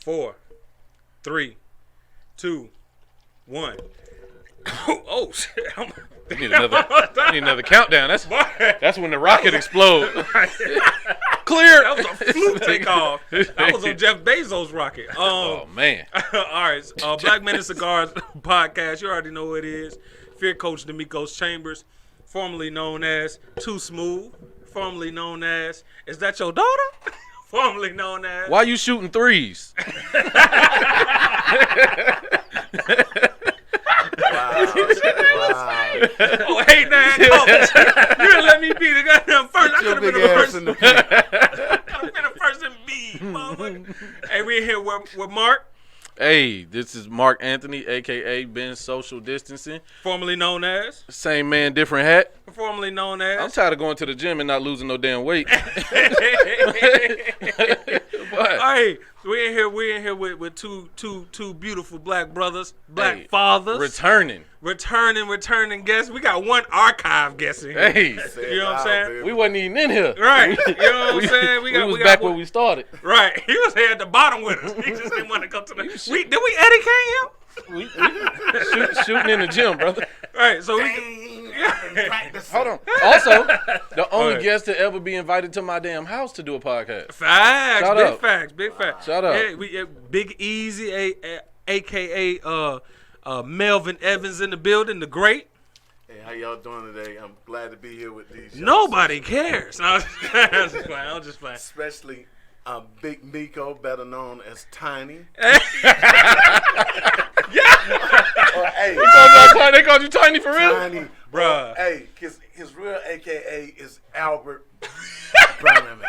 4, 3, 2, 1. Oh shit! You need another countdown. That's when the rocket explodes. Clear. That was a fluke takeoff. That was on Jeff Bezos' rocket. Oh man! All right, Black Men And Cigars podcast. You already know what it is. Fear Coach D'Amico's Chambers, formerly known as Too Smooth, formerly known as Is That Your Daughter? Formerly known as Why you shooting threes? Wow. Oh, hey, now, coach. You didn't let me be the goddamn first. I could have been the first. In the paint. Could have been the first in B, motherfucker. Hey, we here with Mark. Hey, this is Mark Anthony, a.k.a. Ben Social Distancing. Formerly known as? Same man, different hat. Formerly known as? I'm tired of going to the gym and not losing no damn weight. Hey, we're in here with two beautiful black brothers, black fathers. Returning guests. We got one archive guest in here. Hey, you know what I'm saying? we wasn't even in here. Right. You know what I'm saying? We was back where we started. Right. He was here at the bottom with us. He just didn't want to come to the. Did we Eddie King him? Shooting in the gym, brother. Right. So Hold on. Also, the only guest to ever be invited to my damn house to do a podcast. Facts. Shout big out. Facts. Big facts. Shout out. Hey, we Big Easy, a.k.a. Melvin Evans in the building, the great. Hey, how y'all doing today? I'm glad to be here with these. Nobody cares. No, I'm just playing. Especially Big Miko, better known as Tiny. Hey, They called you Tiny for real? Tiny, Bruh. Hey, his real AKA is Albert Brown.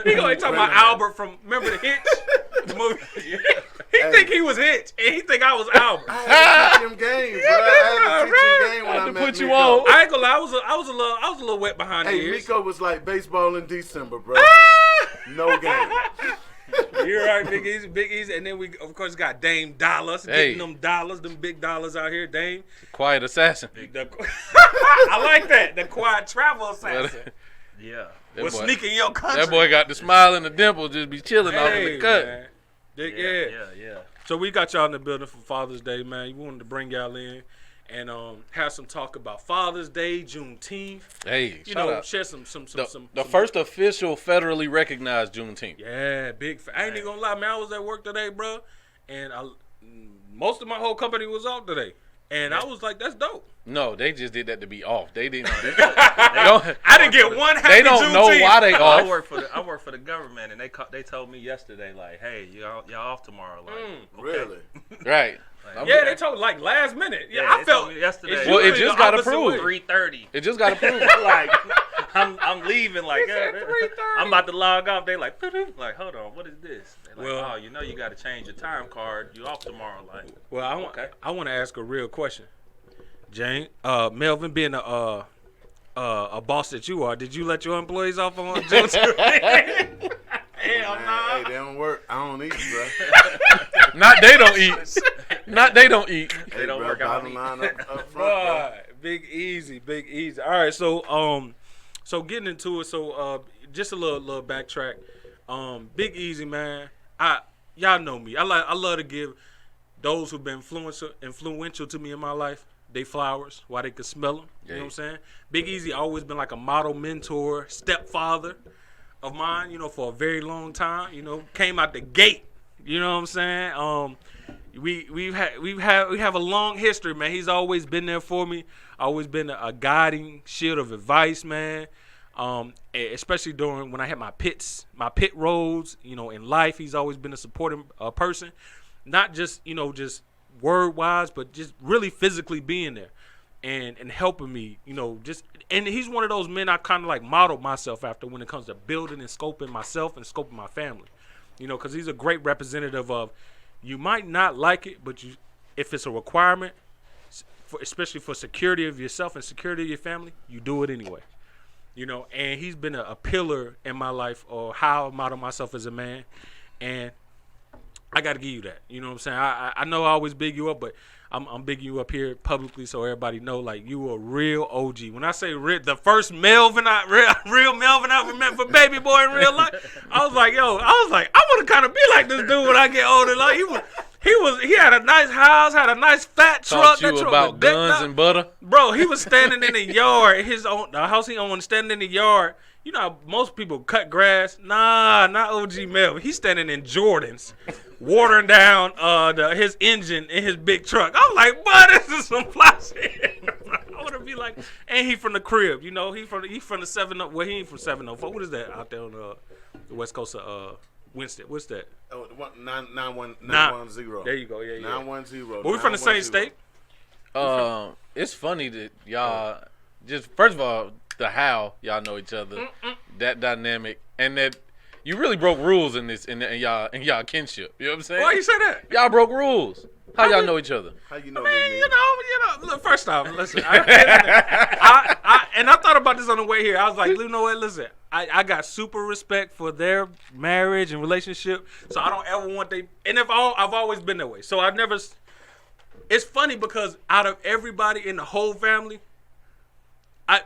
He talking about Albert from, remember the Hitch? The movie? He think he was Hitch, and he think I was Albert. I had to teach him game, bro. I had to teach him game when I met put you Miko. on. I ain't gonna lie, I was a little wet behind the Hey, ears. Miko was like baseball in December, bro. No game. You're right, Big Easy. And then we, of course, got Dame Dollas. Hey. Getting them big dollars out here, Dame. Quiet assassin. I like that. The quiet travel assassin. Yeah. Was sneaking in your country. That boy got the smile and the dimple, just be chilling off in the cut. Man. Yeah. So we got y'all in the building for Father's Day, man. We wanted to bring y'all in and have some talk about Father's Day, Juneteenth. Hey, You shout know, out. share some The first official federally recognized Juneteenth. Yeah, I ain't even gonna lie, man. I was at work today, bro, and most of my whole company was off today, and I was like, that's dope. No, they just did that to be off. They didn't. I didn't get one happy They don't know Juneteenth. why they I off. work for the government, and they told me yesterday, like, hey, y'all off tomorrow, like, okay. Really? Right. Like, Yeah, they told like last minute. Yeah, I they felt told me yesterday. it's Well, it usually just the got opposite approved. way. 3:30. It just got approved. Like, I'm leaving. Like, said 3:30. I'm about to log off. They like, hold on, what is this? They like, Well- oh, you got to change your time card. You off tomorrow? Like, Well, Okay. I want to ask a real question, Jane. Melvin, being a boss that you are, did you let your employees off on Juneteenth? Hell Man, no. hey, they don't work. I don't eat, bro. Not they don't eat. Not they don't eat. they don't Bro, work out. bottom line up front, bro. Big easy. All right, so getting into it. So just a little backtrack. Big Easy, man. Y'all know me. I love to give those who've been influential to me in my life they flowers while they could smell them. You know what I'm saying? Big Easy always been like a model mentor, stepfather of mine. You know, for a very long time. You know, came out the gate. You know what I'm saying? We have a long history, man. He's always been there for me. Always been a guiding shield of advice, man. Especially during when I had my pit roads, you know, in life. He's always been a supporting person, not just just word wise, but just really physically being there and helping me, you know. And he's one of those men I kind of like modeled myself after when it comes to building and scoping myself and scoping my family, you know, because he's a great representative of. You might not like it, but if it's a requirement, especially for security of yourself and security of your family, you do it anyway. You know, and he's been a pillar in my life or how I model myself as a man. And I got to give you that. You know what I'm saying? I know I always big you up, but I'm bigging you up here publicly so everybody know, like, you a real OG. When I say real, the first Melvin, real Melvin I remember for Baby Boy in real life, I was like, I want to kind of be like this dude when I get older. Like, he had a nice house, had a nice fat truck. Taught you about guns and butter? Bro, he was standing in the yard, the house he owned, standing in the yard. You know how most people cut grass? Nah, not OG Melvin. He's standing in Jordans, watering down his engine in his big truck. I'm like, boy, this is some fly shit. I want to be like, and he from the crib. You know, he from the 7. Well, he ain't from 704. What is that out there on the west coast of Winston? What's that? Oh, 910. There you go. Yeah. 910. But we from the same state. It's funny that y'all just first of all. How y'all know each other, that dynamic, and that you really broke rules in this in y'all kinship. You know what I'm saying? Why you say that? Y'all broke rules. How y'all know each other? How you know? I mean, you know. Look, first off, listen. I thought about this on the way here. I was like, you know what? Listen, I got super respect for their marriage and relationship, so I don't ever want I've always been that way. So I've never. It's funny because out of everybody in the whole family. I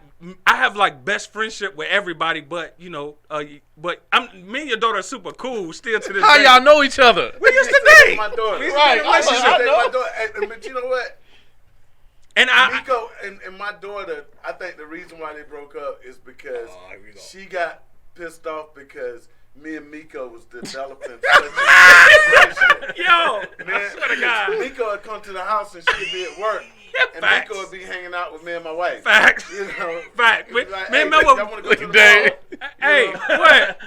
have like best friendship with everybody, but me and your daughter are super cool still to this How day. y'all know each other? We used to date. My daughter, Right, I know. But you know what? And Miko and my daughter, I think the reason why they broke up is because she got pissed off because me and Miko was developing such a friendship. Yo, Man, I swear to God. Miko would come to the house and she'd be at work. And Facts. Miko would be hanging out with me and my wife. Facts. You know? Facts. Like, Man, hey, man, y'all want to go to the Dang. mall? Hey, what?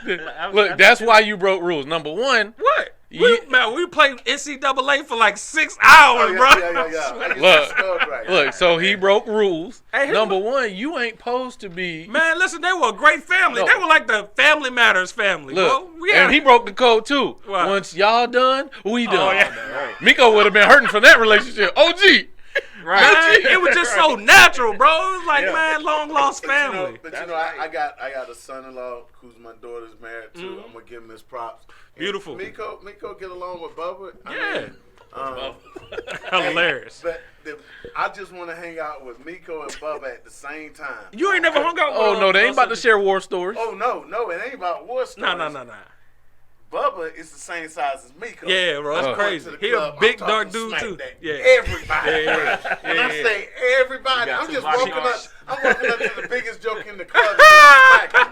Look, that's why you broke rules. Number one, What? Yeah. We played NCAA for like 6 hours, Oh, bro. yeah. I used to Look, stud right. look. So he broke rules. Hey, Number one, you ain't supposed to be. Man, listen, they were a great family. No. They were like the Family Matters family, Look, bro. Yeah. and he broke the code too. What? Once y'all done, we done. Oh, yeah. Miko would have been hurting from that relationship. OG. Man, it was just so natural, bro. It was like, man, long lost family. But you know, I got a son-in-law who's my daughter's married to. I'm gonna give him his props. And Beautiful. Miko get along with Bubba. Yeah. I mean, Hilarious. But I just want to hang out with Miko and Bubba at the same time. You ain't never hung out with Oh no, they ain't about to share war stories. Oh no, it ain't about war stories. No. Bubba is the same size as Miko. Yeah, bro, that's Oh. crazy. To the He a club, big I'm dark talking dude smack too. that. Yeah. Everybody. Yeah. And I say everybody. You got I'm two just boxing walking up. gloves. I'm walking up to the biggest joke in the club and just smack him.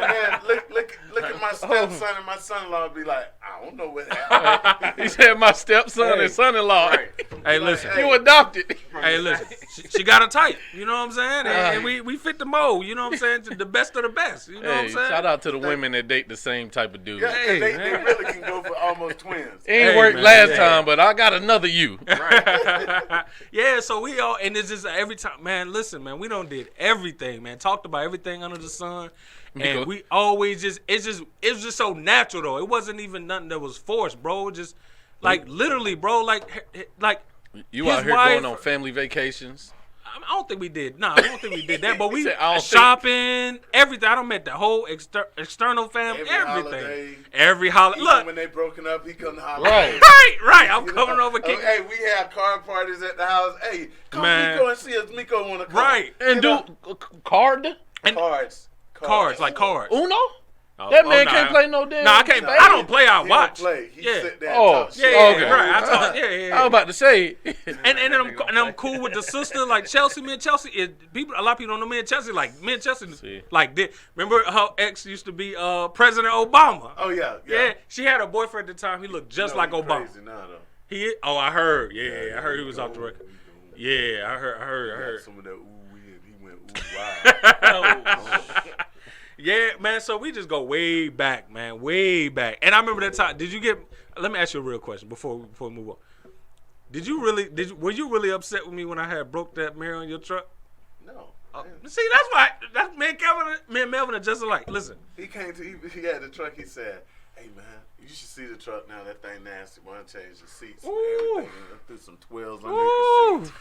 And then look at my stepson and my son-in-law and be like, I don't know what happened. He said my stepson and son-in-law. Right. Hey, Like, listen. hey, You adopted. Hey, listen. She got a type. You know what I'm saying? And we fit the mold. You know what I'm saying? To the best of the best. You know what I'm Hey, saying? shout out to the women that date the same type of dude. Yeah, 'cause Hey, they man. really can go for almost twins. It ain't Hey, worked man, last yeah. time, but I got another you. Yeah, so we all, and it's just every time, man, listen, man, we done did everything, man. Talked about everything under the sun. And Miko. we always it was just so natural, though. It wasn't even nothing that was forced, bro. Just, like, literally, bro, like You his out here wife- going on family vacations. I don't think we did. Nah, I don't think we did that. But we said, "I don't think." shopping, everything. I done met the whole external family, Every everything. holiday. Every holiday. Even Look, when they broken up, he come to holler. Right. right. I'm You coming know? over, kicking. Hey, we had card parties at the house. Hey, come Man. Miko and see us. Miko want to come. Right. And You do card? And Cards, like cards. Uno? Oh, That man nah. can't play no damn. Nah, I can't. Nah, I don't play. I He watch. don't play. He Yeah. sit there Oh, and talk Yeah, shit. yeah, Okay. right. I talk. Yeah. I was about to say. And I'm cool with the sister, like Chelsea. Me and Chelsea, a lot of people don't know me and Chelsea. Like me and Chelsea, See. like did. Remember her ex used to be President Obama. Oh yeah. Yeah, she had a boyfriend at the time. He looked just No, like he Obama. Crazy now, though. He. Oh, I heard. Yeah, I heard he was off the record. Yeah, I heard. Some of that ooh weird. He went ooh wow. Yeah, man. So we just go way back, man, way back. And I remember that time. Did you get? Let me ask you a real question before we move on. Were you really upset with me when I had broke that mirror on your truck? No. See, that's why. That's me and Melvin are just alike. Listen. He came to. He had the truck. He said, "Hey man, you should see the truck now. That thing nasty. Want to change the seats and Ooh. everything. And threw some twirls under Ooh. the seats."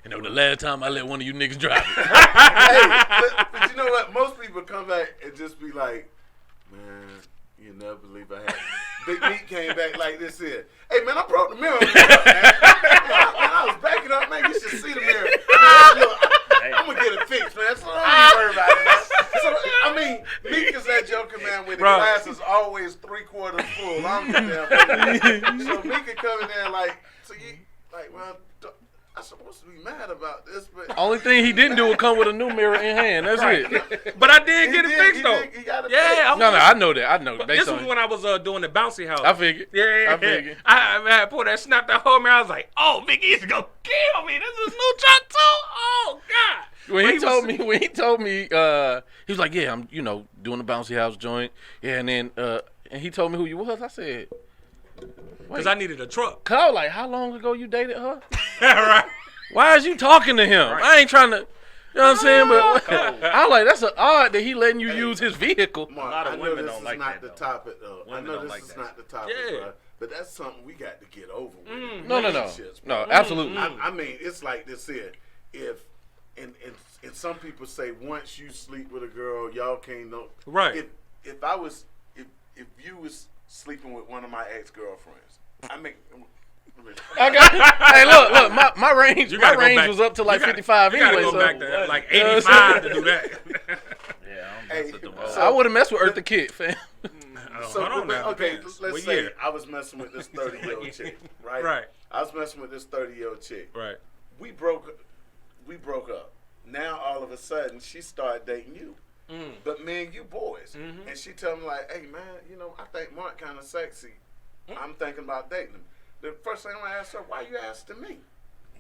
You know, the last time I let one of you niggas drive it. Hey, but you know what? Most people come back and just be like, "Man, you never believe I had." Big Meat came back like this here. Hey, man, I broke the mirror. Man. I was backing up, man. You should see the mirror. Man, look, I'm going to get it fixed, man. So don't even worry about it, man. So, I mean, Meek is that joker, man, when the glass is always 3/4 full. I'm damn. So Meek could come in there like, so you, like, well, I'm supposed to be mad about this, but Only thing he didn't do was come with a new mirror in hand. That's it. But I did get it fixed though. He got it Yeah, fixed. No, I know that. I know. But Based this was when I was doing the bouncy house. I figured. Yeah. I figured. I pulled that, snapped that whole mirror. I was like, oh, Big E's gonna kill me. This is new truck too. Oh God. When he told me, he was like, yeah, I'm, doing the bouncy house joint. Yeah, and then, and he told me who you was. I said, because I needed a truck. Cause I was like, how long ago you dated her? Right. Why is you talking to him? Right. I ain't trying to, you know what I'm saying? But I was like, that's odd that he letting you use his vehicle. Mark, A lot of I know women this don't is like not that, the though. topic, though. Women I know don't this like is that. not the topic, Yeah. bro. But that's something we got to get over with. No. Relationships, bro. No, absolutely. I mean, it's like this here. If and some people say once you sleep with a girl, y'all can't know. Right. If you was sleeping with one of my ex-girlfriends, I mean. I got. Hey, look. My range was up to like 55 You gotta anyway. go So back to like 85 to do that. Yeah, I'm just at the so- I would have messed with Eartha Kitt, fam. So, Hold on now, okay, depends. let's What say year? I was messing with this 30-year-old chick, right? Right. I was messing with this 30-year-old chick. Right. We broke up. Now all of a sudden she started dating you. But me and you boys. And she told me like, hey man, I think Mark kind of sexy. I'm thinking about dating him. The first thing I asked her, why you asking me?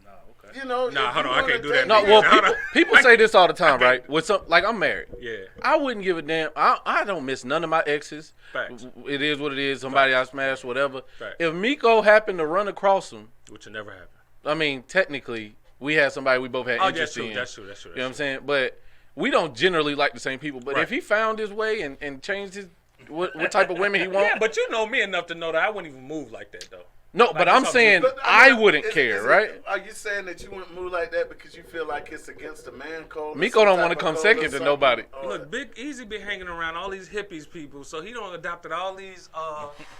No, okay. Nah, if hold you on, I wanna can't do date that. No, me, well, Hold on. people say this all the time, right? With like I'm married. Yeah. I wouldn't give a damn. I don't miss none of my exes. Facts. It is what it is. Somebody I smashed, whatever. Facts. If Miko happened to run across him, Which will never happen. I mean, technically, we had somebody we both had Oh, interest that's true. in. That's true. You know what I'm saying? But we don't generally like the same people. But Right. if he found his way and changed his what type of women he wants, Yeah, but you know me enough to know that I wouldn't even move like that though. no. But I'm saying But, I wouldn't is care, it- right? Are you saying that you wouldn't move like that because you feel like it's against the man code? or Miko some don't type wanna of come code or second to something? nobody. Or- Look, Big Easy been hanging around all these hippies people, so he don't adopted all these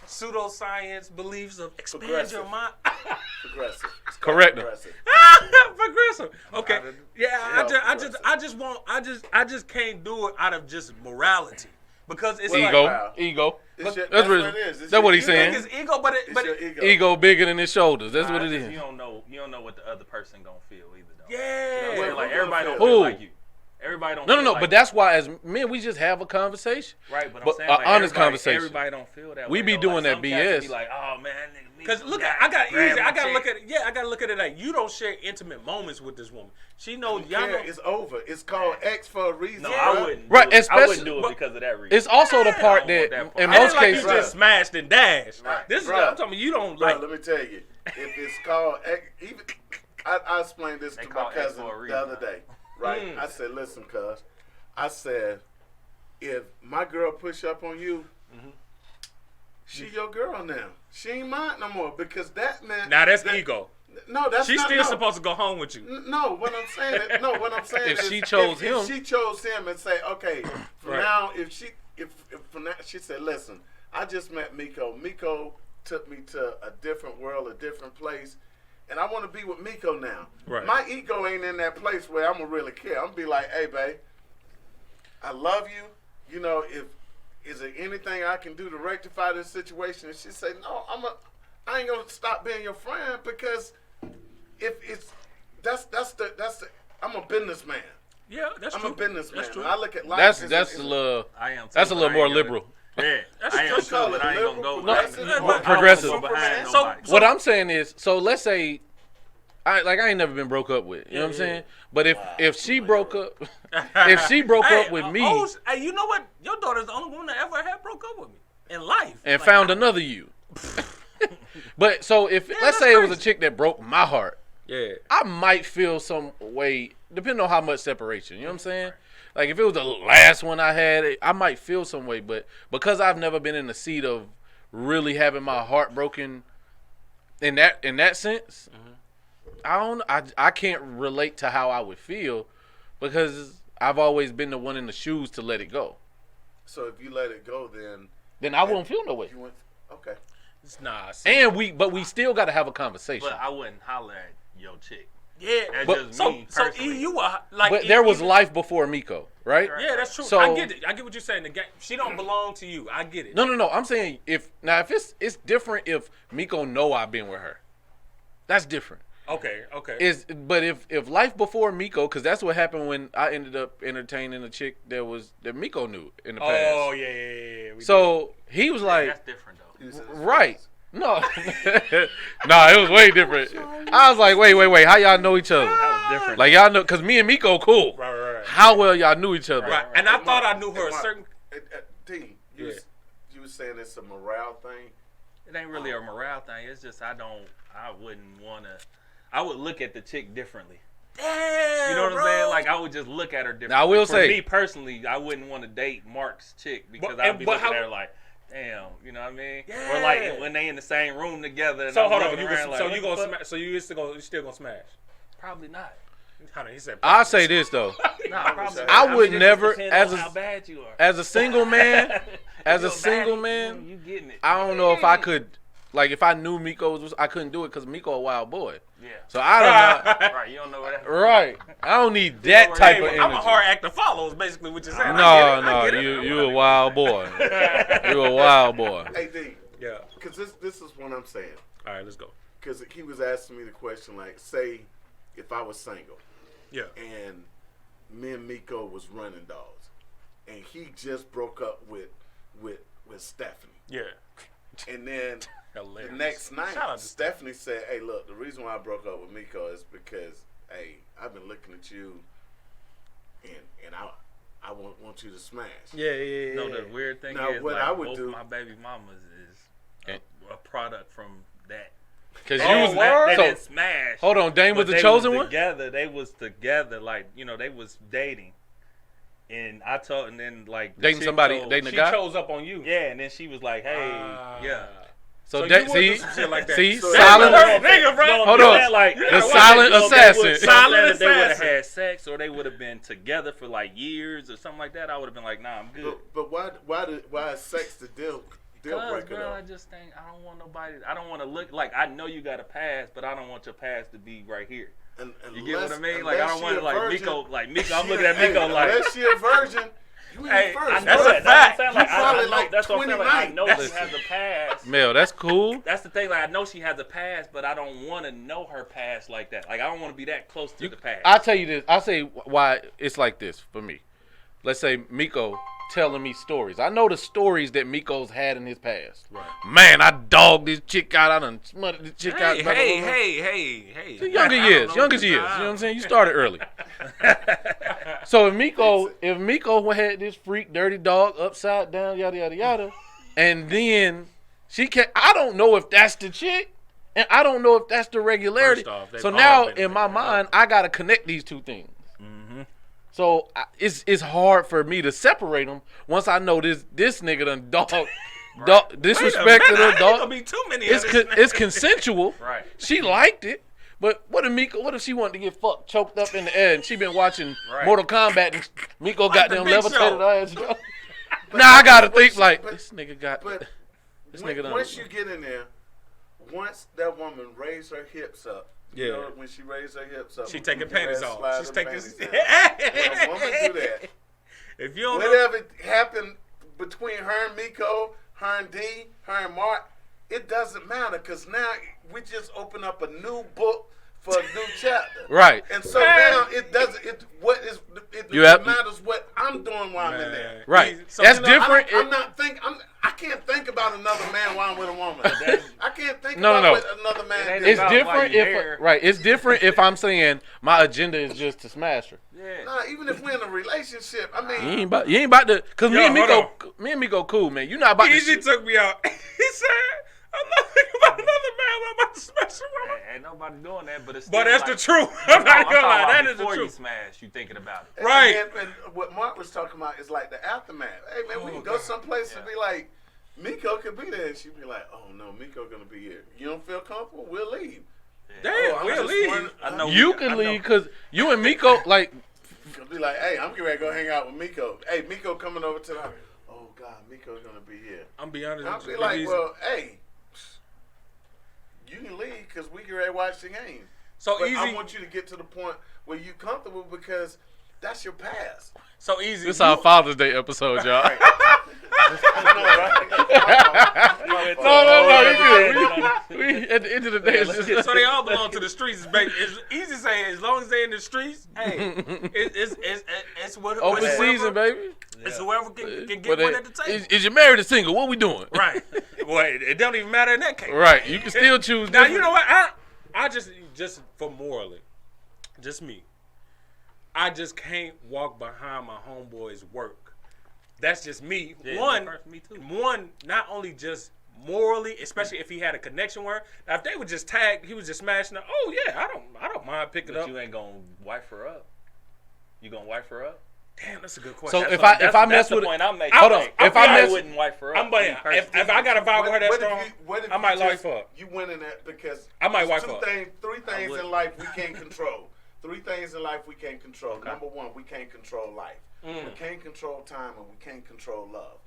pseudoscience beliefs of expand your Progressive. mind. Progressive. It's called Correct. progressive. Progressive. Okay. Yeah, Yeah, I just can't do it out of just morality because it's like Wow. Ego. It's your- That's what what it is. It's that's your what he's ego. saying. it's ego, but It's your ego. Ego bigger than his shoulders. That's what it You is. don't know what the other person gonna feel either though. yeah. Well, Like who everybody gonna don't feel? feel Who? like you. Everybody don't. No, feel like but you. that's why as men we just have a conversation. Right, but I'm But saying a like honest everybody, conversation. Everybody don't feel that. We way, be though. doing Like, that some cats BS. Be like, oh man, nigga, Because Miko look, got I got grab easy. my I gotta chick. look at it. Yeah, I gotta look at it like you don't share intimate moments with this woman. She know y'all Yeah, know. it's over. It's called X for a reason. No, Yeah. I wouldn't. Right, do it. I especially- wouldn't do it but- because of that reason. It's also the Yeah. part I don't that want that part. in It ain't most like cases you just smashed and dashed. Right. This is Right. I'm talking. You don't Bro, like. let me tell you, if it's called X, even I explained this They to call my X cousin for a the reason. other day. Right? I said, listen, cuz. I said, if my girl push up on you, she your girl now. She ain't mine no more because that meant. Now that's that- ego. No, that's She's not. still no. supposed to go home with you. No, what I'm saying. What I'm saying If is, she chose if him- she chose him and say, okay, from Right. now, if from now, she said, listen, I just met Miko. Miko took me to a different world, a different place, and I want to be with Miko now. Right. My ego ain't in that place where I'm gonna really care. I'm gonna be like, hey, babe, I love you. You know, is there anything I can do to rectify this situation? And she said, no, I ain't gonna stop being your friend because if it's that's the I'm a businessman. Yeah, that's I'm true. a businessman. That's true. I look at life. that's a little I am. Too, that's a but little I more ain't gonna- liberal. Yeah, That's I am true. too, but I ain't gonna go. No, like, progressive. I don't wanna Progressive. go behind So- nobody. What I'm saying is, so let's say I ain't never been broke up with. You know what I'm Yeah, yeah. saying? But if she broke up if she broke up with me Hey, you know what? Your daughter's the only woman that ever had broke up with me in life. and Like, found another you. But so if let's that's say it was a crazy. chick that broke my heart, Yeah. I might feel some way, depending on how much separation. You know what I'm saying? Like if it was the last one I had, I might feel some way. But because I've never been in the seat of really having my heart broken in that sense, I can't relate to how I would feel because I've always been the one in the shoes to let it go. So if you let it go, then Then I won't feel no way. you went. Okay. It's nah. And we still got to have a conversation. But I wouldn't holler at your chick. Yeah, That's but just so me so personally. you are like. But there was life before Miko, right? Yeah, that's true. So- I get it. I get what you're saying. The game, she don't belong to you. I get it. No. I'm saying if it's different if Miko know I've been with her. That's different. Okay. But if life before Miko, because that's what happened when I ended up entertaining a chick that Miko knew in the past. Oh yeah. So he was like, That's different though. right. No. Nah, it was way different. I was like, wait. How y'all know each other? That was different. Like, y'all know, because me and Miko cool. Right. How well y'all knew each other? Right. And I thought I knew her a certain. D, you was saying it's a morale thing. It ain't really a morale thing. It's just I wouldn't want to. I would look at the chick differently. Damn. You know what bro. I'm saying? Like I would just look at her differently. Now, I will For say- me personally, I wouldn't want to date Mark's chick because I'd be looking at her like, damn, you know what I mean? Yeah. Or like when they in the same room together. And So I'm hold on. looking You around gonna, so like, you what gonna the fuck? smash? So you still gonna smash? Probably not. Hold on. He said. I'll say this though. Nah, probably. I would mean, it never, just depends as on a- how bad you are. As a single man, If you're bad, man, you getting it. I don't know if I could. Like, if I knew Miko was, I couldn't do it because Miko a wild boy. Yeah. So I don't know. Right, you don't know what that. Right. I don't need that Hey, type of Hey, energy. I'm a hard act to follow. Is basically what you're saying. No, I get it. you a wild boy. You a wild boy. Hey, D, Yeah. because this is what I'm saying. All right, let's go. Because he was asking me the question, like, say, if I was single Yeah. and me and Miko was running dogs, and he just broke up with Stephanie, Yeah. and then Hilarious. the next night, Shout out to Stephanie said, "Hey, look, the reason why I broke up with Miko is because, hey, I've been looking at you, and I want you to smash." Yeah. No, the weird thing Now, is, what like, I would both do- my baby mamas is a product from that. Because Oh, you was word? They so. didn't smash. Hold on, Dame was but the they chosen one. Together, they was together. Like they was dating, and I told, and then like the Dating chick somebody, told- dating a She guy. chose up on you. Yeah, and then she was like, "Hey, yeah." So, So that, you would do see, some shit like that. see, So silent. That's nigga, bro. Hold on. The silent assassin. Silent They would have assassin. had sex, or they would have been together for like years, or something like that. I would have been like, "Nah, I'm good." But why is sex the deal Cause, breaker? girl, though? I just think I don't want nobody. I don't want to look like I know you got a past, but I don't want your past to be right here. You get what I mean? Like I don't want to like Miko. Like Miko, I'm looking at Miko like. Unless she a virgin, you Hey, ain't first. I know That's that. a fact. That's what I'm saying. Like, You probably I know, like that's what I'm saying. Like, I 29. know she has a past. Mel, that's cool. That's the thing. Like I know she has a past, but I don't want to know her past like that. Like I don't want to be that close to the past. I'll tell you this. I'll say why it's like this for me. Let's say Miko telling me stories. I know the stories that Miko's had in his past. Right. Man, I dogged this chick out. I done smutted this chick out. blah, blah, blah, blah. Hey. The younger years. You know what I'm saying? You started early. So if Miko had this freak dirty dog upside down, yada yada yada, and then she can I don't know if that's the chick, and I don't know if that's the regularity. First off, they've So all now been in my there. mind, I gotta connect these two things. Mm-hmm. So it's hard for me to separate them once I know this nigga done disrespected her Ain't dog. gonna be too many. It's of this, man. it's consensual. Right. She liked it. But what if she wanted to get fucked, choked up in the air, and she been watching Right. Mortal Kombat and Miko got the them Big levitated Show. her ass. Now I gotta think like but- this nigga got But this nigga done. once you get in there, once that woman raised her hips up, you Yeah. know, when she raised her hips up, She taking her panties ass off. slide She's her taking. panties down. When a woman do that, If you don't know, whatever happened between her and Miko, her and D, her and Mark, it doesn't matter because now we just open up a new book for a new chapter. Right. And so now it doesn't. It You have- matters what I'm doing while I'm in there. man. Right. So, That's you know, different. I can't think about another man while I'm with a woman. I can't think No, about no. what another man ain't did. It's about why different you if there. right. It's different if I'm saying my agenda is just to smash her. Yeah. Nah, even if we're in a relationship, I mean, You ain't about to. Cause Yo, me and hold Miko cool, man. You not about to. Easy took me out. He said, "I'm not thinking about another man. I'm about to smash a woman." Ain't nobody doing that, but it's. But still that's like, the truth. I'm not gonna lie. That is the before you truth. smash, you thinking about it. Right. And what Mark was talking about is like the aftermath. Hey man, we can go someplace and be like, Miko could be there, and she'd be like, "Oh no, Miko gonna be here. You don't feel comfortable? We'll leave." Damn, I'm we'll just leave. wondering- I know You we- I can know- leave because you and Miko like. Could be like, "Hey, I'm getting ready to go hang out with Miko. Hey, Miko coming over to the house. Oh God, Miko's gonna be here. I'm be honest. I'll be like, well, hey, you can leave because we can ready to watch the game. So but easy. I want you to get to the point where you're comfortable because that's your past. So easy. This is our Father's Day episode, y'all. No. We at the end of the day, it's just so they all belong to the streets. It's easy to say as long as they in the streets. Hey, it's what open season, baby. It's whoever can get one at the table. Is you married or single? What we doing? Right. Well, it don't even matter in that case. Right. You can still choose. Now you know what? I just for morally, just me. I just can't walk behind my homeboy's work. That's just me. Yeah, me too. One, not only just morally, especially if he had a connection with her. Now, if they would just tag, he was just smashing her. Oh yeah, I don't mind picking up. But you ain't gonna wife her up. You gonna wife her up? Damn, that's a good question. So if I mess with, point I'm making. Hold on. If I wouldn't wife her up. I'm saying if I got a vibe with her that strong, I might wife her up. You went in that because I might wife her up. Three things in life we can't control. Three things in life we can't control. Okay. Number one, we can't control life. We can't control time, and we can't control love.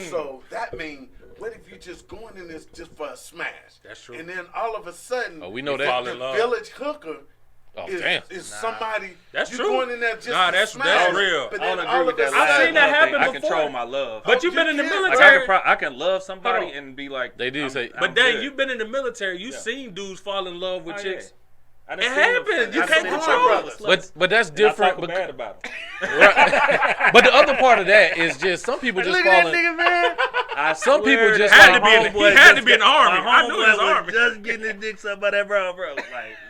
So that means, what if you just going in this just for a smash? That's true. And then all of a sudden, we know that the village hooker is somebody. That's you true. Going in there just that's real. But I then don't all agree of with a that. I've seen that happen I before. control my love. But you've been in the Like military. I can love somebody and be like, they do say. But then you've been in the military. You've seen dudes fall in love with chicks. It happens. You can't control it. But that's different. I bad about it. Right. But the other part of that is just some people just fall in. Man. Some people just had to be in the army. I knew his army. Just getting his dick sucked by that bro. Like,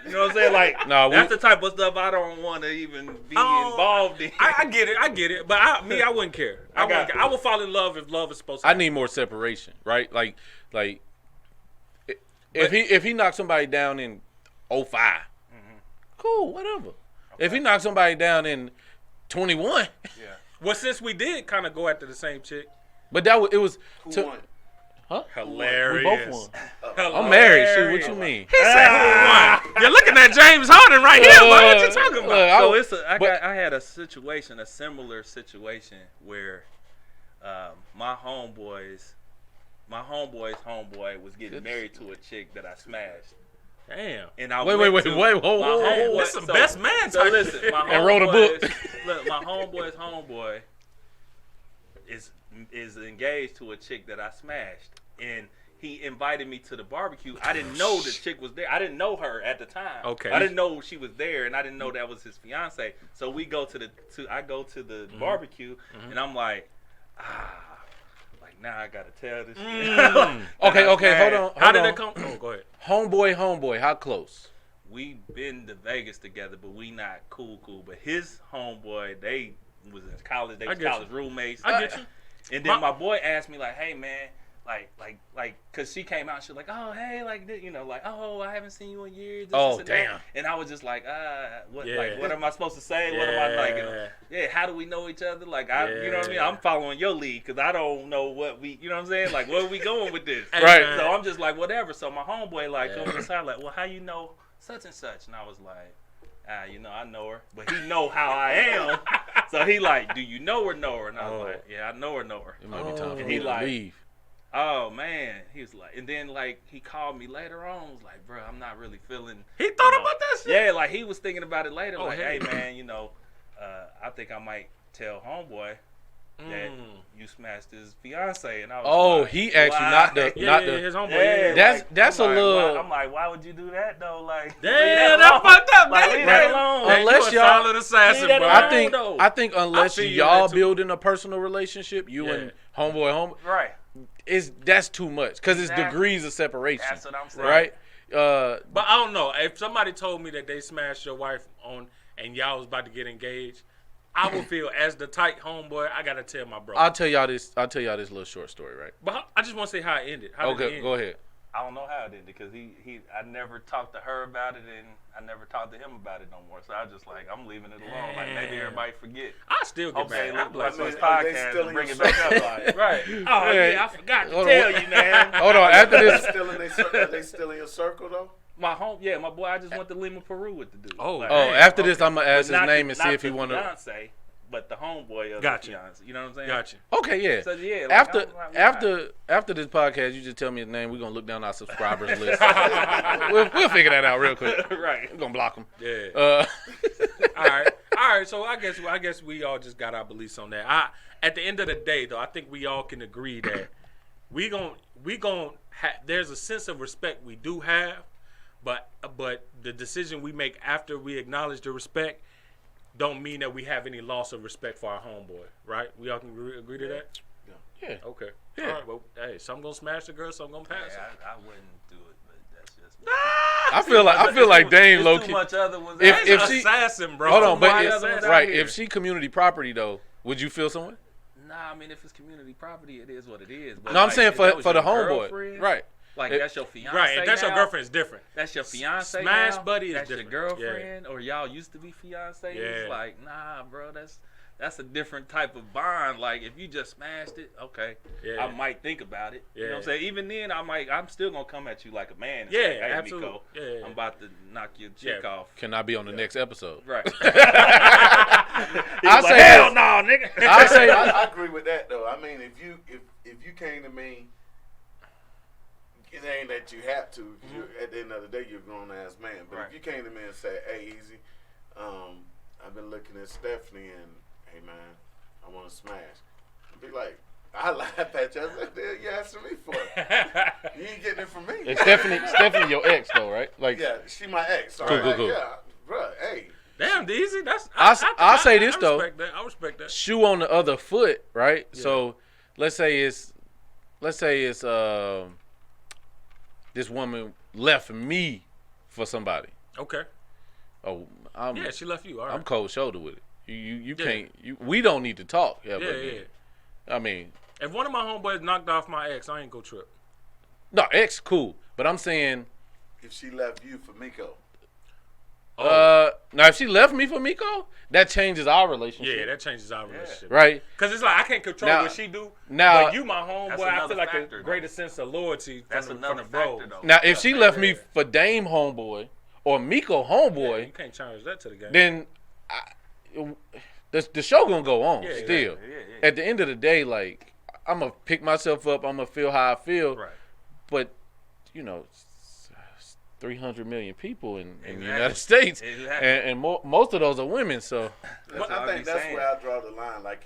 you know what I'm saying? Like, that's the type of stuff I don't want to even be involved in. I get it. But I wouldn't care. I would fall in love if love is supposed to happen. I need more separation, right? Like if he knocks somebody down in 05, cool, whatever. Okay. If he knocks somebody down in 21, well, since we did kind of go after the same chick, but that it was who won? Huh? Hilarious. We both won. I'm married. Shoot, what you mean? He said who won? You're looking at James Harden right here. What you talking about? I had a similar situation where my homeboy's homeboy was getting married to a chick that I smashed. Damn. And I wait, whoa. That's some best man type. Listen, and wrote a book. Look, my homeboy's homeboy is engaged to a chick that I smashed, and he invited me to the barbecue. I didn't know the chick was there. I didn't know her at the time. Okay. I didn't know she was there, and I didn't know that was his fiance. So we go to the barbecue, and I'm like, now I gotta tell this shit. Okay, hold on. How did it come? Oh, go ahead. Homeboy, how close? We been to Vegas together, but we not cool. But his homeboy, they was in college. They was college roommates. I get you. And then my boy asked me like, "Hey man, like, cause she came out, she was like, oh hey, like, you know, like, oh I haven't seen you in years. Oh damn. And I was just like, what am I supposed to say? What am I like? How do we know each other? Like, you know what I mean? I'm following your lead because I don't know what we, you know what I'm saying? Like, where are we going with this? Right. So I'm just like, whatever. So my homeboy like comes inside like, well, how you know such and such? And I was like, you know, I know her, but he know how I am. So he like, do you know her? And I was like, yeah, I know her. It might be time for and me he to like, leave. Oh man, he was like, and then like he called me later on. Was like, bro, I'm not really feeling. He thought about that shit. Yeah, like he was thinking about it later. Hey man, you know, I think I might tell homeboy that you smashed his fiance, and I was like, he asked you not the his homeboy. That's a little. I'm like, why would you do that though? Like, damn, that fucked up. Like, leave that alone. Unless y'all solid assassin, bro. I think unless y'all building a personal relationship, you and homeboy, right. That's too much because it's degrees of separation. That's what I'm saying. Right? But I don't know. If somebody told me that they smashed your wife on and y'all was about to get engaged, I would feel as the tight homeboy, I gotta tell my brother. I'll tell y'all this little short story, right? But I just want to say how it ended. How did it end? Go ahead. I don't know how it ended because I never talked to her about it and I never talked to him about it no more. So I just like, I'm leaving it alone. Like maybe everybody forget. I still get mad. I'm like, this podcast and bring it back up. Like, right. Oh yeah, I forgot to tell you, man. Hold on. After this, are they still in your circle though? My boy. I just went to Lima, Peru with the dude. Oh, after this, I'm gonna ask his name and see if he want to. but the homeboy of Gotcha. the fiance. You know what I'm saying? Gotcha. Okay, yeah. So yeah, like, After this podcast, you just tell me his name. We're gonna look down our subscribers list. we'll figure that out real quick. Right. We're gonna block them. Yeah. All right. So I guess we all just got our beliefs on that. At the end of the day, though, I think we all can agree that there's a sense of respect we do have, but the decision we make after we acknowledge the respect don't mean that we have any loss of respect for our homeboy, right? We all can agree to that? Yeah. Okay. Yeah. All right, well, hey, some gonna smash the girl, some gonna pass Yeah, her. I wouldn't do it, but that's just. I feel like Dame low Too key. much other was If she assassin, bro. hold on, but Why if, other ones out right, here? if she community property though, would you feel someone? Nah, I mean, if it's community property, it is what it is. But No, I'm like, saying if that for was the your homeboy, girlfriend, right? Like It- that's your fiance. Right, if that's your now, girlfriend, it's different. That's your fiance. Smash now, buddy is that's different. your girlfriend, or y'all used to be fiancés. Yeah. Like, nah, bro, that's a different type of bond. Like, if you just smashed it, okay, Yeah. I might think about it. You know what I'm Yeah. saying? Even then, I'm still gonna come at you like a man. And Yeah, say, hey, absolutely. Miko, Yeah. I'm about to knock your chick off. Can I be on the next episode? Right. I'll say hell this. no, nigga. I'll say I agree with that though. I mean, if you came to me, it ain't that you have to. 'Cause at the end of the day, you're a grown ass man. But Right. if you came to me and said, "Hey, Easy, I've been looking at Stephanie, and hey man, I want to smash," I'd be like, I laugh at you. I was like, "Dude, you asking me for it? You ain't getting it from me." It's Stephanie your ex though, right? Like, Yeah, she my ex. So Cool, I'm cool, like, cool. Yeah, bro. Hey, Damn, Deezy, that's. I'll say this, though. I respect that. shoe on the other foot, right? Yeah. So let's say it's this woman left me for somebody. Okay. Oh, Yeah, she left you. All right. I'm cold shoulder with it. You Yeah. can't. We don't need to talk. Yeah, yeah. I mean, If one of my homeboys knocked off my ex, I ain't go trip. no, ex cool, but I'm saying, if she left you for Miko, now if she left me for Miko, that changes our relationship. Yeah, that changes our relationship. right. Because it's like I can't control Now- what she do. now- but you, my homeboy, That's I feel another like factor, a though. greater sense of loyalty That's from another the bros. factor, though. Now if she left me yeah. for Dame homeboy or Miko Yeah, homeboy, you can't challenge that to the game. then the show gonna go on Yeah, still. Yeah. At the end of the day, like, I'm gonna pick myself up. I'm gonna feel how I feel. Right. But 300 million people in the Exactly. United States, Exactly. and most of those are women. So But what I I think be that's saying. where I draw the line. Like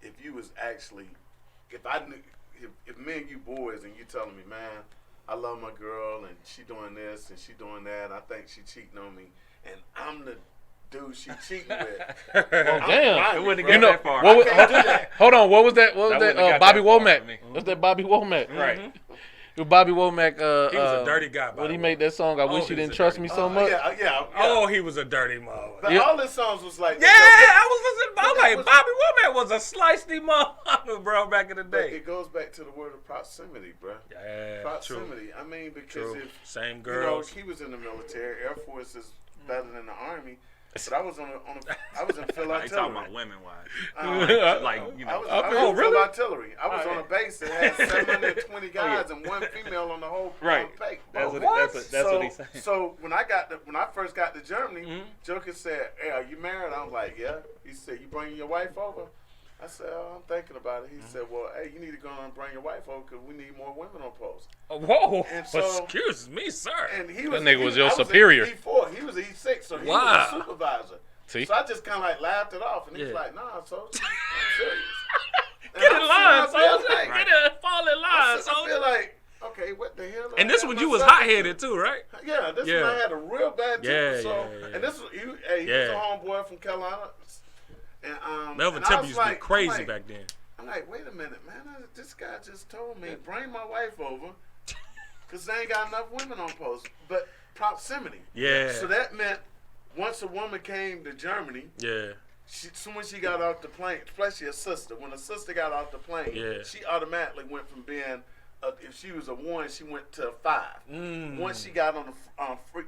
if you was actually, if I knew, if me and you boys and you telling me, man, I love my girl and she doing this and she doing that, I think she cheating on me, and I'm the dude she cheating with. damn. It wouldn't You get know, that far. what was, I can't do that. hold on, what was that? What was That that? wouldn't have got Bobby that far Womack. for me. What's that? Bobby Womack. Right. Bobby Womack. He was a dirty guy. By When the he way. made that song, I wish he you was didn't a trust dirty me so much. Yeah. Oh, he was a dirty motherfucker. But Yeah. all his songs was like, Yeah, I was listening. I was like, was- Bobby Womack was a slicey motherfucker, bro, back in the But day. it goes back to the word of proximity, bro. Yeah, true. Proximity. I mean, because True. if Same you girls. know, he was in the military, Air Force is better than the Army. But I was I was in field Like, you talking artillery. about women wise. Like, you I know. was, I I feel- was in field artillery. I was Oh, on a base that had 720 guys and one female on the whole Right. pay. That's Bro, what that's what he's saying. So when I first got to Germany, Joker said, "Hey, are you married?" I was like, "Yeah." He said, "You bringing your wife over?" I said, "Oh, I'm thinking about it." He said, "Well, hey, you need to go and bring your wife over because we need more women on post." Whoa, And so- excuse me, sir. And he was nigga was he- your I superior. Was an E4. He was an E6, so he Wow. was a supervisor. See? So I just kind of like laughed it off, and he's Yeah. like, "Nah, so I'm serious." And Get I'm in line, sitting up son. there like- Get in, fall in line, I feel son. like, okay, what the hell? And this I one, got you was myself hot headed too, right? into? Yeah, this Yeah. one I had a real bad temper. Yeah, So, yeah. and this was he was a Yeah. homeboy from Carolina. And Melvin and I Temple was used to be like- crazy I'm like, back then. I'm like, wait a minute, man. This guy just told me bring my wife over because they ain't got enough women on post. But proximity. Yeah. So that meant once a woman came to Germany, Yeah. soon as she got off the plane, especially a sister, when a sister got off the plane, Yeah. she automatically went from being, if she was a 1, she went to a 5. Mm. Once she got on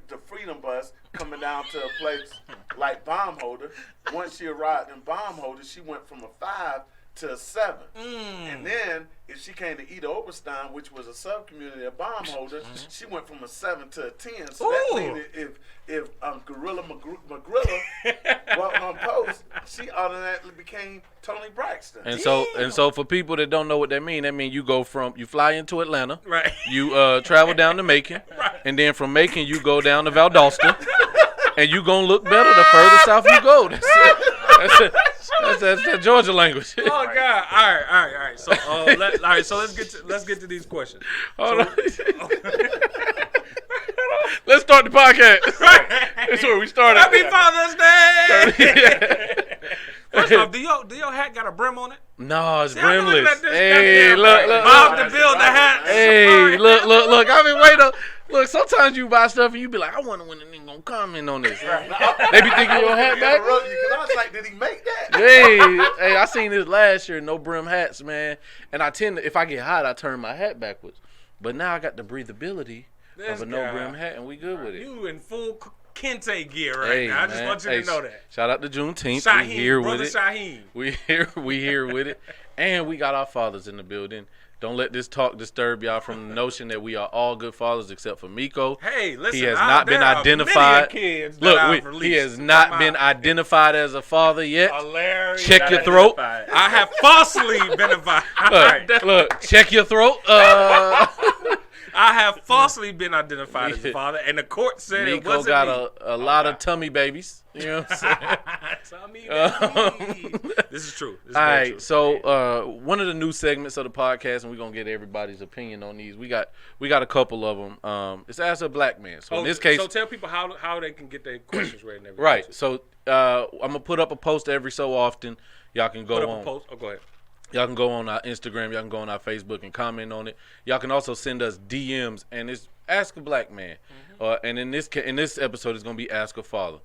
the Freedom Bus coming down to a place like Bomb Holder, once she arrived in Bomb Holder, she went from a 5 to 7. And then if she came to Ida Oberstein, which was a sub-community of bomb holders, she went from a 7 to a 10. So that means if Gorilla McGrilla walked on post, she automatically became Tony Braxton. And so for people that don't know what that means you you fly into Atlanta, Right. You travel down to Macon, Right. and then from Macon you go down to Valdosta, and you gonna look better the further south you go. That's the Georgia language. Oh God! All right. So let's get to these questions. Hold on. Let's start the podcast. That's where we started. Happy Father's Day. First off, do your hat got a brim on it? No, it's See, I've been looking brimless. at this Hey, goddamn look. Bob the Builder hat. Hey, look. I've been waiting. Look, sometimes you buy stuff and you be like, I wonder when the nigga gonna comment on this. They be thinking your hat back. Because I was like, did he make that? Hey, I seen this last year, no brim hats, man. And I tend to, if I get hot, I turn my hat backwards. But now I got the breathability of a no brim hat, and we good with it. You in full Kente gear right now. I just want you to know that. Shout out to Juneteenth. Shaheem, we here brother with it. Shaheem. We here with it. And we got our fathers in the building. Don't let this talk disturb y'all from the notion that we are all good fathers except for Miko. Hey, listen, he has not been identified. Look, he has not been identified as a father yet. Hilarious. Check your throat. I have falsely been identified. Look, check your throat. I have falsely been identified as a father, and the court said Miko it wasn't got me. a lot of tummy babies. You know what I'm saying? This is true. This is All very right, true. so one of the new segments of the podcast, and we're gonna get everybody's opinion on these. We got a couple of them. It's Ask a Black Man. So in this case, so tell people how they can get their questions ready and everything. right. So I'm gonna put up a post every so often. Y'all can go Put up on. a post. Oh, go ahead. Y'all can go on our Instagram. Y'all can go on our Facebook and comment on it. Y'all can also send us DMs, and it's Ask a Black Man. And in this episode, it's gonna be Ask a Father.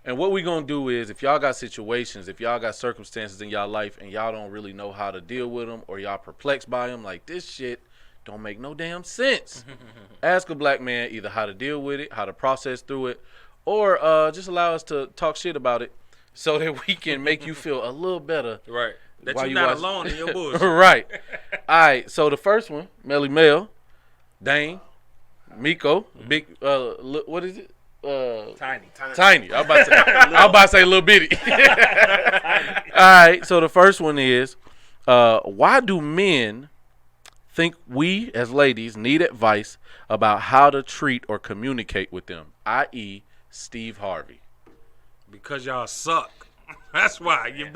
And what we gonna do is, if y'all got situations, if y'all got circumstances in y'all life, and y'all don't really know how to deal with them, or y'all perplexed by them, like this shit don't make no damn sense. Ask a Black Man either how to deal with it, how to process through it, or just allow us to talk shit about it, so that we can make you feel a little better. Right. That While you're you not watch- alone in your bullshit. Right. All right. So the first one, Melly Mel, Dane, Miko, big. What is it? Tiny. Tiny. I was about to say little bitty. All right. So the first one is, why do men think we as ladies need advice about how to treat or communicate with them? I.e., Steve Harvey. Because y'all suck. That's why you've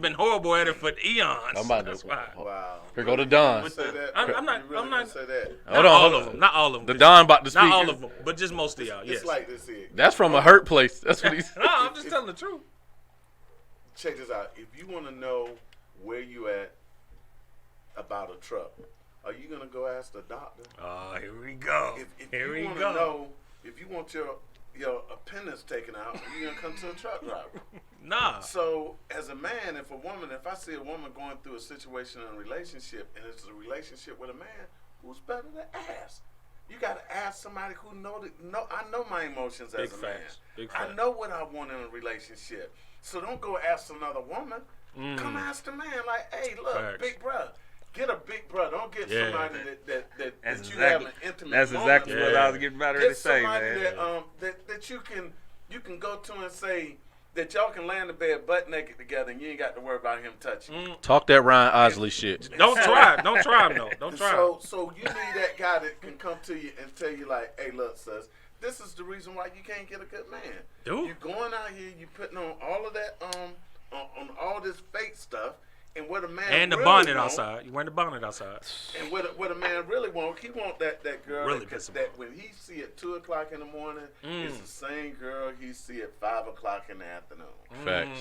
been horrible at it for eons. I'm about That's to. why. Wow. Here go the Don. You say that? I'm not. You really I'm not. say that? Hold Not on. all of them. Not all of them. The Don about to speak. Not all of them, but just most of y'all. Yes. It's like this here. That's from a hurt place. That's what he's. No, I'm just telling the truth. Check this out. If you want to know where you at about a truck, are you gonna go ask the doctor? Oh, here we go. If Here you we want to go. know, if you want your appendix taken out, are you gonna come to a truck driver? Nah. So, as a man, if I see a woman going through a situation in a relationship, and it's a relationship with a man, who's better to ask? You gotta ask somebody who I know my emotions Big as a man. facts. Big I facts. know what I want in a relationship. So don't go ask another woman. Come ask the man, like, hey, look, Facts. big bruh. Get a big bruh. Don't get Yeah. somebody that That's you have exactly. an intimate That's moment exactly with. what I was getting ready to Get say, somebody man. that you can go to and say that y'all can lay in the bed butt naked together and you ain't got to worry about him touching you. Talk that Ryan Osley shit. Don't try. Don't try him though. Don't try. So you need that guy that can come to you and tell you like, hey, look, sus, this is the reason why you can't get a good man. Dude. You going out here, you putting on all of that on all this fake stuff, and what a man And the really bonnet want, outside. You wearing the bonnet outside. and what a man really want, he want that girl Really that, piss him that off. when he see at 2:00 in the morning, it's the same girl he see at 5:00 in the afternoon. Facts.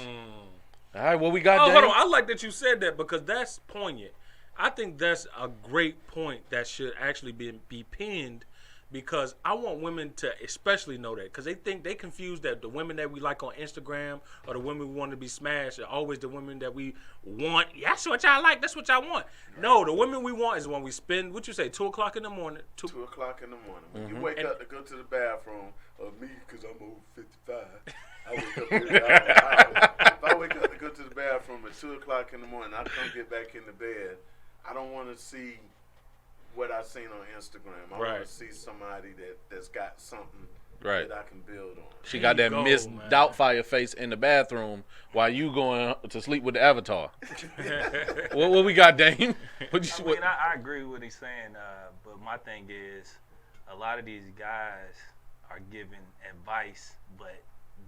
All right, what we got? Oh, Dane? hold on. I like that you said that because that's poignant. I think that's a great point that should actually be pinned because I want women to especially know that because they confuse that the women that we like on Instagram or the women we want to be smashed are always the women that we want. That's what y'all like. That's what y'all want. No, the women we want is when we spend, what you say, 2:00 in the morning. 2:00 in the morning. When you wake up to go to the bathroom, me, because I'm over 55, I wake up every hour. If I wake up to go to the bathroom at 2 o'clock in the morning. I come get back in the bed. I don't want to see what I seen on Instagram. I want to see somebody that's got something that I can build on. She got that Miss Doubtfire face in the bathroom while you going to sleep with the avatar. what we got, Dane? I agree with what he's saying, but my thing is a lot of these guys are giving advice, but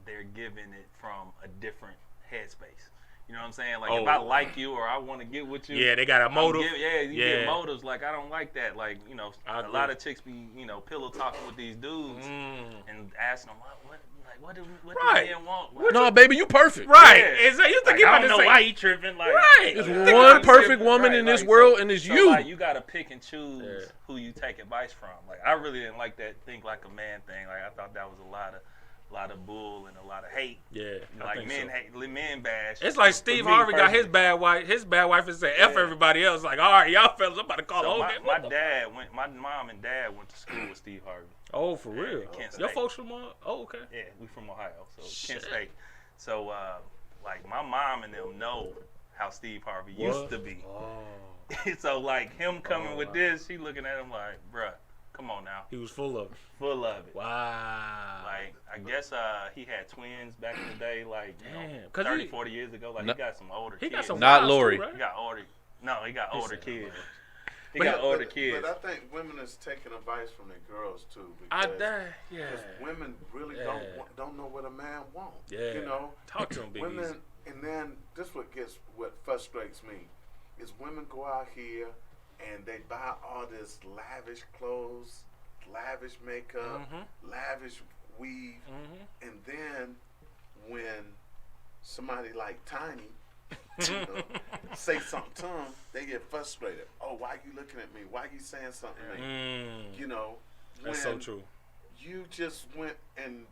they're giving it from a different headspace. You know what I'm saying? Like, if I like you or I want to get with you. Yeah, they got a motive. You get motives. Like, I don't like that. Like, you know, a lot of chicks be, you know, pillow talking with these dudes and asking them, what do men want? No, baby, you perfect. Right. Yeah. So you think like, you I about don't to know say, why he tripping. Like, There's one perfect woman in this world, and it's you. Like, you got to pick and choose who you take advice from. Like, I really didn't like that think like a man thing. Like, I thought that was a lot of bull and a lot of hate. Yeah, like men bash. It's like Steve Harvey got his bad wife. His bad wife is saying F everybody else. Like, all right, y'all fellas, I'm about to call so over. my mom and dad went to school with Steve Harvey. Oh, for real? Your folks from okay. Yeah, we from Ohio, so Kent State. So like my mom and them know how Steve Harvey used to be. Oh. So like him coming with this, she looking at him like, bruh, come on now. He was full of it. Full of it. Wow. Like, I guess he had twins back in the day, like, you know, 30, 40 years ago. Like, he got some older kids. Got some Not Lori. Too, right? He got older. No, he got older kids. But I think women is taking advice from their girls, too. Because women really don't know what a man wants. Yeah. You know? Talk to them, big women, easy. And then this what frustrates me, is women go out here and they buy all this lavish clothes, lavish makeup, lavish weave, and then when somebody like Tiny say something to them, they get frustrated. Oh, why you looking at me? Why you saying something to me? You know, that's so true. You just went and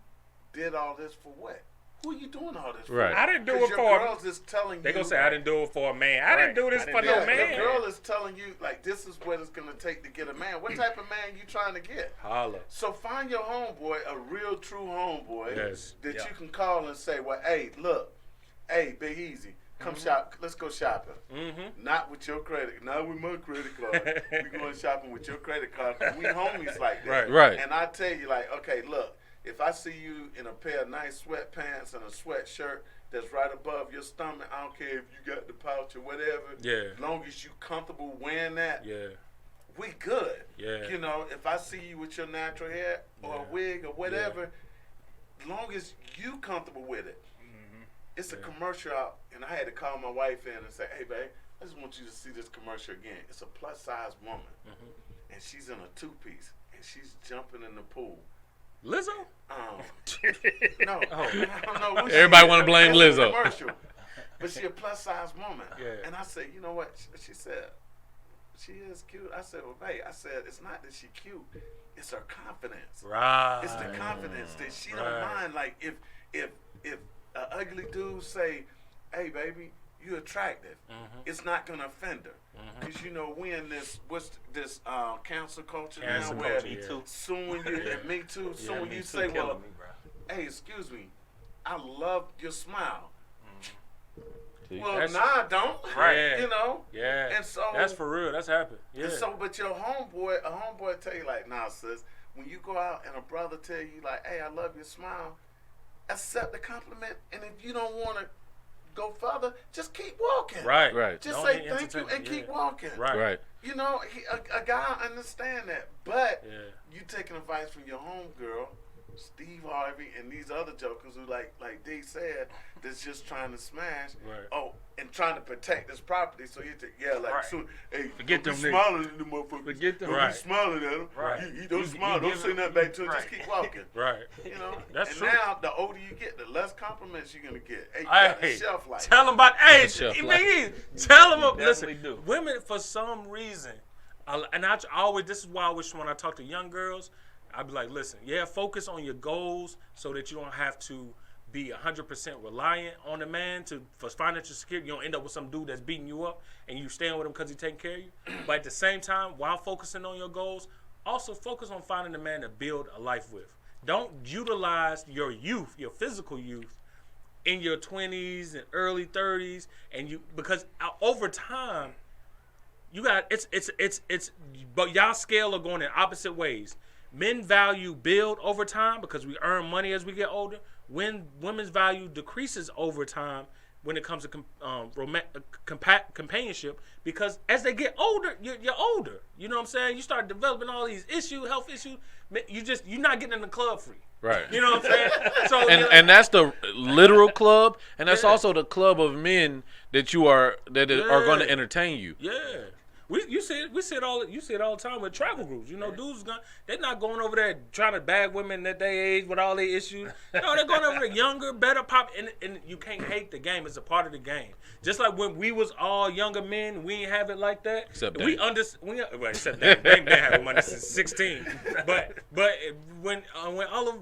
did all this for what? Who are you doing all this for? Right. I didn't do it for your girls is telling they you. gonna say I didn't do it for a man. I didn't do this for no man. The girl is telling you like this is what it's gonna take to get a man. What type of man you trying to get? Holla. So find your homeboy, a real true homeboy that you can call and say, well, hey, look, hey, Big Easy, come shop. Let's go shopping. Not with your credit, not with my credit card. We going shopping with your credit card. 'Cause we homies like that. Right. And I tell you, like, okay, look. If I see you in a pair of nice sweatpants and a sweatshirt that's right above your stomach, I don't care if you got the pouch or whatever. Yeah. As long as you comfortable wearing that, we good. Yeah. You know, if I see you with your natural hair or a wig or whatever, as long as you comfortable with it. It's a commercial out, and I had to call my wife in and say, hey, babe, I just want you to see this commercial again. It's a plus-size woman, and she's in a two-piece, and she's jumping in the pool. Lizzo? No. I don't know. Everybody want to blame Lizzo. Commercial. But she a plus size woman. Yeah. And I said, you know what? She said, she is cute. I said, well, babe, it's not that she cute. It's her confidence. Right. It's the confidence that she don't mind. Like if an ugly dude say, hey, baby, you attractive, it's not gonna offend her. Because you know we in this cancel culture now where soon when you and me too, soon when you say, well, hey, excuse me, I love your smile. Well, I don't. Right. You know? Yeah. And so that's for real. That's happened. Yeah. And so, but your homeboy tell you like, nah, sis, when you go out and a brother tell you like, hey, I love your smile, accept the compliment, and if you don't want to go further, just keep walking. Right. Just say thank you and keep walking. Right. You know, a guy understand that, but you taking advice from your homegirl, Steve Harvey, and these other jokers who, like D said, that's just trying to smash. Right. Oh, and trying to protect his property. So you think, so, hey, forget them niggas. Smiling at the motherfucker. Forget them. Don't be smiling at him. Right. You don't smile. Don't say nothing back to him. Just keep walking. Right. You know. That's and true. now, the older you get, the less compliments you're gonna get. Hey, you got a shelf life. Tell them about tell them. Listen, do. women for some reason, I always. This is why I wish when I talk to young girls, I'd be like, listen, focus on your goals so that you don't have to be 100% reliant on a man for financial security. You don't end up with some dude that's beating you up and you staying with him because he's taking care of you. But at the same time, while focusing on your goals, also focus on finding a man to build a life with. Don't utilize your youth, your physical youth, in your 20s and early 30s, and because over time, you got but y'all scale are going in opposite ways. Men value build over time because we earn money as we get older. When women's value decreases over time when it comes to companionship, because as they get older, you're older. You know what I'm saying? You start developing all these health issues. You're not getting in the club free. Right. You know what I'm saying? So and that's the literal club, and that's also the club of men that are going to entertain you. Yeah. We see it all the time with travel groups. You know, dudes they're not going over there trying to bag women at their age with all their issues. No, they're going over there younger, better pop, and you can't hate the game. It's a part of the game. Just like when we was all younger men, we ain't have it like that. Except except that they didn't have money since 16. But when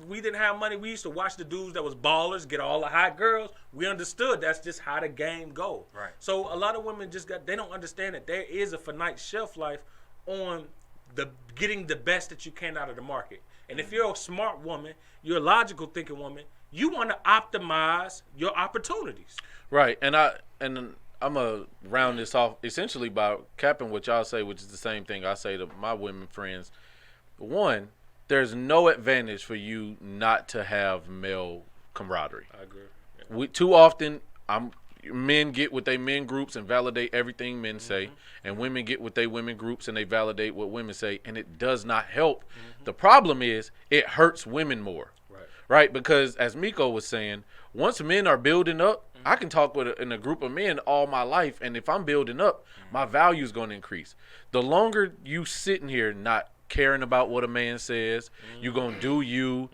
we didn't have money, we used to watch the dudes that was ballers get all the hot girls. We understood that's just how the game go. Right. So a lot of women they don't understand that there is a finite shelf life on getting the best that you can out of the market. And if you're a smart woman, you're a logical thinking woman, you want to optimize your opportunities. Right. And I'm gonna round this off essentially by capping what y'all say, which is the same thing I say to my women friends. One, there's no advantage for you not to have male camaraderie. I agree. Too often, men get with their men groups and validate everything men say, and women get with their women groups and they validate what women say, and it does not help. The problem is it hurts women more, right? Because as Miko was saying, once men are building up, I can talk in a group of men all my life, and if I'm building up, my value is going to increase. The longer you sitting here not caring about what a man says, you're going to do you,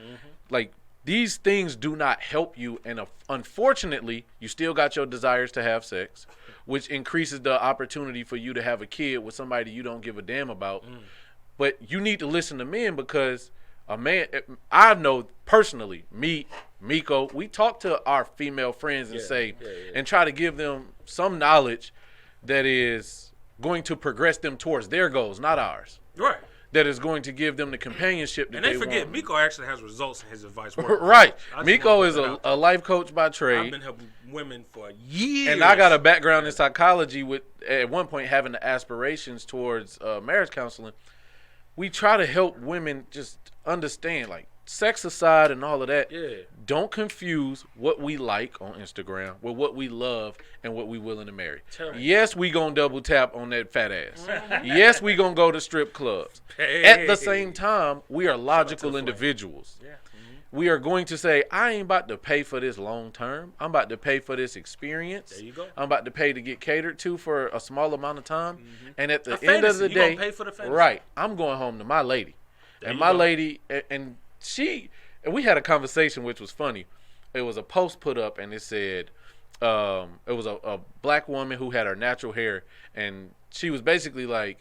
like. These things do not help you, and unfortunately, you still got your desires to have sex, which increases the opportunity for you to have a kid with somebody you don't give a damn about. But you need to listen to men because a man, I know personally, me, Miko, we talk to our female friends and and try to give them some knowledge that is going to progress them towards their goals, not ours. Right. That is going to give them the companionship that and they forget, want. Miko actually has results in his advice work. Right. Miko is a life coach by trade. I've been helping women for years. And I got a background in psychology with, at one point, having the aspirations towards marriage counseling. We try to help women just understand, like, sex aside and all of that, don't confuse what we like on Instagram with what we love and what we willing to marry. Yes, we gonna double tap on that fat ass. Yes, we gonna go to strip clubs. At the same time, we are logical individuals. We are going to say, I ain't about to pay for this long term. I'm about to pay for this experience. There you go. I'm about to pay to get catered to for a small amount of time. And at the end of the you day, gonna pay for the fantasy. Right, I'm going home to my lady. And my lady, and we had a conversation which was funny. It was a post put up and it said, it was a black woman who had her natural hair, and she was basically like,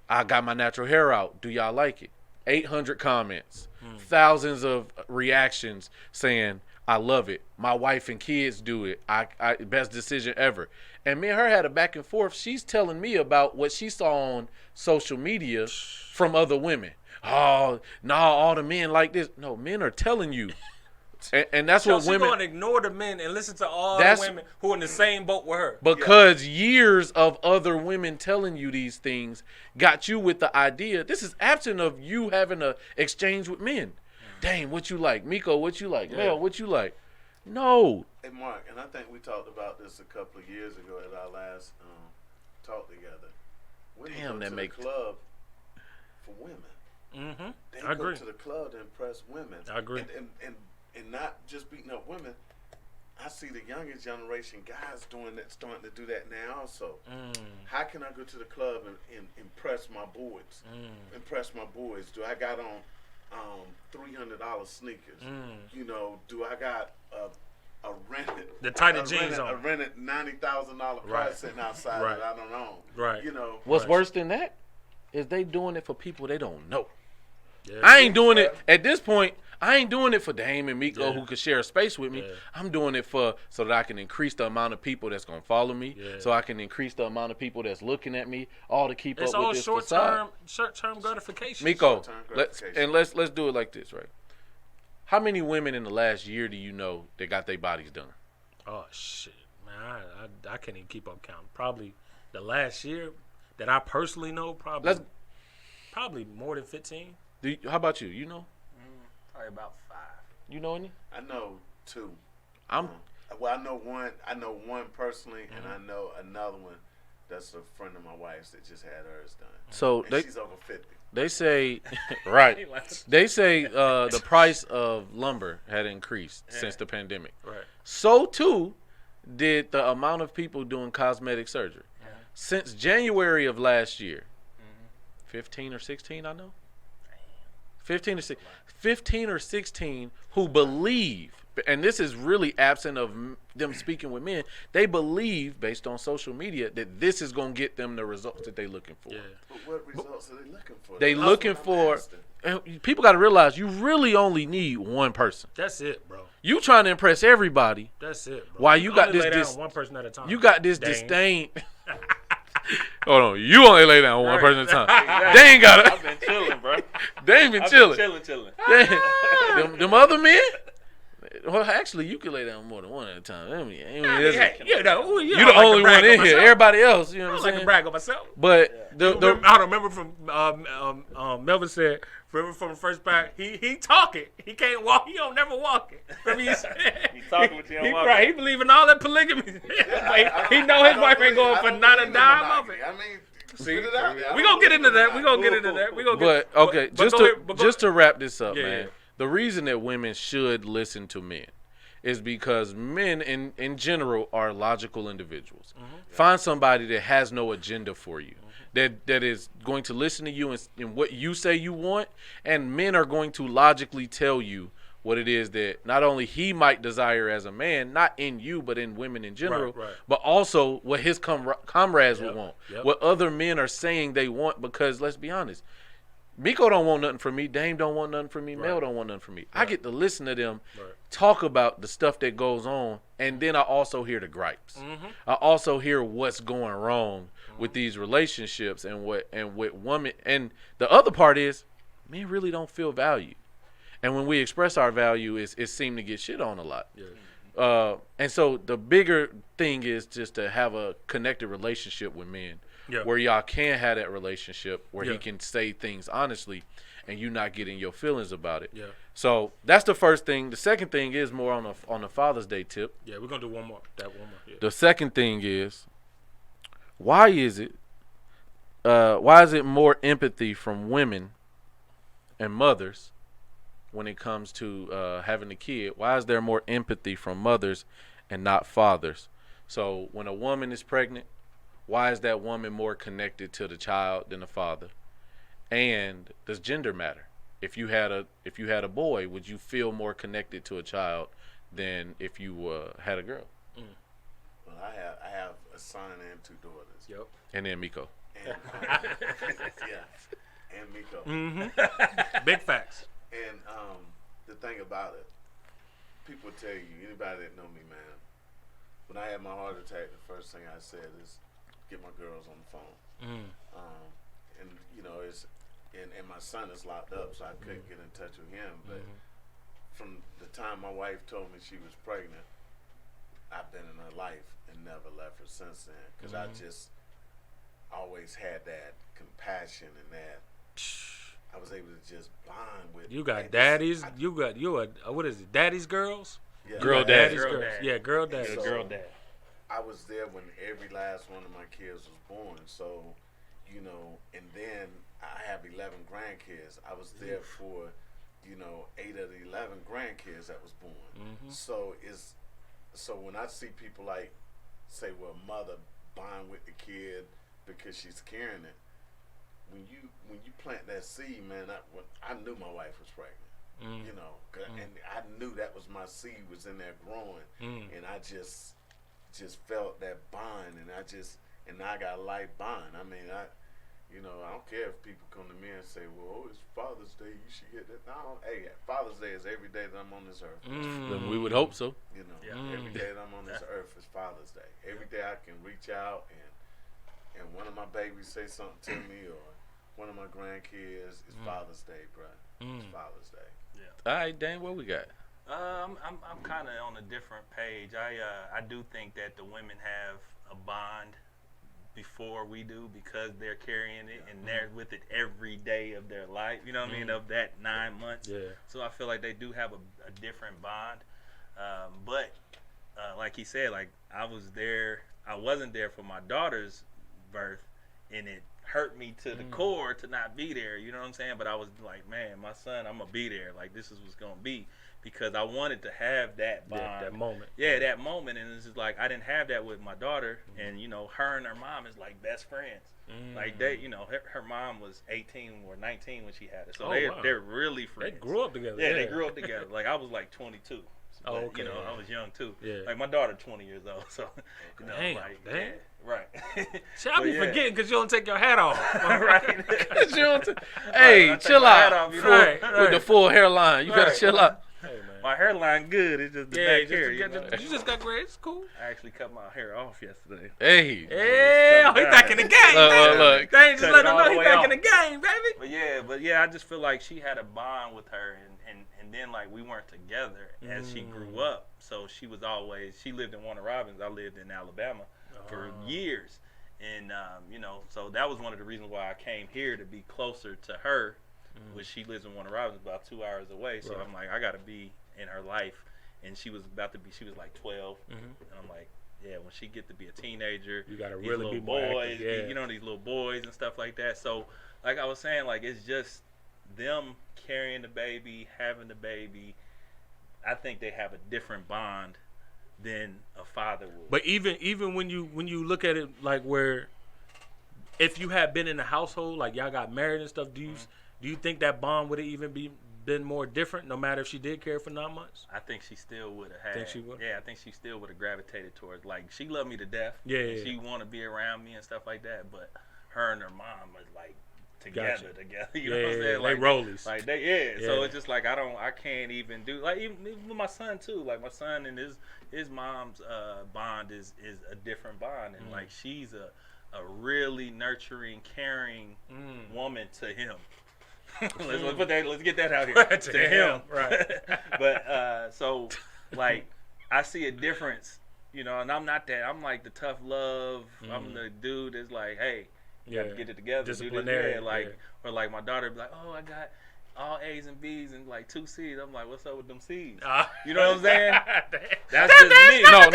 I got my natural hair out. Do y'all like it? 800 comments, thousands of reactions saying, I love it. My wife and kids do it. I best decision ever. And me and her had a back and forth. She's telling me about what she saw on social media from other women. Oh, no, all the men like this. No, men are telling you. And that's what women. She's going to ignore the men and listen to all the women who are in the same boat with her. Because years of other women telling you these things got you with the idea. This is absent of you having an exchange with men. Dang, what you like? Miko, what you like? Mel, what you like? No. Hey, Mark, and I think we talked about this a couple of years ago at our last talk together. Women go to the club for women. They go to the club to impress women. I agree. And not just beating up women. I see the younger generation guys doing that, starting to do that now also. How can I go to the club and impress my boys? Impress my boys. Do I got on $300 sneakers? You know, do I got a rented the tighter jeans on? A rented $90,000 car sitting outside that I don't own. Right. You know. What's worse than that is they doing it for people they don't know. I ain't doing it at this point. I ain't doing it for Dame and Miko who could share a space with me. I'm doing it so that I can increase the amount of people that's gonna follow me. So I can increase the amount of people that's looking at me, all to keep up with this facade. Short-term gratification. Miko, let's do it like this, right? How many women in the last year do you know that got their bodies done? Oh shit, man! I can't even keep up counting. Probably the last year that I personally know, probably more than 15. How about you? You know? Probably about 5. You know any? I know 2. I'm. Well, I know one. I know one personally, and I know another one. That's a friend of my wife's that just had hers done. So and she's over 50. They say, right? They say the price of lumber had increased since the pandemic. Right. So too did the amount of people doing cosmetic surgery. Since January of last year, 15 or 16, I know. 15 or 16 who believe, and this is really absent of them speaking with men, they believe based on social media that this is going to get them the results that they're looking for. Yeah. But what results are they looking for? They looking for, and people got to realize you really only need one person. That's it, bro. You trying to impress everybody. That's it, bro. Why you got only this lay down one person at a time. You got this Dang. disdain. Hold on, you only lay down one person at a time. Exactly. They ain't got I've it. been chilling, bro. They ain't been I've chilling. been chilling. them other men. Well, actually, you can lay down more than one at a time. I mean, Hey, you know, you the only one in here. Everybody else, you know I what don't I'm like to saying? brag on myself. But I don't remember from Melvin said. Remember from the first pack, he talking. He can't walk. He don't never walk it. Remember he said, He talking, but you don't walk right. it. He believe in all that polygamy. He know his wife ain't going for not a dime of it. I mean, See, put it out there. we gonna get into that. We gonna get into that. We gonna get. But okay, but go ahead, just to wrap this up, Yeah, man. yeah. The reason that women should listen to men is because men in general are logical individuals. Find somebody that has no agenda for you. That is going to listen to you and what you say you want, and men are going to logically tell you what it is that not only he might desire as a man, not in you, but in women in general, Right. but also what his comrades would want, Yep. what other men are saying they want. Because let's be honest, Miko don't want nothing from me, Dame don't want nothing from me, Mel don't want nothing from me. I get to listen to them talk about the stuff that goes on, and then I also hear the gripes. I also hear what's going wrong with these relationships and with women. And the other part is, men really don't feel valued. And when we express our value, it seems to get shit on a lot. Yeah. And so the bigger thing is just to have a connected relationship with men, where y'all can have that relationship where he can say things honestly, and you not getting your feelings about it. Yeah. So that's the first thing. The second thing is more on the Father's Day tip. Yeah, we're gonna do one more. Yeah. The second thing is, why is it more empathy from women and mothers when it comes to having a kid? Why is there more empathy from mothers and not fathers? So when a woman is pregnant, why is that woman more connected to the child than the father? And does gender matter? If you had a boy, would you feel more connected to a child than if you had a girl? Well, I have a son and 2 daughters. Yep. And then Miko. And, and Miko. Big facts. And the thing about it, people tell you, anybody that know me, man, when I had my heart attack, the first thing I said is, get my girls on the phone. And you know, and my son is locked up, so I couldn't get in touch with him. But from the time my wife told me she was pregnant, I've been in her life and never left her since then. Because I just always had that compassion and that I was able to just bond with. You got daddies. What is it? Daddy's girls. Yeah. Girl dad. Daddy's girls. Yeah, girl dad. So, Girl dad. I was there when every last one of my kids was born. So, you know, and then I have 11 grandkids. I was there for, 8 of the 11 grandkids that was born. So when I see people like say, well, mother bond with the kid because she's carrying it. When you plant that seed, man, I knew my wife was pregnant. And I knew that was my seed was in there growing, and I just felt that bond, and now I got a life bond. I mean, I don't care if people come to me and say, well, it's Father's Day, you should get that. No, hey, Father's Day is every day that I'm on this earth. Then we would hope so. Every day that I'm on this earth is Father's Day. Every day I can reach out and one of my babies say something to me, or one of my grandkids, it's Father's Day, bro. It's Father's Day. All right, Dane, what we got? I'm kind of on a different page. I do think that the women have a bond before we do because they're carrying it and they're with it every day of their life. You know what I mean? Of that 9 months. Yeah. So I feel like they do have a different bond. But like he said, like I wasn't there for my daughter's birth, and it hurt me to the core to not be there. You know what I'm saying? But I was like, man, my son, I'm gonna be there. Like this is what's gonna be. Because I wanted to have that bond. Yeah, that moment. Yeah, that moment. And it's just like, I didn't have that with my daughter. And, you know, her and her mom is like best friends. Like, they, you know, her mom was 18 or 19 when she had it. So they're really friends. They grew up together. Yeah, they grew up together. Like, I was like 22. But, okay. You know, I was young too. Yeah. Like, my daughter 20 years old. So, you know, damn, like, damn. Yeah, right. See, I be forgetting because you don't take your hat off. Right. Hey, chill out. With the full hairline. You better chill out. Hey, man. My hairline good. It's just the back hair. You just got gray. It's cool. I actually cut my hair off yesterday. Hey. Hey, he back in the game. Look. They ain't just let him know he back in the game, baby. But yeah, I just feel like she had a bond with her, and then like we weren't together as she grew up. So she lived in Warner Robins. I lived in Alabama for years, and you know, so that was one of the reasons why I came here to be closer to her. Which she lives in Warner Robins, about 2 hours away. So I'm like, I gotta be in her life, and she was like 12, and I'm like, yeah, when she get to be a teenager, you gotta these really little be more boys, active, you know, these little boys and stuff like that. So like I was saying, like it's just them carrying the baby, having the baby. I think they have a different bond than a father would. But even when you look at it like where, if you had been in a household like y'all got married and stuff, do you think that bond would have even been more different, no matter if she did care for 9 months? I think she still would have had. Think she would? Yeah, I think she still would have gravitated towards. Like she loved me to death. Yeah. She want to be around me and stuff like that. But her and her mom was like together. You know what I'm saying? Like they rollies. Like they So it's just like I can't even do like even with my son too. Like my son and his mom's bond is a different bond, and like she's a really nurturing, caring woman to him. Let's get that out here. to him. Right. But so like I see a difference, you know, and I'm not that. I'm like the tough love. I'm the dude that's like, hey, you got to get it together. Disciplinary. Or like my daughter be like, oh, I got all A's and B's and like 2 C's. I'm like, what's up with them C's? You know what I'm saying? That's just me. No.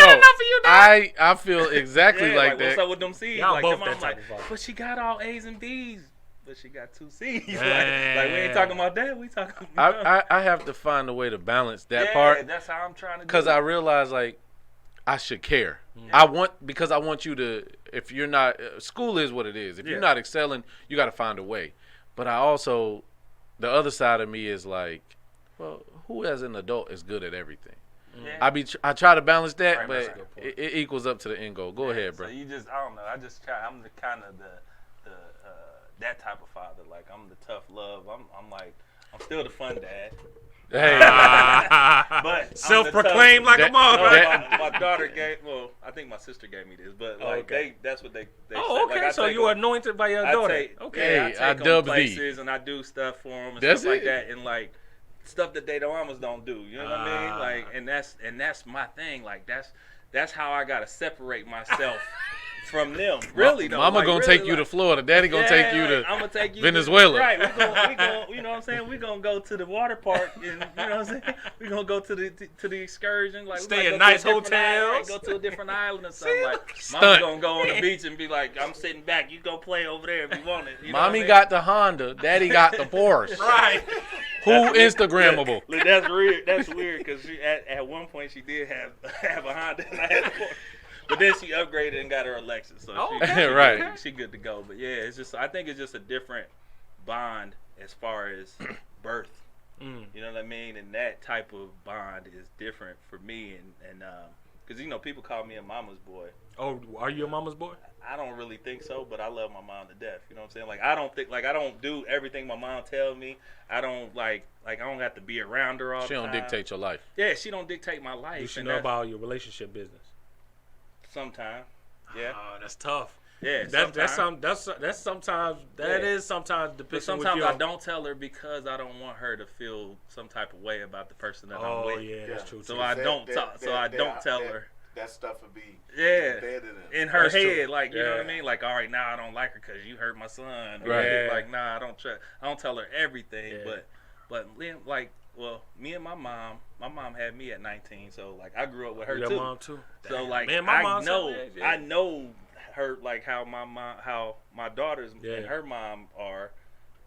I feel exactly like that. What's up with them C's? Y'all like, both them, that I'm type like, of father. but she got all A's and B's. But she got 2 C's. like we ain't talking about that. We talking about I have to find a way to balance that part. That's how I'm trying to do it. Because I realize like I should care. I want you to, if you're not, school is what it is. If you're not excelling, you got to find a way. But I also, the other side of me is like, well, who as an adult is good at everything? Yeah. I try to balance that, but it equals up to the end goal. Go ahead, bro. So you just, I don't know. I just try. I'm the kind of the that type of father. Like I'm the tough love. I'm like I'm still the fun dad. Hey, but self-proclaimed like a mom. My daughter gave. Well, I think my sister gave me this, but like that's what they. Oh, okay. Like, so you were anointed by your daughter. Okay. I take them places and I do stuff for them and stuff like that, and like stuff that they mamas don't do. You know what I mean? Like, and that's my thing. Like that's how I gotta separate myself. From them, really though. Mama like, gonna really, take you to Florida. Daddy gonna take you to I'm gonna take you Venezuela. Right, we gonna, you know what I'm saying? We gonna go to the water park, and you know what I'm saying? We gonna go to the excursion, like stay in nice hotels, go to a different island or something. Like, Mama's gonna go on the beach and be like, I'm sitting back. You go play over there if you want it. You know Mommy got the Honda. Daddy got the Porsche. Right. Who Instagrammable? Look, that's weird. That's weird because at one point she did have a Honda and I had a Porsche. But then she upgraded and got her Lexus, so she good to go. But yeah, it's just I think it's just a different bond as far as birth. You know what I mean? And that type of bond is different for me, and because you know people call me a mama's boy. Oh, are you a mama's boy? I don't really think so, but I love my mom to death. You know what I'm saying? Like I don't do everything my mom tells me. I don't like I don't have to be around her all the time. She don't dictate your life. Yeah, she don't dictate my life. You should know about your relationship business. Sometime, yeah. Oh, that's tough. Yeah, That's sometimes that is sometimes But depicting. sometimes with your, I don't tell her because I don't want her to feel some type of way about the person that I'm with. Oh yeah, that's true. So too. I don't talk. So I don't tell her. That stuff would be Yeah, in her That's true. head, like you know what I Yeah. mean. Like, all right, now I don't like her because you hurt my son. Right. Yeah. Like, nah, I don't trust. I don't tell her everything, Yeah. but then, like, well, me and my mom had me at 19, so like I grew up with her Your too. mom too. So Damn. like Man, my I mom know, said that, yeah. I know her, like how my daughters Yeah. and her mom are.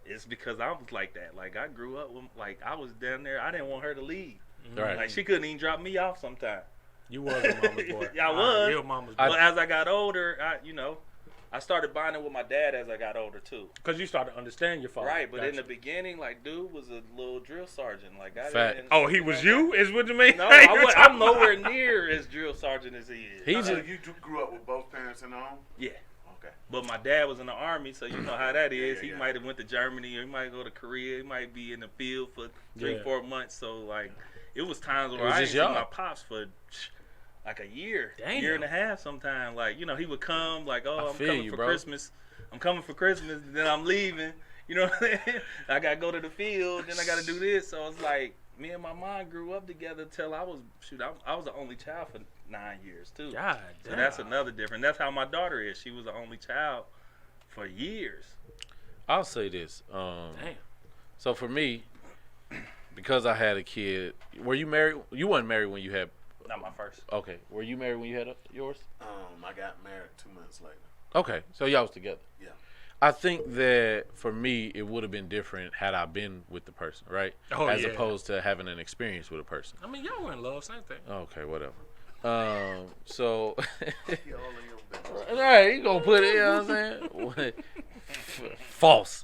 It's because I was like that. Like I grew up with, like I was down there. I didn't want her to leave. Right. Like she couldn't even drop me off sometimes. You was a mama's boy. Yeah, I was. Your mama's boy. But as I got older, I started bonding with my dad as I got older too. Because you started to understand your father. Right, but in Gotcha. the beginning, like dude was a little drill sergeant. Like I Fact. didn't. Oh, he was you? Is what you mean? No, I'm nowhere near as drill sergeant as he is. He So just you grew up with both parents in the home? Yeah. Okay. But my dad was in the army, so you know how that is. Yeah, He yeah. might have went to Germany, or he might go to Korea. He might be in the field for 3-4 months. So like, it was times where was I just didn't see y'all. my pops for like a year, Damn. year and a half. Sometimes, like he would come, like, I oh, I'm feel coming you, for bro. Christmas. I'm coming for Christmas, then I'm leaving. You know what I'm saying? I gotta go to the field, then I gotta do this. So it's like me and my mom grew up together till I was I was the only child for 9 years too. God So damn. that's another difference. That's how my daughter is. She was the only child for years. I'll say this. Damn. So for me, because I had a kid, were you married? You weren't married when you had. Not my first. Okay, were you married when you had yours? I got married 2 months later. Okay, so y'all was together. Yeah. I think that for me, it would have been different had I been with the person, right? Oh, As yeah. opposed to having an experience with a person. I mean, y'all were in love, same thing. Okay, whatever. So, You all in your business. all right, you gonna put it, you know what I'm saying? False.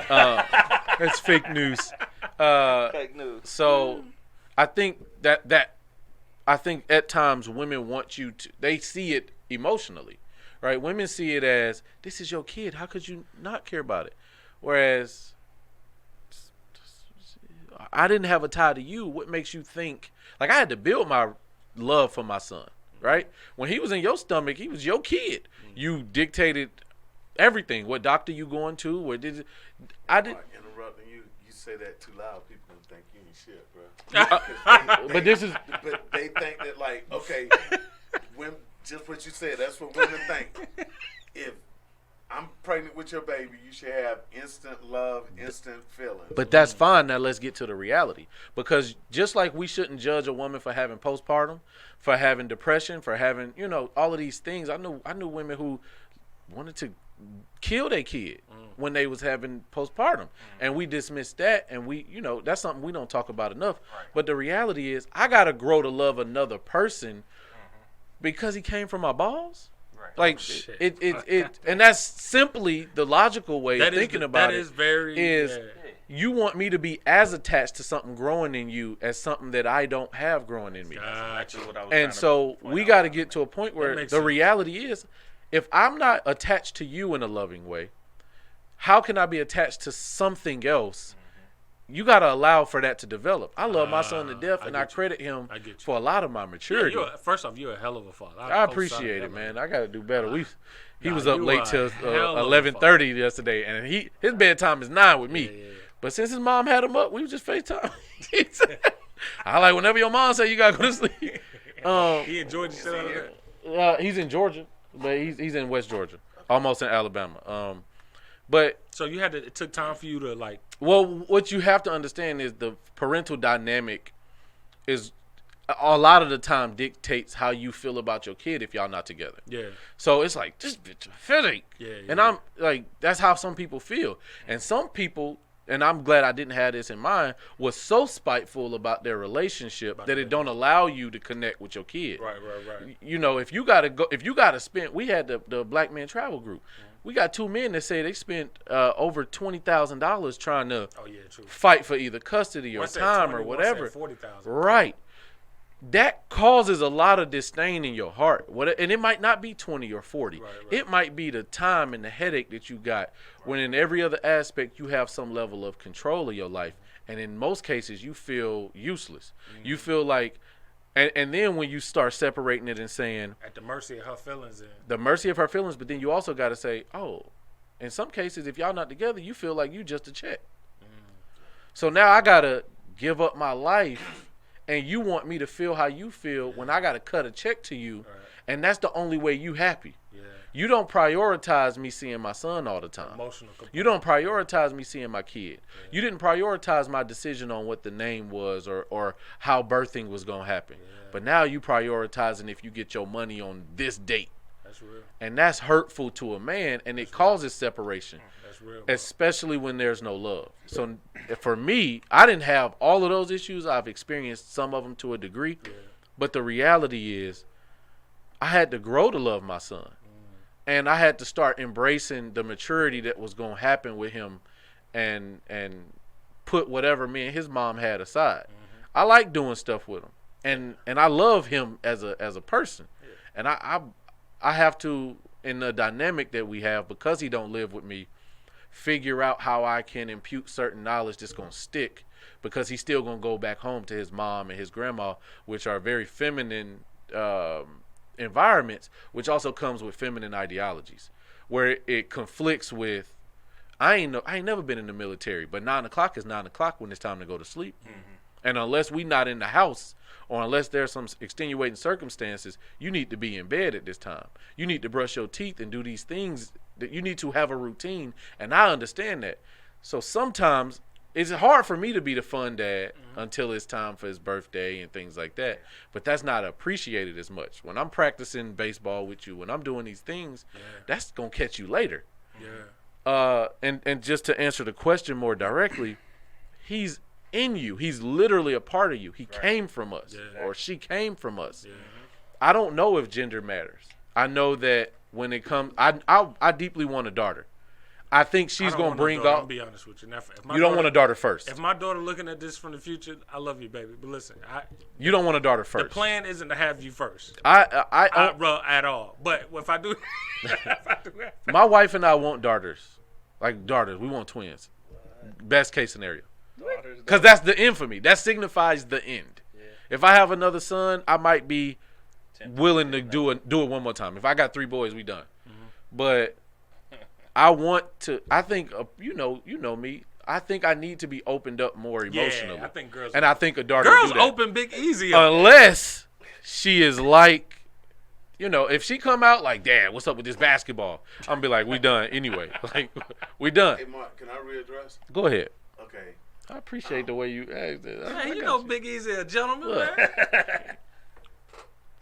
That's fake news. Fake news. So, I think I think at times women want you to, they see it emotionally, right? Women see it as, this is your kid. How could you not care about it? Whereas I didn't have a tie to you. What makes you think, like I had to build my love for my son, right? When he was in your stomach, he was your kid. You dictated everything. What doctor you going to? Where did I did? Like, interrupting you. You say that too loud, people gonna think you ain't shit, bro. But this is But they think that like, okay, when just what you said, that's what women think. If I'm pregnant with your baby, you should have instant love, instant feelings. But that's fine. Now let's get to the reality. Because just like we shouldn't judge a woman for having postpartum, for having depression, for having, all of these things. I knew women who wanted to kill their kid when they was having postpartum. And we dismissed that, and we, that's something we don't talk about enough. Right. But the reality is I got to grow to love another person because he came from my balls. Right. Like shit. it and that's simply the logical way of thinking about that it. is very is yeah. you want me to be as attached to something growing in you as something that I don't have growing in me. Gotcha. What I was And trying to so point we out. got to get to a point where the makes sense. reality is, if I'm not attached to you in a loving way, how can I be attached to something else? You got to allow for that to develop. I love my son to death, I and I get you. credit him I get you. for a lot of my Yeah, maturity. first off, you're a hell of a father. I appreciate it, man. I got to do better. He Nah, was up you late are till a hell of a 11:30 yesterday, and his bedtime is 9 with me. Yeah. But since his mom had him up, we was just FaceTime. I like whenever your mom say you gotta go to sleep. He enjoyed the shit out of that. He's in Georgia, but he's in West Georgia, almost in Alabama. But So it took time for you to like. well, what you have to understand is the parental dynamic is a lot of the time dictates how you feel about your kid if y'all not together. Yeah. So it's like, this bitch pathetic. Yeah, And yeah. I'm like, that's how some people feel. And some people, and I'm glad I didn't have this in mind, was so spiteful about their relationship that it don't allow you to connect with your kid. Right. If you gotta spend, we had the Black Men Travel Group. We got 2 men that say they spent over $20,000 trying to Oh yeah, true. fight for either custody or One said time 20, or one whatever. said 40,000. Right. That causes a lot of disdain in your heart. And it might not be 20 or 40. Right. It might be the time and the headache that you got when in every other aspect you have some level of control of your life. And in most cases, you feel useless. You feel like And then when you start separating it and saying At the mercy of her feelings. the mercy of her feelings, but then you also got to say, oh, in some cases, if y'all not together, you feel like you just a check. So now I got to give up my life, and you want me to feel how you feel when I got to cut a check to you, and that's the only way you happy. Yeah. You don't prioritize me seeing my son all the time. Emotional component. You don't prioritize me seeing my kid. Yeah. You didn't prioritize my decision on what the name was or how birthing was going to happen. Yeah. But now you prioritizing if you get your money on this date. That's real. And that's hurtful to a man, and it causes separation. That's real. Especially when there's no love. So for me, I didn't have all of those issues. I've experienced some of them to a degree. Yeah. But the reality is I had to grow to love my son. And I had to start embracing the maturity that was going to happen with him and put whatever me and his mom had aside. Mm-hmm. I like doing stuff with him. And I love him as a person. Yeah. And I have to, in the dynamic that we have, because he don't live with me, figure out how I can impute certain knowledge that's going to stick, because he's still going to go back home to his mom and his grandma, which are very feminine environments, which also comes with feminine ideologies, where it conflicts with, I ain't never been in the military, but 9 o'clock is 9 o'clock when it's time to go to sleep. Mm-hmm. And unless we not in the house, or unless there's some extenuating circumstances, you need to be in bed at this time. You need to brush your teeth and do these things that you need to have a routine. And I understand that. So sometimes it's hard for me to be the fun dad until it's time for his birthday and things like that. But that's not appreciated as much. When I'm practicing baseball with you, when I'm doing these things, that's going to catch you later. Yeah. And just to answer the question more directly, he's in you. He's literally a part of you. He came from us, or she came from us. Yeah. I don't know if gender matters. I know that when it comes, I deeply want a daughter. I think she's going to bring out. I'll be honest with you. Now, you don't want a daughter first. If my daughter looking at this from the future, I love you, baby. But listen, you don't want a daughter first. The plan isn't to have you first. At all. But if I do, my wife and I want daughters, like daughters. We want twins. Best case scenario. Because that's the end for me. That signifies the end. Yeah. If I have another son, I might be willing to do it one more time. If I got 3 boys, we done. Mm-hmm. But I want to. I think you know me. I think I need to be opened up more emotionally. Yeah, I think girls. And I think a daughter. Girls do that. Open big easy. Unless she is like, if she come out like, Dad, what's up with this basketball? I'm gonna be like, we done anyway. Like, we done. Hey Mark, can I readdress? Go ahead. Okay. I appreciate the way you. Man, you know, Big Easy a gentleman, man.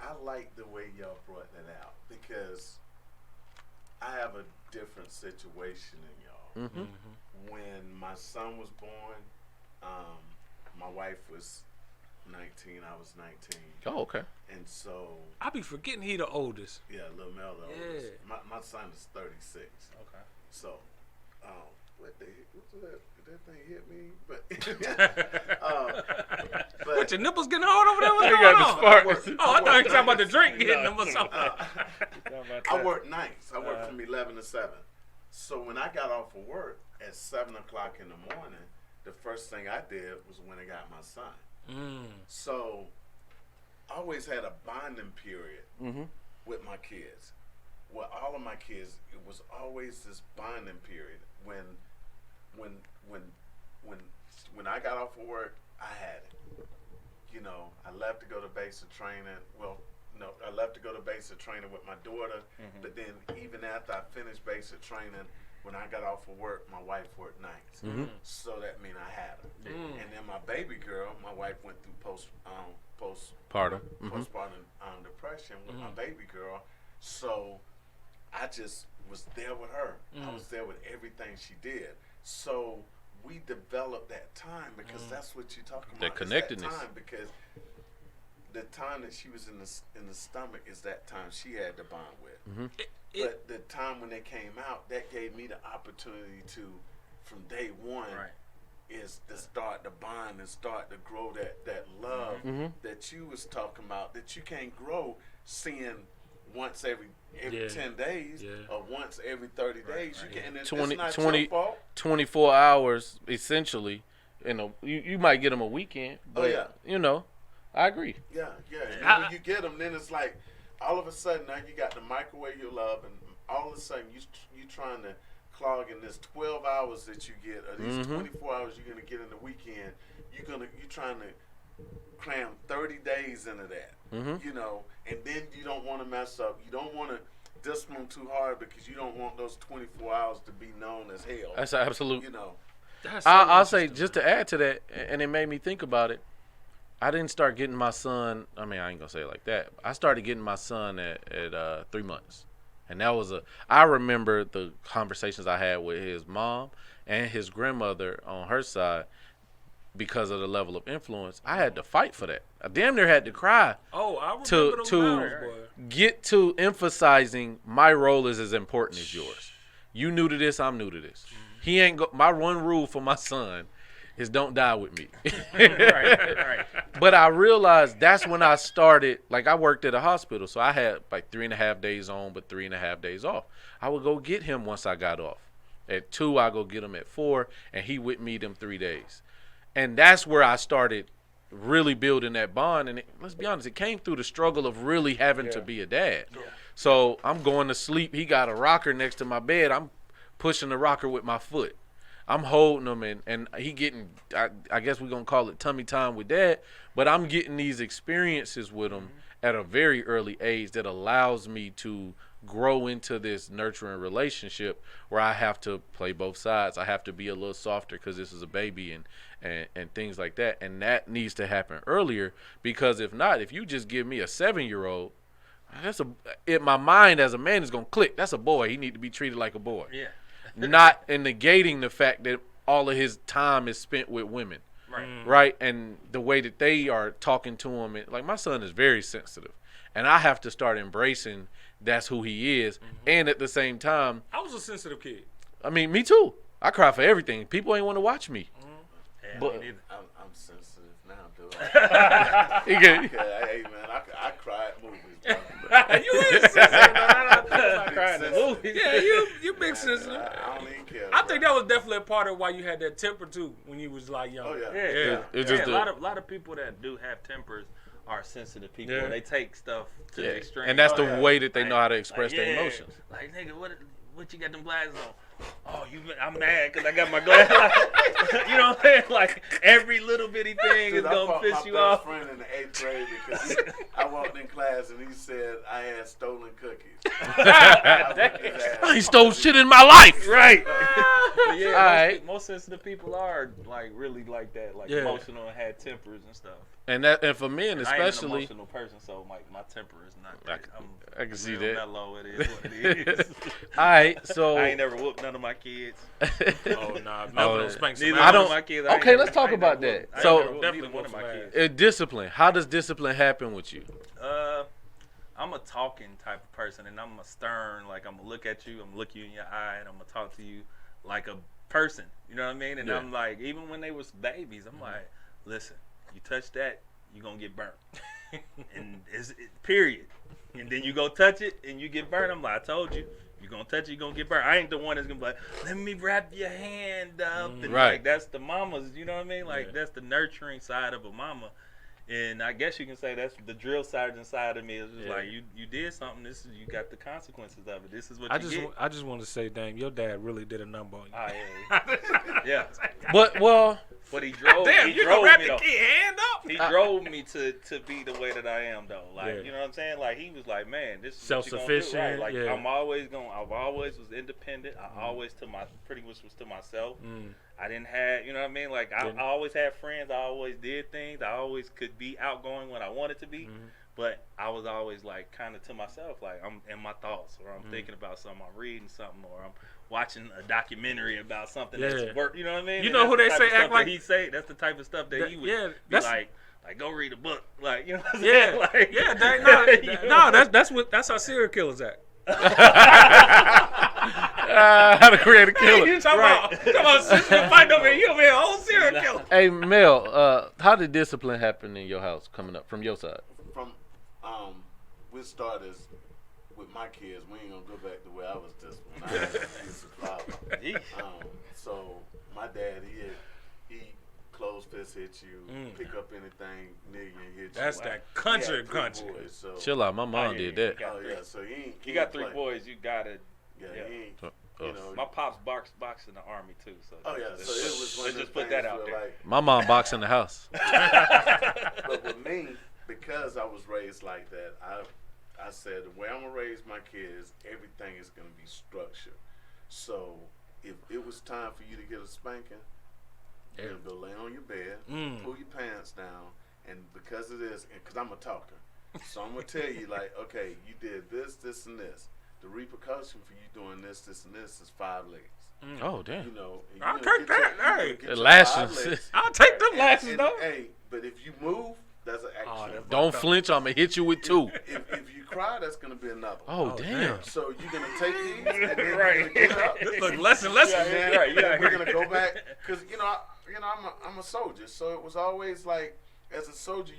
I like the way y'all brought that out because I have a different situation than y'all. Mm-hmm. Mm-hmm. When my son was born, my wife was 19. I was 19. Oh, okay. And so I be forgetting he the oldest. Yeah, little Mel the oldest. My son is 36. Okay. So, what was that? That thing hit me, but what, your nipples getting hard over there? What's going on? I thought you were talking about the drink hitting them or something. I work nights. I work from 11 to 7. So when I got off of work at 7 o'clock in the morning, the first thing I did was when I got my son. Mm. So I always had a bonding period with my kids. With all of my kids, it was always this bonding period. When I got off of work, I had it. I left to go to basic training. Well, no, I left to go to basic training with my daughter. Mm-hmm. But then even after I finished basic training, when I got off of work, my wife worked nights. Mm-hmm. So that meant I had her. Mm. And then my baby girl, my wife went through postpartum depression with my baby girl. So I just was there with her. I was there with everything she did. So we developed that time because that's what you're talking about. That connectedness. That time, because the time that she was in the stomach is that time she had to bond with. Mm-hmm. But the time when they came out, that gave me the opportunity to, from day one, is to start to bond and start to grow that love that you was talking about, that you can't grow seeing once every 10 days or once every 30 days. You can't. It's not your fault. 24 hours essentially. You might get them a weekend, but I agree. Yeah. And when you get them, then it's like all of a sudden now you got the microwave you love, and all of a sudden you trying to clog in this 12 hours that you get, or these 24 hours you're gonna get in the weekend. You're trying to cram 30 days into that. You know, and then you don't want to mess up. You don't want to discipline too hard because you don't want those 24 hours to be known as hell. That's absolute. You know. I'll say, just to add to that, and it made me think about it, I didn't start getting my son, I mean, I ain't going to say it like that. I started getting my son at 3 months. And that was I remember the conversations I had with his mom and his grandmother on her side because of the level of influence. I had to fight for that. I damn near had to cry. Oh, I remember those hours, boy. Get to emphasizing my role is as important as yours. You new to this, I'm new to this. He ain't my one rule for my son is don't die with me. right. But I realized that's when I started, like I worked at a hospital, so I had like 3.5 days on but 3.5 days off. I would go get him once I got off. At 2, I go get him at 4, and he would meet him 3 days. And that's where I started really building that bond. And let's be honest, it came through the struggle of really having to be a dad. Yeah. So I'm going to sleep. He got a rocker next to my bed. I'm pushing the rocker with my foot. I'm holding him, and he getting, I guess we're going to call it tummy time with dad, but I'm getting these experiences with him at a very early age that allows me to grow into this nurturing relationship where I have to play both sides. I have to be a little softer because this is a baby and things like that. And that needs to happen earlier, because if not, if you just give me a 7-year-old, in my mind as a man is going to click. That's a boy. He need to be treated like a boy. Yeah. Not negating the fact that all of his time is spent with women. Right. And the way that they are talking to him. Like, my son is very sensitive. And I have to start embracing that's who he is. And at the same time, I was a sensitive kid. I mean, me too. I cry for everything. People ain't want to watch me. Yeah, but I'm sensitive now, dude. Hey, man, I cry at movies. You is sensitive. I cried in movies. Yeah, you big sensitive. I don't even care. I think that was definitely a part of why you had that temper too when you was like young. Oh yeah. It's just a lot of people that do have tempers are sensitive people. Yeah. They take stuff to the extreme. And that's the way that they know how to express their emotions. Like, nigga, what you got them glasses on? Oh, I'm mad because I got my glasses. You know what I'm saying? Like, every little bitty thing is gonna piss you off. I fought my best friend in the 8th grade because I walked in class and he said I had stolen cookies. I ain't stole shit in my life. Right. But yeah, most sensitive people are like really like that, like emotional and had tempers and stuff. And for men especially. I ain't an emotional person, so my temper is not. I can see real that. Mellow, it is what it is. All right, so I ain't never whooped none of my kids. Oh nah, Melvin don't spank some Neither ass. one of my kids. Okay, let's talk about that. So neither one of my kids. Discipline. How does discipline happen with you? I'm a talking type of person, and I'm a stern. Like, I'm gonna look at you, I'm gonna look you in your eye, and I'm gonna talk to you like a person. You know what I mean? And I'm like, even when they was babies, I'm like, listen, you touch that, you gonna get burnt. And period. And then you go touch it and you get burnt. I'm like, I told you, you're gonna touch it, you're gonna get burnt. I ain't the one that's gonna be like, let me wrap your hand up. And like, that's the mama's, you know what I mean? Like, that's the nurturing side of a mama. And I guess you can say that's the drill sergeant side of me. Is just like, you did something. You got the consequences of it. This is what you get. I just want to say, damn, your dad really did a number on you. Yeah. But he drove. Damn, you gonna wrap the kid hand up? He drove me to be the way that I am, though. Like, you know what I'm saying? Like, he was like, man, this is self-sufficient. What you gonna do, right? Like, I've always was independent. I always pretty much was to myself. I didn't have, you know what I mean? Like, I always had friends. I always did things. I always could be outgoing when I wanted to be. But I was always, like, kind of to myself. Like, I'm in my thoughts, or I'm thinking about something, I'm reading something, or I'm watching a documentary about something that's work. You know what I mean? You know who they say act like? He say that's the type of stuff that he would be like go read a book. Like, you know what I'm saying? Like, that's how serial killers act. How to create a killer. You talking about sister fight over here? You over here, a whole serial killer. Hey, Mel, how did discipline happen in your house coming up from your side? We started with my kids. We ain't gonna go back to where I was disciplined. I was a problem. So my dad, he clothes fist hit you, pick up anything near you and hit you. That's that country. Boys, so. Chill out. My mom yeah, did that. Oh yeah, so he You got ain't 3 play. boys. You gotta. Yeah, Yeah. he ain't. Oh. You know. My pops boxed in the army too. So. Oh yeah, so it was one of Let's the just put that things out where, there. like, My mom boxed in the house. but with me, because I was raised like that, I said the way I'm gonna raise my kids, everything is gonna be structured. So if it was time for you to get a spanking, you're gonna go lay on your bed, pull your pants down, and because of this, and because I'm a talker, so I'm gonna tell you like, okay, you did this, this, and this. The repercussion for you doing this, this, and this is 5 legs. Oh damn. You know, and I'll you gonna take get your- that, you gonna hey. get The your lashes. 5 legs. I'll take them lashes And, though. hey, but if you move, that's an action. Don't flinch. I'm gonna hit you with 2. If you cry, that's gonna be another. Oh damn. So you're gonna take these, and then you're Right. gonna get up, This look lesson. and then Right, yeah. we're gonna go back because I'm a soldier, so it was always like as a soldier,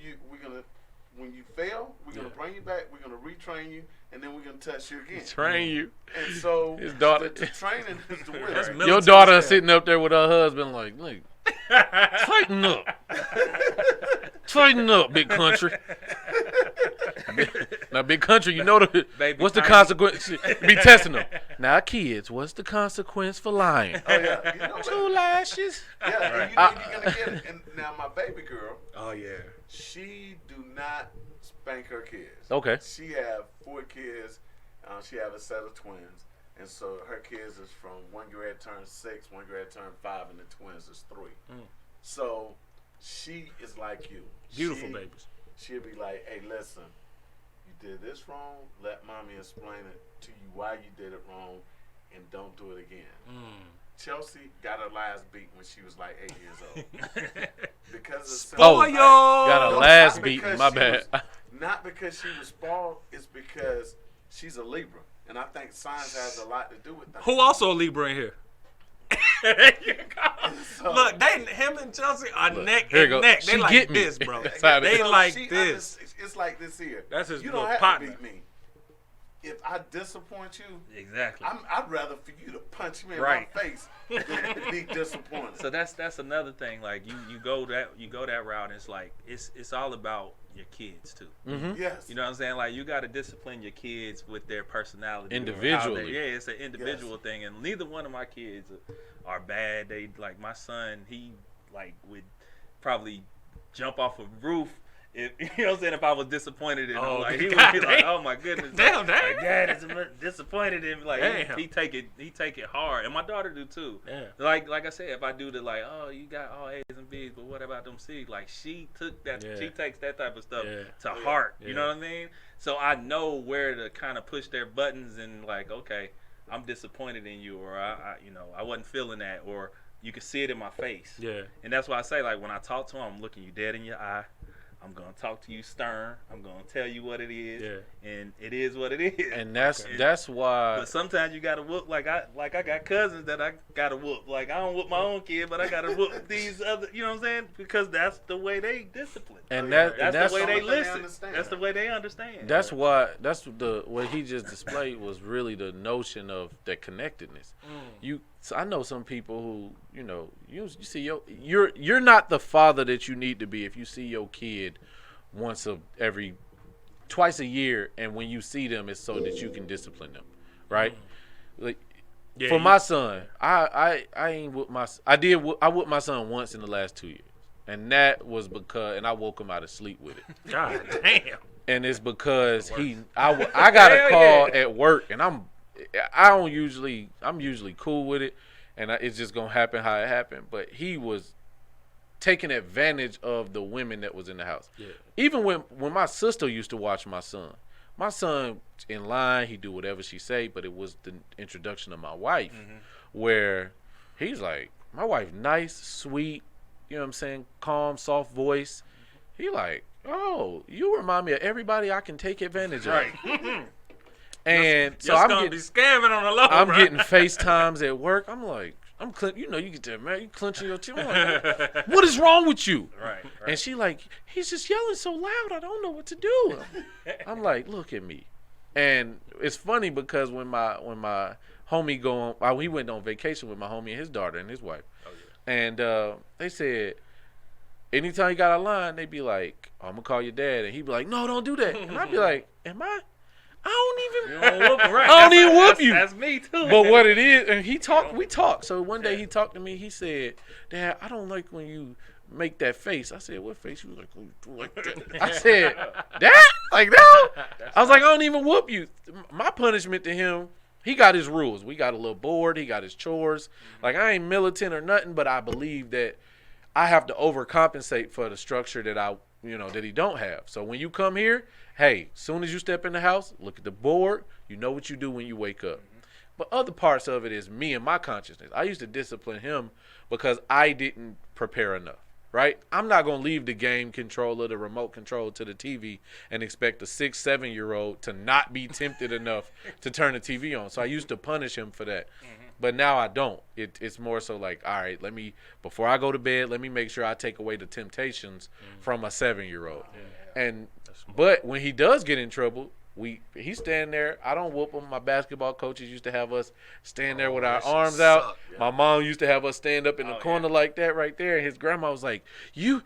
when you fail, we're gonna bring you back, we're gonna retrain you, and then we're gonna test you again. Train you. And so His daughter- the training is the That's will. military Your daughter style. sitting up there with her husband, like, look, tighten up, tighten up, big country. Now, big country, you know Baby what's the tiny. consequence? Be testing them. Now, kids, what's the consequence for lying? Oh yeah, you know what? 2 lashes. Yeah, and you know you're gonna get it. And now my baby girl, Oh yeah. she do not spank her kids. Okay. She have 4 kids. She have a set of twins, and so her kids is from one grade turned 6, one grade turned 5, and the twins is 3. So she is like you. Beautiful She- babies. She'll be like, "Hey, listen, you did this wrong. Let mommy explain it to you why you did it wrong, and don't do it again." Chelsea got her last beat when she was like 8 years old because of simple Oh, fact- got a No, last not beating. because My she bad. was- not because she was spoiled. It's because she's a Libra, and I think science has a lot to do with that. Who also a Libra in here? There you go. So- Look, him and Chelsea are neck here you and go. neck. She They like get me. this, bro. That's how it They is. like she this. It's like this here. That's his You little don't have partner. to beat me. If I disappoint you, Exactly. I'd rather for you to punch me in Right. my face than to be disappointed. So that's another thing. Like you go that route. And it's like it's all about your kids too. Yes. You know what I'm saying? Like you got to discipline your kids with their personality. or how Individually. they- Yeah, it's an individual thing, and neither one of my kids are bad. They like my son. He like would probably jump off a roof. If, you know what I'm saying? If I was disappointed in him, Oh, like he would God be like, damn. "Oh my goodness, Damn, damn. like, Dad is disappointed in me." Like Damn. he take it hard, and my daughter do too. Yeah. Like I said, if I do the like, "Oh, you got all A's and B's, but what about them C's?" Like she took that, Yeah. she takes that type of stuff Yeah. to heart. Yeah. You know what I mean? So I know where to kind of push their buttons and like, okay, I'm disappointed in you, or I wasn't feeling that, or you can see it in my face. Yeah. And that's why I say, like, when I talk to him, I'm looking you dead in your eye. I'm gonna talk to you stern. I'm gonna tell you what it is, Yeah. and it is what it is. And that's Okay. why. But sometimes you gotta whoop. Like I got cousins that I gotta whoop. Like I don't whoop my own kid, but I gotta whoop these other. You know what I'm saying? Because that's the way they discipline. And yeah. That's the way the they only thing they listen. understand. That's the way they understand. That's why. That's the what he just displayed was really the notion of that connectedness. So I know some people who you see you're not the father that you need to be if you see your kid twice a year, and when you see them, it's so that you can discipline them, right? Like Yeah, for my son, I ain't with my I whooped my son once in the last 2 years, and that was because I woke him out of sleep with it. God damn. And it's because I got a call at work, and I'm usually cool with it, and it's just gonna happen how it happened. But he was taking advantage of the women that was in the house. Yeah. Even when my sister used to watch my son in line, he do whatever she say, but it was the introduction of my wife, where he's like, my wife nice, sweet, you know what I'm saying, calm, soft voice. He like, oh, you remind me of everybody I can take advantage of. Right. And so Just I'm gonna getting, be scamming on the low. I'm bro. getting FaceTimes at work. I'm like, you get that, man. You clenching your teeth. I'm like, what is wrong with you? right. And she like, he's just yelling so loud, I don't know what to do. I'm like, look at me. And it's funny because when my homie he went on vacation with my homie and his daughter and his wife. Oh, yeah. And they said, anytime he got a line, they be like, oh, I'm gonna call your dad, and he'd be like, no, don't do that, and I'd be like, am I? I don't even whoop you. That's me too. But what it is, and we talked. So one day he talked to me. He said, Dad, I don't like when you make that face. I said, what face? He was like, oh, you do like that. I said, that? Like that? I was like, I don't even whoop you. My punishment to him, he got his rules. We got a little board. He got his chores. Like, I ain't militant or nothing, but I believe that I have to overcompensate for the structure that he don't have. So when you come here, hey, soon as you step in the house, look at the board. You know what you do when you wake up. But other parts of it is me and my consciousness. I used to discipline him because I didn't prepare enough, right? I'm not going to leave the game controller, the remote control to the TV and expect a 6-7-year-old to not be tempted enough to turn the TV on. So I used to punish him for that. But now I don't. It's more so like, all right, before I go to bed, let me make sure I take away the temptations from a 7-year-old. But when he does get in trouble, he's standing there. I don't whoop him. My basketball coaches used to have us stand there with our arms out. Yeah. My mom used to have us stand up in the corner like that right there. And his grandma was like, you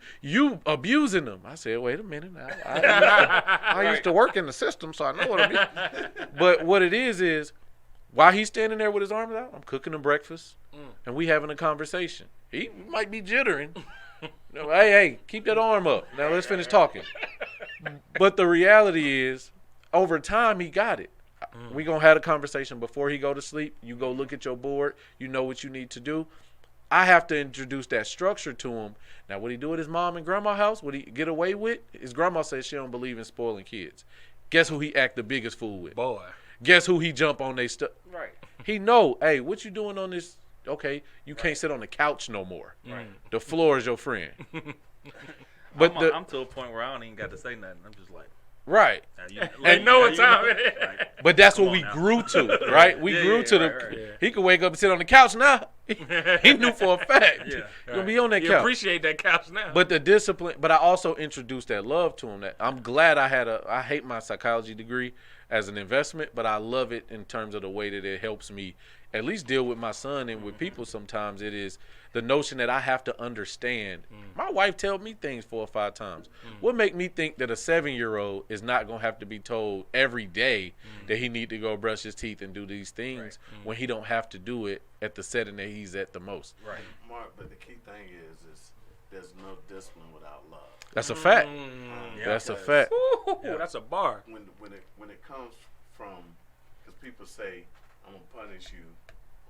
abusing them. I said, wait a minute now. I used to work in the system, so I know what I'm doing. But what it is while he's standing there with his arms out, I'm cooking him breakfast, and we having a conversation. He might be jittering. Hey, keep that arm up. Now let's finish talking. But the reality is, over time, he got it. We going to have a conversation before he go to sleep. You go look at your board. You know what you need to do. I have to introduce that structure to him. Now, what he do at his mom and grandma's house, what he get away with, his grandma says she don't believe in spoiling kids. Guess who he act the biggest fool with? Boy. Guess who he jump on they stuff? Right. He know, hey, what you doing on this? Okay, you can't sit on the couch no more. Right. The floor is your friend. But I'm to a point where I don't even got to say nothing. I'm just like, right. And know what time it is. Like, but that's what we grew to, right? We grew to right. He could wake up and sit on the couch now. He knew for a fact. Yeah. He's gonna be on that You couch. appreciate that couch now. But the discipline, but I also introduced that love to him. That I'm glad I hate my psychology degree as an investment, but I love it in terms of the way that it helps me at least deal with my son and with people. Sometimes it is the notion that I have to understand. My wife told me things 4 or 5 times. What make me think that a 7-year-old is not going to have to be told every day that he need to go brush his teeth and do these things when he don't have to do it at the setting that he's at the most? Right. Mark, but the key thing is there's no discipline without love. That's a fact. That's a fact. Ooh, that's a bar. When it comes from, because people say, I'm going to punish you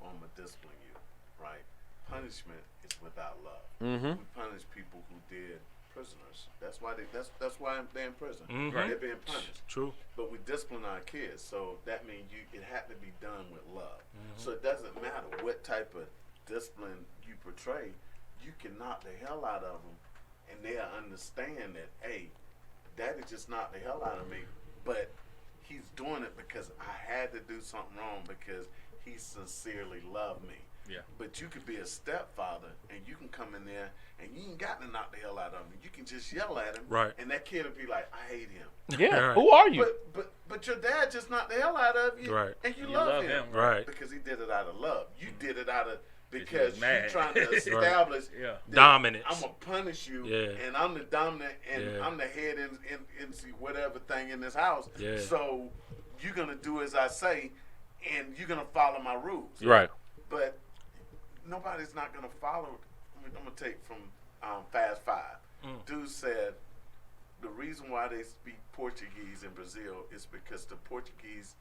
or I'm going to discipline you, right? Punishment is without love. We punish people who did prisoners. That's why they're in prison. They're being punished. True. But we discipline our kids, so that means it had to be done with love. So it doesn't matter what type of discipline you portray, you can knock the hell out of them, and they'll understand that, hey, Daddy just knocked the hell out of me, but he's doing it because I had to do something wrong because he sincerely loved me. Yeah. But you could be a stepfather and you can come in there and you ain't got to knock the hell out of him. You can just yell at him. Right. And that kid will be like, I hate him. Yeah. Right. Who are you? But your dad just knocked the hell out of you. Right. And you love him. Right. Because he did it out of love. You did it out of because mad. you're trying to establish Yeah. Dominance. I'm gonna punish you, Yeah. and I'm the dominant, and Yeah. I'm the head in whatever thing in this house. Yeah. So you're gonna do as I say, and you're gonna follow my rules. Right. But nobody's not gonna follow. I'm gonna take from Fast Five. Dude said the reason why they speak Portuguese in Brazil is because the Portuguese,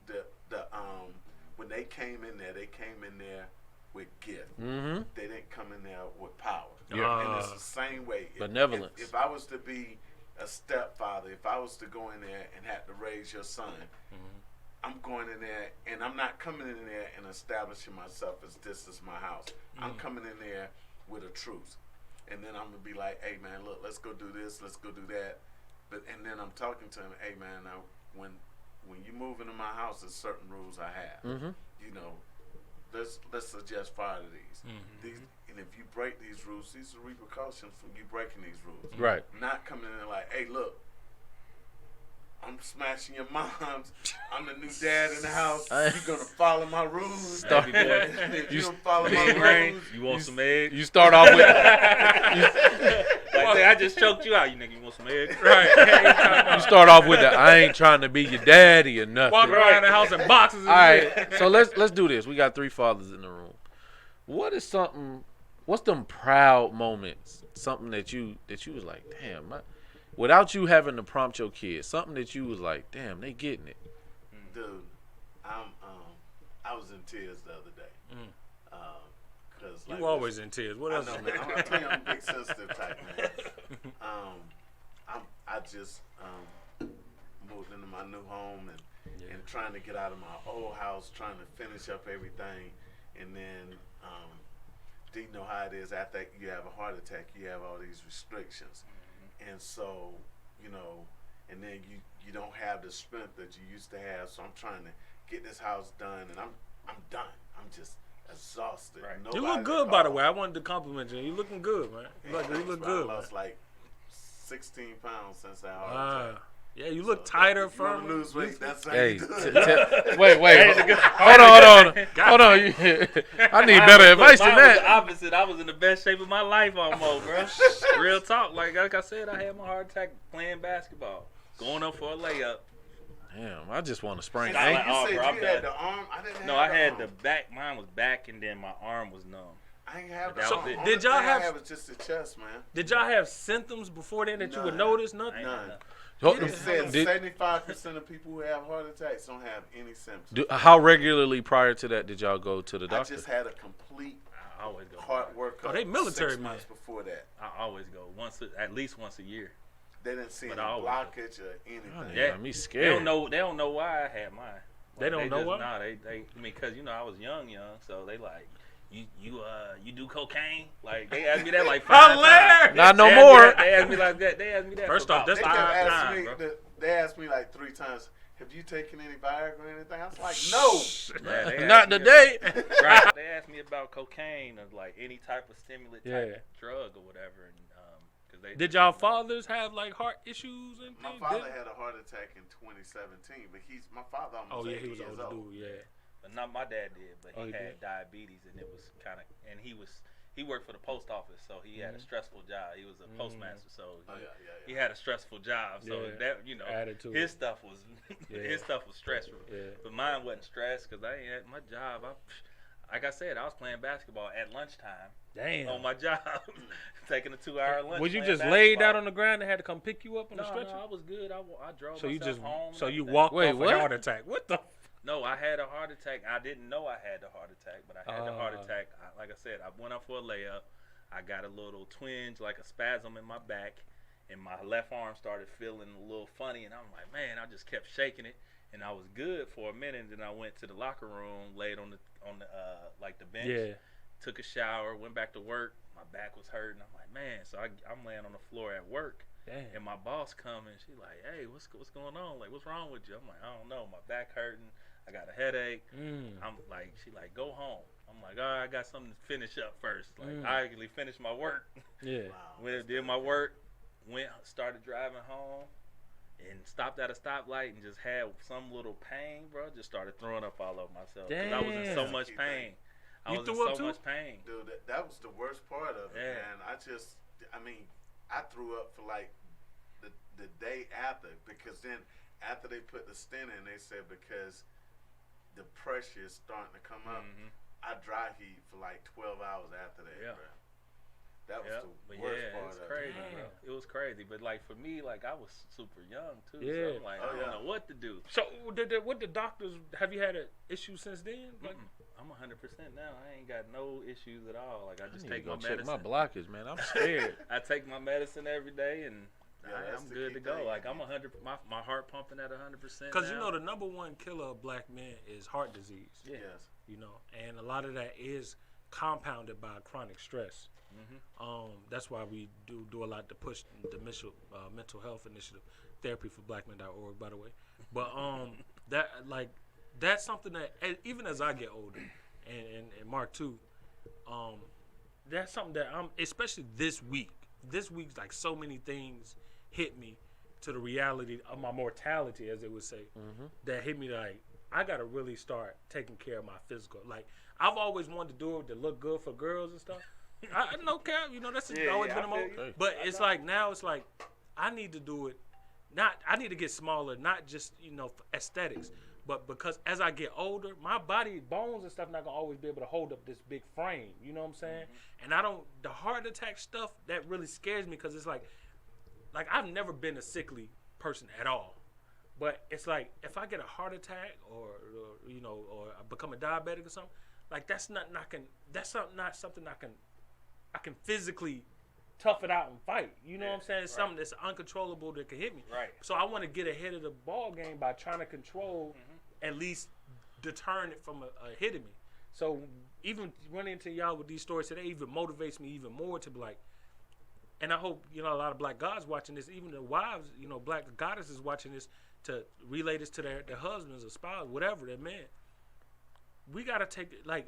when they came in there with gift. They didn't come in there with power. And it's the same way. Benevolence. If I was to be a stepfather, if I was to go in there and have to raise your son, I'm going in there and I'm not coming in there and establishing myself as this is my house. I'm coming in there with a truce. And then I'm going to be like, hey, man, look, let's go do this, let's go do that. And then I'm talking to him, hey, man, now, when you move into my house, there's certain rules I have. You know, let's suggest 5 of these. And if you break these rules, these are repercussions from you breaking these rules. Right. Not coming in like, hey, look, I'm smashing your moms. I'm the new dad in the house. You're going to follow my rules. Baby boy. If you don't follow my rules. You want some eggs? You start off with Like like, I just choked you out. You nigga, you want some eggs? Right. You start off with the I ain't trying to be your daddy or nothing. Walking around the house in boxes and All right, shit. so let's do this. We got 3 fathers in the room. What's them proud moments? Something that you was like, damn, without you having to prompt your kids, something that you was like, damn, they getting it. Dude, I was in tears the other day. Cause You always in tears. What else? I know, man. I'm telling you, I'm a big sensitive type, man. I just moved into my new home and trying to get out of my old house, trying to finish up everything, and then do you know how it is after you have a heart attack? You have all these restrictions, and so and then you don't have the strength that you used to have. So I'm trying to get this house done, and I'm done. I'm just exhausted. Right. You look good, by the way. I wanted to compliment you. You looking good, man. You look good, I man. lost like 16 pounds since that heart attack. Yeah, you look tighter, If you want firm. to lose weight, that's how Hey, you do it. wait. Hold on. I need better advice than Mine was the that. opposite. I was in the best shape of my life almost, bro. Real talk. Like I said, I had my heart attack playing basketball, going up for a layup. Damn, I just want to sprain You Like, ankle. oh, said bro, I'm you had done. the arm. I didn't have No, I the had arm. the back. Mine was back, and then my arm was numb. I ain't have the That arm. was it. Only Did y'all thing I have- had was just the chest, man. Did y'all have symptoms before then that you would None. notice? Nothing. I ain't had None. nothing. It said Did- 75% of people who have heart attacks don't have any symptoms. how regularly prior to that did y'all go to the I doctor? just had a complete I always go. heart workup. Oh, they military 6 men. months before that. I always go at least once a year. They didn't see But any I always blockage or anything. Oh, Yeah. got me They scared. don't know why I had mine. They don't know just, why? Nah, they. I mean, cause I was young, so they like, you do cocaine? Like they asked me that like 5 times. Not no They asked me more. that- They asked me like that. They asked me that. First for off, about that's They the kept 5 asking times, me. bro. They asked me like 3 times. Have you taken any Viagra or anything? I was like, no. Yeah, they Not asked me today. Right. They asked me about cocaine or like any type of stimulant type drug or whatever, and cause they. Did y'all fathers have like heart issues and My things? father had a heart attack in 2017, but my father almost Oh yeah, 80 he was years older old. dude. Yeah. But not my dad did, but Oh, he he had diabetes, and it was kind of, and he worked for the post office, so he had a stressful job. He was a postmaster, so he had a stressful job. So Yeah. that Added to his it. stuff was his stuff was stressful. Yeah. But mine wasn't stressed because I ain't had my job. Like I said, I was playing basketball at lunchtime Damn. on my job, taking a 2-hour lunch. Was you playing just laid out basketball. on the ground and had to come pick you up on the No, stretcher? I was good. I drove So you myself just home. so and you everything. walked Wait, off what? a heart attack. What the? No, I had a heart attack. I didn't know I had the heart attack, but I had the heart attack. Like I said, I went up for a layup. I got a little twinge, like a spasm in my back, and my left arm started feeling a little funny. And I'm like, man, I just kept shaking it, and I was good for a minute. Then I went to the locker room, laid on the like the bench, took a shower, went back to work. My back was hurting. I'm like, man, so I'm laying on the floor at work. Damn. And my boss come and she like, hey, what's going on? Like, what's wrong with you? I'm like, I don't know. My back hurting. I got a headache. I'm like, she like, go home. I'm like, all right, I got something to finish up first. Like, I actually finished my work. Yeah. Went did my work. Started driving home, and stopped at a stoplight and just had some little pain, bro. Just started throwing up all over myself because I was in so Damn. much pain. I You was in threw up so too? much pain. Dude, that was the worst part of it, Yeah. man. I threw up for like the day after, because then after they put the stent in, they said because the pressure is starting to come up, I dry heat for like 12 hours after that, Yeah. bro. That was Yeah, the but worst yeah, part it's of crazy, it. bro. It was crazy, but like for me, like I was super young too. Yeah. So I'm like, Oh, I don't yeah. know what to do. So what the doctors? Have you had an issue since then? Like, I'm 100% now. I ain't got no issues at all. Like I just I need take to my go check medicine. my blockage, man. I'm scared. I take my medicine every day, and Yeah, that's I'm the good key to go. thing. Like I'm 100. My heart pumping at 100%. because you now. know the number one killer of black men is heart disease. Yeah. Yes. You know, and a lot of that is compounded by chronic stress. That's why we do a lot to push the mental health initiative, therapyforblackmen.org, by the way. But that's something that even as I get older, and Mark too, that's something that I'm, especially this week. This week's like so many things hit me to the reality of my mortality, as they would say, that hit me like I gotta really start taking care of my physical. Like I've always wanted to do it to look good for girls and stuff, I no cap. You know, that's always been a moment. But it's like now, it's like I need to do it. I need to get smaller, not just for aesthetics, but because as I get older, my body bones and stuff not gonna always be able to hold up this big frame. You know what I'm saying? And the heart attack stuff that really scares me because it's like I've never been a sickly person at all. But it's like if I get a heart attack or I become a diabetic or something, like that's not something I can physically tough it out and fight. You know what I'm saying? It's something that's uncontrollable that can hit me. Right. So I want to get ahead of the ball game by trying to control, at least deterring it from hitting me. So even running into y'all with these stories today even motivates me even more to be like, and I hope a lot of black guys watching this, even the wives, black goddesses watching this, to relay this to their husbands or spouse, whatever, their men. We gotta take it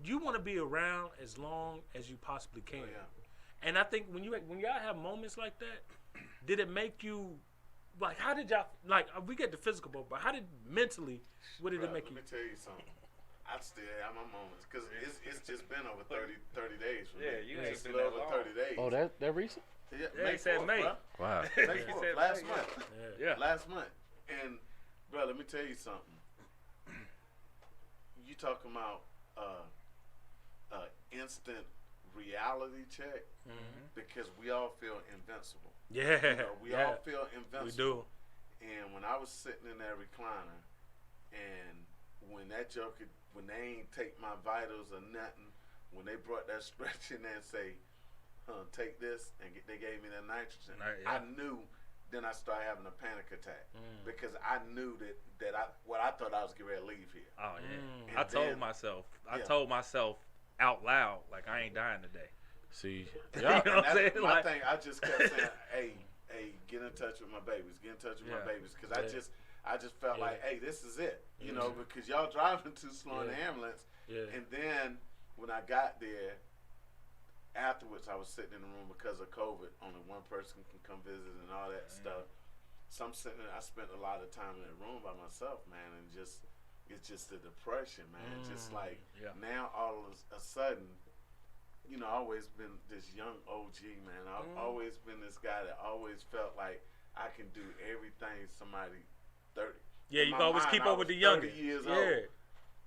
you want to be around as long as you possibly can. Oh, yeah. And I think when y'all have moments like that, did it make you how did y'all we get the physical, but how did mentally? What did it make you? Let me tell you something. I still have my moments because it's just been over 30 days for me. Yeah, you ain't been over that long. 30 days. Oh, that recent? Yeah, he said May. Bro. Wow. May 4th, last month. Yeah. Last month. And bro, let me tell you something. You talking about instant reality check because we all feel invincible. Yeah. We all feel invincible. We do. And when I was sitting in that recliner, and when that joker, when they ain't take my vitals or nothing, when they brought that stretch in there and say, take this, and they gave me that nitrogen, I knew. Then I started having a panic attack because I knew that I thought I was getting ready to leave here. Oh yeah. And I told myself out loud, like I ain't dying today. See, You know what I'm saying? My thing, I just kept saying, hey, get in touch with my babies, my babies, because I just felt like, hey, this is it, because y'all driving too slow in the ambulance. Yeah. And then when I got there, afterwards, I was sitting in the room because of COVID. Only one person can come visit and all that stuff. So I'm sitting there. I spent a lot of time in that room by myself, man, and it's just the depression, man. Just like now, all of a sudden, I've always been this young OG, man. I've always been this guy that always felt like I can do everything somebody 30. Yeah, you can always keep up with the younger. 30 years old.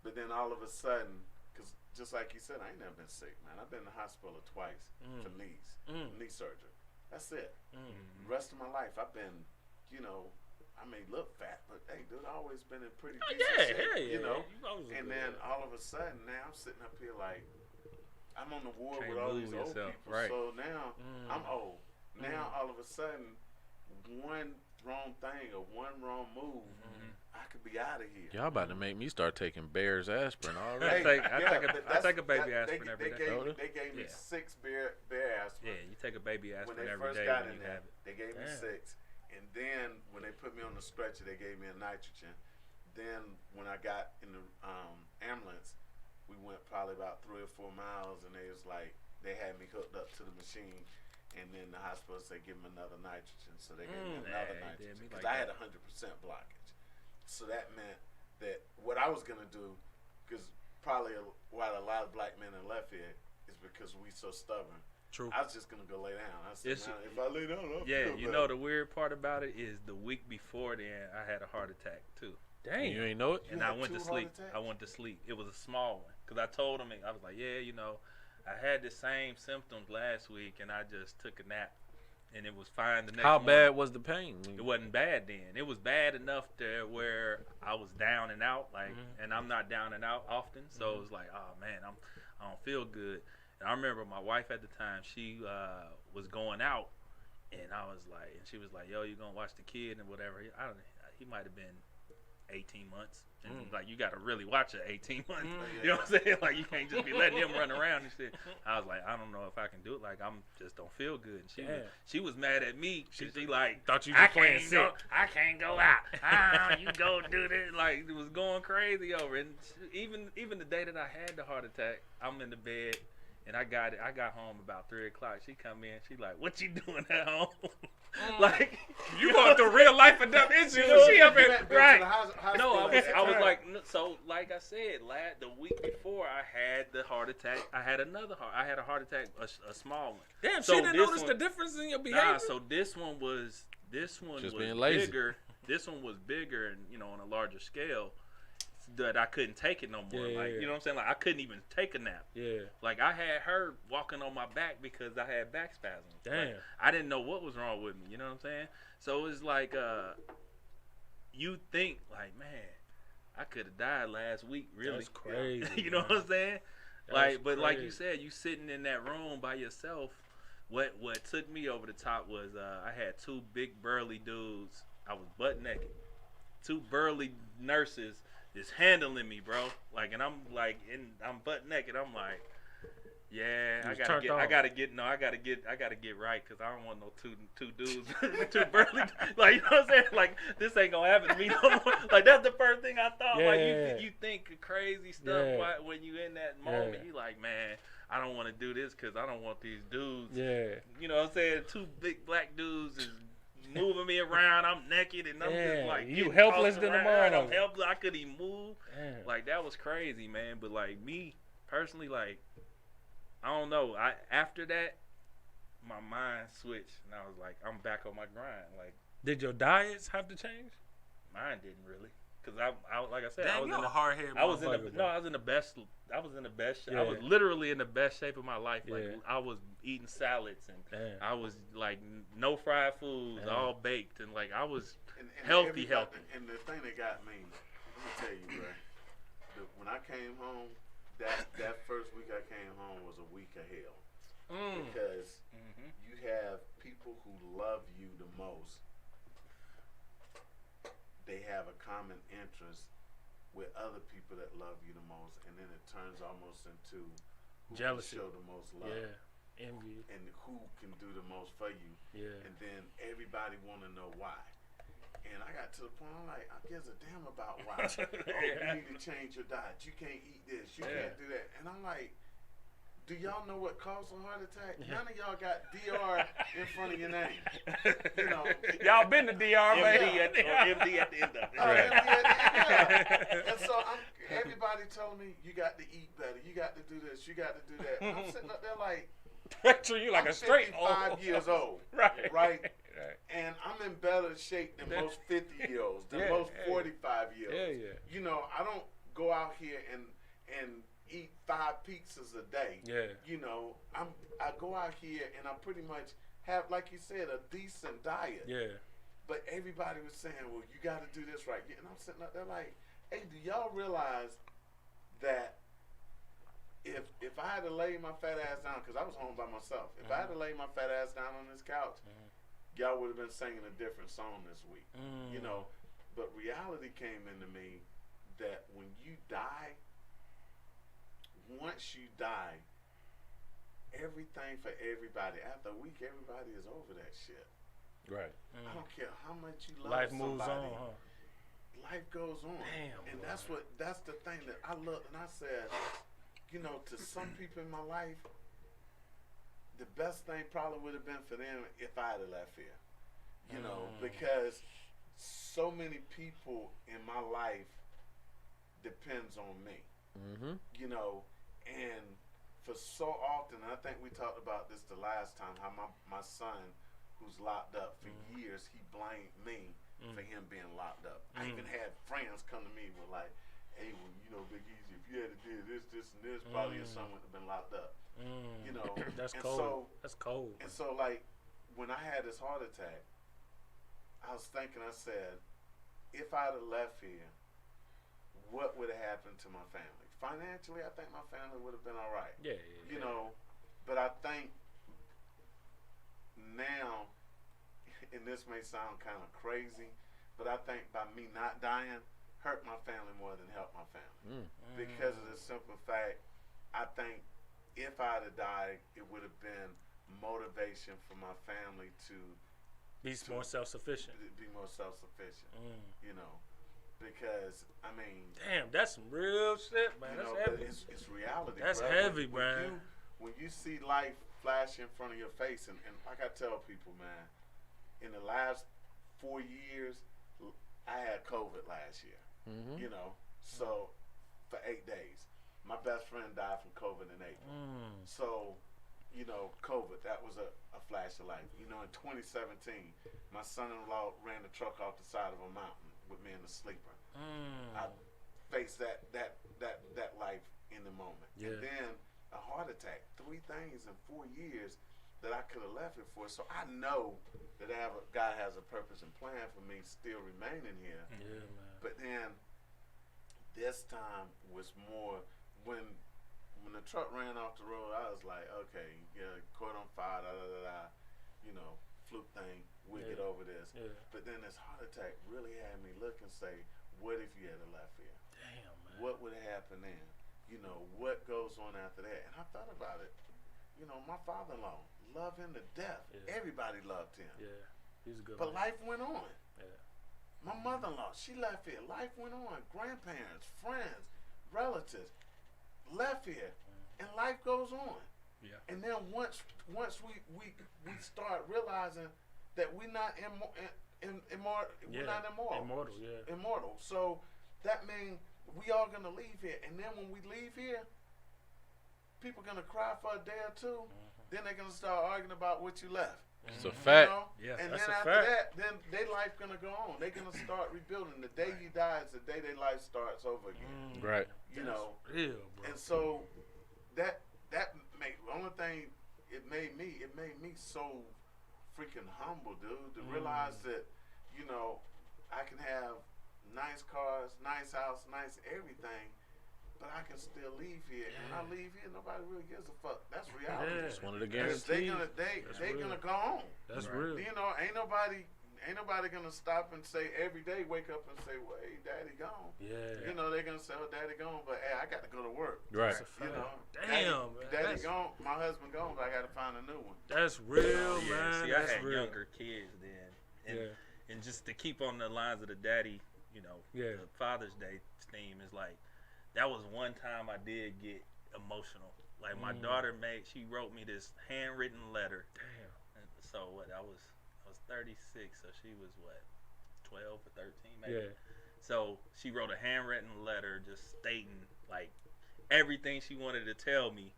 But then all of a sudden, because just like you said, I ain't never been sick, man. I've been in the hospital twice for knee surgery. That's it. The rest of my life, I've been, I may look fat, but hey, dude, I've always been in pretty decent shape, And then all of a sudden, now I'm sitting up here like, I'm on the ward with all these old people. Right. So now I'm old. Now all of a sudden, one wrong thing or one wrong move, I could be out of here. Y'all about to make me start taking Bear's aspirin already. I take a baby aspirin every day. They gave me 6 bear aspirin. Yeah, you take a baby aspirin every day. When they first got in there, they gave me 6. And then when they put me on the stretcher, they gave me a nitrogen. Then when I got in the ambulance, we went probably about 3 or 4 miles, and they had me hooked up to the machine. And then the hospital said, give him another nitrogen. So they gave me another nitrogen. Because I had 100% blockage. So that meant that what I was going to do, because probably why a lot of black men are left here, is because we so stubborn. True. I was just going to go lay down. I said, if I lay down, I'll feel better. The weird part about it is the week before then, I had a heart attack, too. Dang. You ain't know it? And I went to sleep. It was a small one. Because I told him, I was like, I had the same symptoms last week, and I just took a nap, and it was fine the next morning. How bad was the pain? It wasn't bad then. It was bad enough to where I was down and out, and I'm not down and out often, so it was like, oh man, I don't feel good. And I remember my wife at the time, she was going out, and I was like, and she was like, yo, you gonna watch the kid and whatever. He might have been 18 months. And you got to really watch it 18 months. You know what I'm saying? You can't just be letting him run around and shit. I was like, I don't know if I can do it. I'm just don't feel good. And she was mad at me. She thought you were playing sick. I can't go out. You go do this. It was going crazy over. And even the day that I had the heart attack, I'm in the bed And I got home about 3 o'clock. She come in. She like, "What you doing at home?" Like You going through real life and dumb issues. know, She up in right. High No, school, I was like, so like I said, the week before I had the heart attack. I had a heart attack, a small one. Damn, So she didn't this notice one- the difference in your behavior. Nah, so this one was Just being lazy. bigger. This one was bigger and on a larger scale. That I couldn't take it no more. Yeah, Like yeah. you know what I'm saying? Like I couldn't even take a nap. Yeah. Like I had her walking on my back because I had back spasms. Damn. Like, I didn't know what was wrong with me. You know what I'm saying? So it's like you think like, man, I could have died last week. Really? That's crazy. You know man. what I'm saying? That's Like, but like you crazy. said, you sitting in that room by yourself. What took me over the top was I had 2 big burly dudes. I was butt naked. 2 burly nurses is handling me, bro. Like, and I'm like, I'm butt naked. I'm like, yeah, You I was gotta turned get, on. I gotta get right because I don't want no two dudes, 2 burly. Like, you know what I'm saying? Like, this ain't gonna happen to me no more. Like, that's the first thing I thought. Like, Yeah. you think of crazy stuff Yeah. when you in that moment. Yeah. You like, man, I don't want to do this because I don't want these dudes. Yeah. You know what I'm saying? 2 big black dudes is moving me around. I'm naked and I'm Yeah, just like you getting helpless tossed in the around. morning. I'm helpless. I couldn't even move. Damn. Like that was crazy, man. But like me personally, like I don't know. After that, my mind switched and I was like, I'm back on my grind. Like Did your diets have to change? mine didn't really, cause I like I said, I Damn, was you in a the, hard head. I was in the no, I was in the best. I was in the best. I Yeah. was literally in the best shape of my life. Like Yeah. I was eating salads and Damn. I was like no fried foods, Damn. all baked, and like I was And healthy, everybody- healthy. And the thing that got me, let me tell you, bro. When I came home, that first week I came home was a week of hell because you have people who love you the most. They have a common interest with other people that love you the most, and then it turns almost into who Jealousy. can show the most love Yeah. Envy. and who can do the most for you. Yeah. And then everybody want to know why. And I got to the point, I'm like, I gives a damn about why. Oh, you need to change your diet. You can't eat this. You can't do that. And I'm like, do y'all know what causes a heart attack? None of y'all got DR in front of your name. You know. Y'all been to DR, MD man. at the end of it. And so everybody telling me, you got to eat better. You got to do this. You got to do that. And I'm sitting up there like, Picture you like I'm a straight 55 years old. Right. Right? Right. And I'm in better shape than most 50-year-olds, than Yeah, most yeah. 45-year-olds. Yeah, yeah. You know, I don't go out here and eat 5 pizzas a day. Yeah. You know, I go out here and I pretty much have, like you said, a decent diet. Yeah. But everybody was saying, well, you got to do this right. And I'm sitting up there like, hey, do y'all realize that if I had to lay my fat ass down, because I was home by myself, if I had to lay my fat ass down on this couch, y'all would have been singing a different song this week. You know, but reality came into me that when you die, once you die, everything for everybody, after a week, everybody is over that shit. Right. I don't care how much you love Life somebody. moves on, huh? Life goes on. Damn, and boy. that's the thing that I looked and I said, you know, to some people in my life, the best thing probably would have been for them if I had left here. You know, because so many people in my life depends on me. Mm-hmm. You know, and for so often, I think we talked about this the last time, how my son, who's locked up for years, he blamed me for him being locked up. I even had friends come to me with like, hey, well, you know, Big Easy, if you had to do this, and this, probably your son would have been locked up. You know, That's and cold. So, That's cold. and so, like, when I had this heart attack, I was thinking, I said, if I'd have left here, what would have happened to my family? Financially, I think my family would have been all right. Yeah. You know, but I think now, and this may sound kind of crazy, but I think by me not dying, hurt my family more than help my family. Because of the simple fact, I think if I'd have died, it would have been motivation for my family to Be more self-sufficient. be more self-sufficient. You know, because I mean, Damn, that's some real shit, man. you That's know, heavy. but it's reality. That's bro. heavy, when man. when you see life flash in front of your face, and like I tell people, man, in the last 4 years, I had COVID last year. Mm-hmm. You know, so for 8 days, my best friend died from COVID in April. So, you know, COVID, that was a flash of life. You know, in 2017, my son-in-law ran the truck off the side of a mountain with me in the sleeper. I faced that life in the moment. Yeah. And then a heart attack, 3 things in 4 years that I could have left it for. So I know that God has a purpose and plan for me still remaining here. Yeah, man. But then this time was more when the truck ran off the road, I was like, okay, yeah, caught on fire, you know, fluke thing, we'll get over this. Yeah. But then this heart attack really had me look and say, what if you had left here? Damn, man. What would have happened then? You know, what goes on after that? And I thought about it. You know, my father-in-law loved him to death. Yeah. Everybody loved him. Yeah, he's a good But man. life went on. Yeah. My mother-in-law, she left here. Life went on. Grandparents, friends, relatives left here, and life goes on. Yeah. And then once we start realizing that we're not Immortal, yeah. immortal. So that means we all gonna leave here, and then when we leave here, people gonna cry for a day or two. Then they're gonna start arguing about what you left. It's a fact. You know? Yeah, and that's then a after fact. that, then their life gonna go on. They're gonna start rebuilding. The day you die is the day their life starts over again. Right. You know. Real, bro. And so that made the only thing it made me so freaking humble, dude, to realize that, you know, I can have nice cars, nice house, nice everything, but I can still leave here. And when I leave here, nobody really gives a fuck. That's reality. Yeah. It's one of the Because guarantees. they real. gonna go on. That's Right. real. You know, ain't nobody gonna stop and say every day, wake up and say, well, hey, daddy gone. Yeah. You know, they're gonna say, oh, daddy gone, but hey, I got to go to work. Right. That's a You fact. know, Damn, man. daddy That's- gone, my husband gone, but I got to find a new one. That's real, Yeah, man. see, I That's had real. younger kids then, and Yeah. and just to keep on the lines of the daddy, you know, Yeah. the Father's Day theme is like that was one time I did get emotional. Like my daughter she wrote me this handwritten letter. Damn. And so what? I was 36, so she was what, 12 or 13 maybe. Yeah. So she wrote a handwritten letter just stating like everything she wanted to tell me.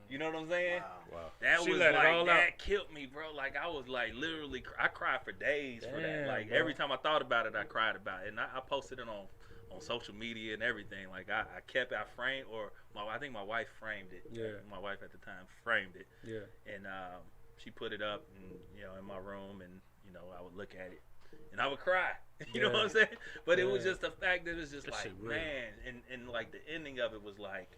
You know what I'm saying? Wow. That She was let it like all that out. killed me, bro. Like I was like literally, I cried for days for that. Damn, Like bro. every time I thought about it, I cried about it, and I posted it on social media and everything. Like I kept it, I framed, or I think my wife framed it. Yeah. My wife at the time framed it, Yeah. and she put it up, and in my room, and I would look at it, and I would cry. You know what I'm saying? But it was Yeah. just the fact that it's just That like, shit real. man, and like the ending of it was like,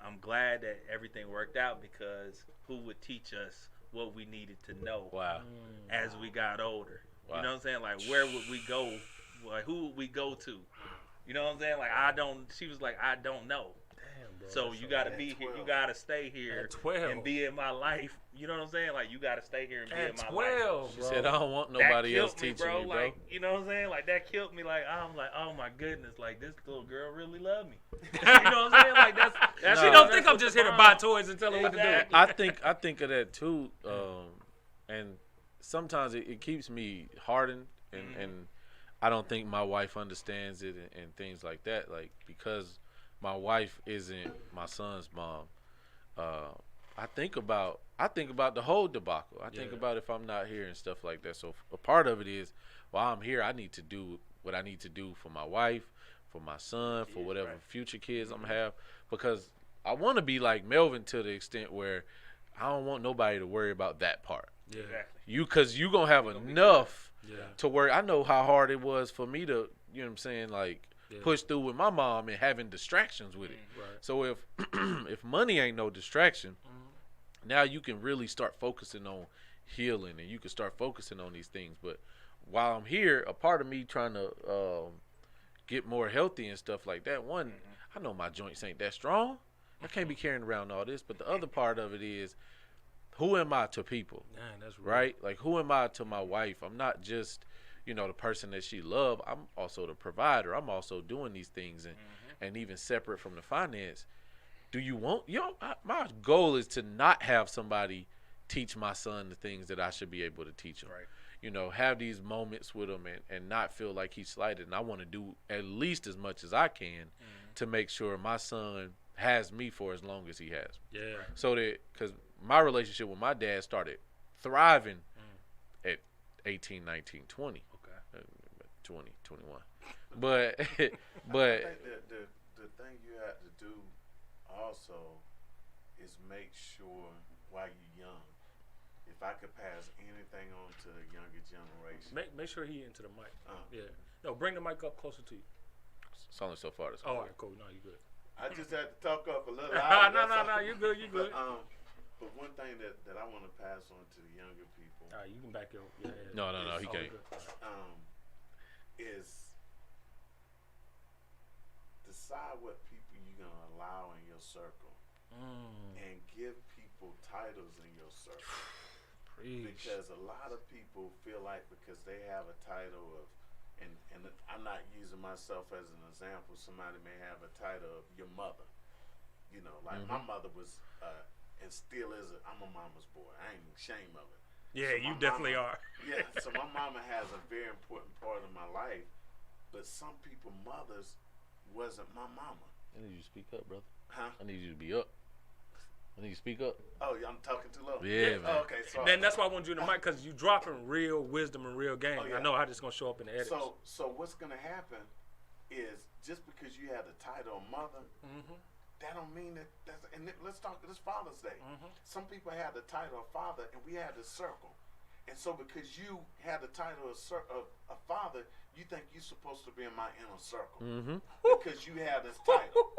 I'm glad that everything worked out because who would teach us what we needed to know Wow. as we got older? Wow. You know what I'm saying? Like, where would we go? Like, who would we go to? You know what I'm saying? Like, she was like, I don't know. Damn, bro. So you got to be here. 12. You got to stay here At 12. and be in my life. You know what I'm saying? Like, you got to stay here and be At in my life. 12, She bro. said, I don't want That nobody killed else teaching bro. me, bro. Like, you know what I'm saying? Like, that killed me. Like, I'm like, oh my goodness. Like, this little girl really loved me. You know what I'm saying? Like, that's She No. don't think I'm just here to buy toys and tell her what to do. Exactly. I think of that too, and sometimes it keeps me hardened, and I don't think my wife understands it and things like that. Like because my wife isn't my son's mom, I think about the whole debacle. I think Yeah. about if I'm not here and stuff like that. So a part of it is while I'm here, I need to do what I need to do for my wife, for my son, for whatever future kids I'm gonna have, because I want to be like Melvin to the extent where I don't want nobody to worry about that part. Yeah. Exactly. Because you gonna have enough Yeah. to worry. I know how hard it was for me to, you know what I'm saying, like Yeah. push through with my mom and having distractions with it. Right. So if if money ain't no distraction, now you can really start focusing on healing and you can start focusing on these things. But while I'm here, a part of me trying to get more healthy and stuff like that, one, I know my joints ain't that strong. I can't be carrying around all this. But the other part of it is, who am I to people? Man, that's real. Right? Like, who am I to my wife? I'm not just, the person that she loved. I'm also the provider. I'm also doing these things. And even separate from the finance, do you want? My goal is to not have somebody teach my son the things that I should be able to teach him. Right. Have these moments with him and not feel like he's slighted. And I want to do at least as much as I can to make sure my son has me for as long as he has. Yeah. So that, because my relationship with my dad started thriving at 18, 19, 20. Okay. 20, 21. But I think the thing you have to do also is make sure while you're young, if I could pass anything on to the younger generation. Make sure he into the mic. Yeah. No, bring the mic up closer to you. it's only so far. Oh, all right, cool. No, you good. I just had to talk up a little louder. No, you good, you good. But one thing that I want to pass on to the younger people All right, you can back your. Yeah. No, he can't. is decide what people you're going to allow in your circle and give people titles in your circle. Because a lot of people feel like because they have a title of, and I'm not using myself as an example, somebody may have a title of your mother. Like my mother was, and still is, I'm a mama's boy. I ain't ashamed of it. Yeah, So you my definitely mama- are. Yeah, so my mama has a very important part of my life, but some people mothers wasn't my mama. I need you to speak up, brother. Huh? I need you to be up. I need you to speak up. Oh, I'm talking too low? Yeah, man. Oh, okay, sorry. Then that's why I want you in the mic, because you dropping real wisdom and real game. Oh, yeah. I know how this gonna show up in the edits. So what's gonna happen is just because you have the title of mother, that don't mean that's. And let's talk this Father's Day. Some people have the title of father, and we have the circle. And so because you have the title of father, you think you're supposed to be in my inner circle because you have this title.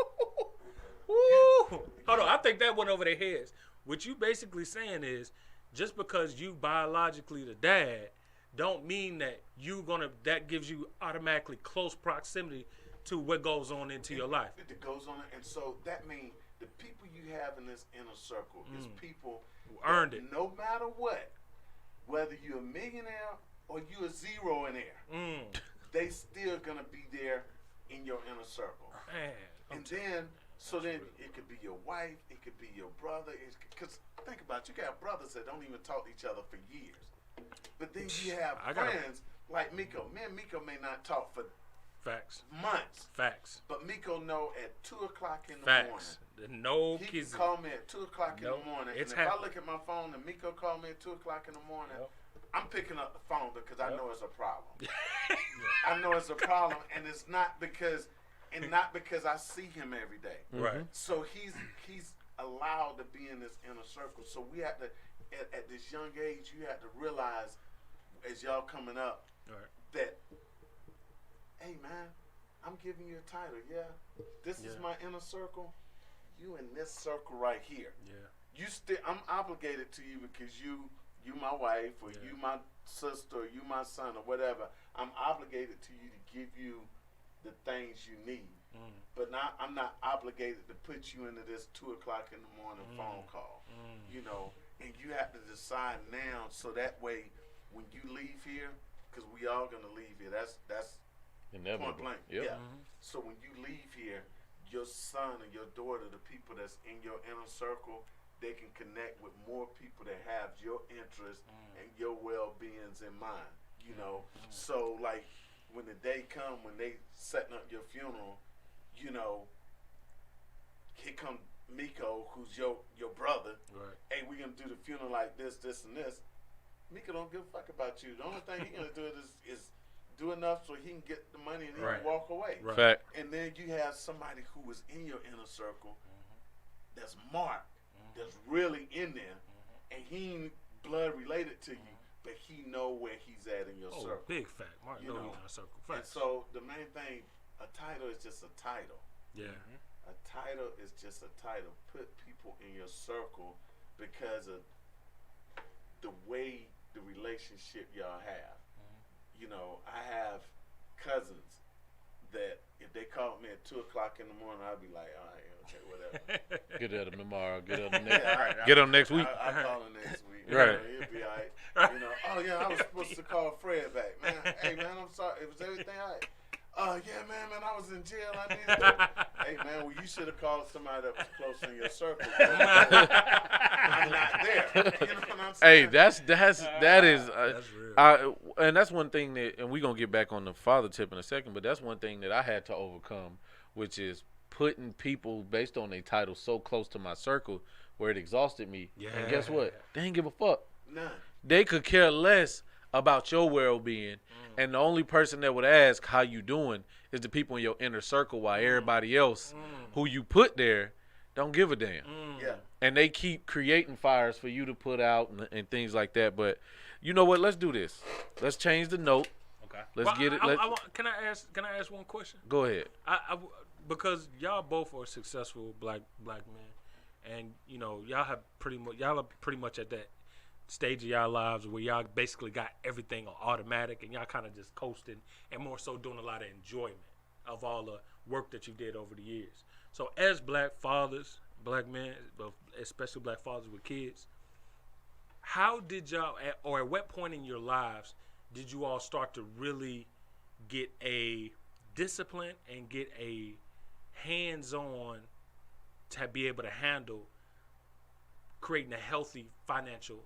Woo! Hold on, I think that went over their heads. What you basically saying is, just because you biologically the dad, don't mean that that gives you automatically close proximity to what goes on into your life. It goes on, and so that means the people you have in this inner circle is people who earned it. No matter what, whether you're a millionaire or you're a zeroinaire, they still gonna be there in your inner circle. Man, And then, so then it could be your wife, it could be your brother. Because think about it, you got brothers that don't even talk to each other for years. But then you have friends like Miko. Me and Miko may not talk for facts. months. Facts. But Miko know at 2 o'clock in the Facts. No morning. He kids. can call me at 2 o'clock in Nope. the morning. It's and if I happening. look at my phone and Miko call me at 2 o'clock in the morning, Yep. I'm picking up the phone because I Yep. know it's a problem. I know it's a problem, and it's not because I see him every day. Right. So he's allowed to be in this inner circle. So we have to, at this young age, you have to realize, as y'all coming up, Right. that, hey man, I'm giving you a title. Yeah, this is my inner circle. You in this circle right here. Yeah. You still, I'm obligated to you because you my wife, or you my sister, or you my son, or whatever. I'm obligated to you to give you the things you need. But I'm not obligated to put you into this 2 o'clock in the morning phone call. And you have to decide now, so that way when you leave here, because we all gonna leave here. That's Inevitable. point blank. Yep. Yeah. So when you leave here, your son and your daughter, the people that's in your inner circle, they can connect with more people that have your interests and your well-beings in mind. So like when the day come when they setting up your funeral, here come Miko, who's your brother. Right. Hey, we gonna do the funeral like this, and this. Miko don't give a fuck about you. The only thing he gonna do is do enough so he can get the money and he Right. can walk away. Right. Fact. And then you have somebody who is in your inner circle that's marked, that's really in there, and he ain't blood related to you, but he know where he's at in your Oh, circle. big fact. Mark, You no, know. he's in a circle. And Facts. so the main thing, a title is just a title. Yeah. A title is just a title. Put people in your circle because of the way the relationship y'all have. I have cousins that if they called me at 2 o'clock in the morning, I'd be like, all right, okay, whatever. Get at him tomorrow. Get at him next. Yeah, all right, Get him next week. I'll call him next week. Right. He'll be all right. Oh yeah, I was supposed to call Fred back, man. Hey man, I'm sorry. It was everything all right. Yeah, man, I was in jail. I needed to. Hey, man, well, you should have called somebody that was close in your circle. I'm not there. You know what I'm saying? Hey, that is, That's real. and that's one thing that, and we're gonna get back on the father tip in a second, but that's one thing that I had to overcome, which is putting people based on their title so close to my circle where it exhausted me. Yeah. And guess what? They ain't give a fuck. None. They could care less about your well-being, and the only person that would ask how you doing is the people in your inner circle, while everybody else who you put there don't give a damn. Yeah. And they keep creating fires for you to put out and things like that. But you know what? Let's do this. Let's change the note. Okay. Let's get it. Can I ask one question? Go ahead. Because y'all both are successful black men, and you know y'all are pretty much at that stage of y'all lives where y'all basically got everything on automatic, and y'all kind of just coasting, and more so doing a lot of enjoyment of all the work that you did over the years. So as black fathers, black men, but especially black fathers with kids, how did y'all, or at what point in your lives did you all start to really get a discipline and get a hands-on to be able to handle creating a healthy financial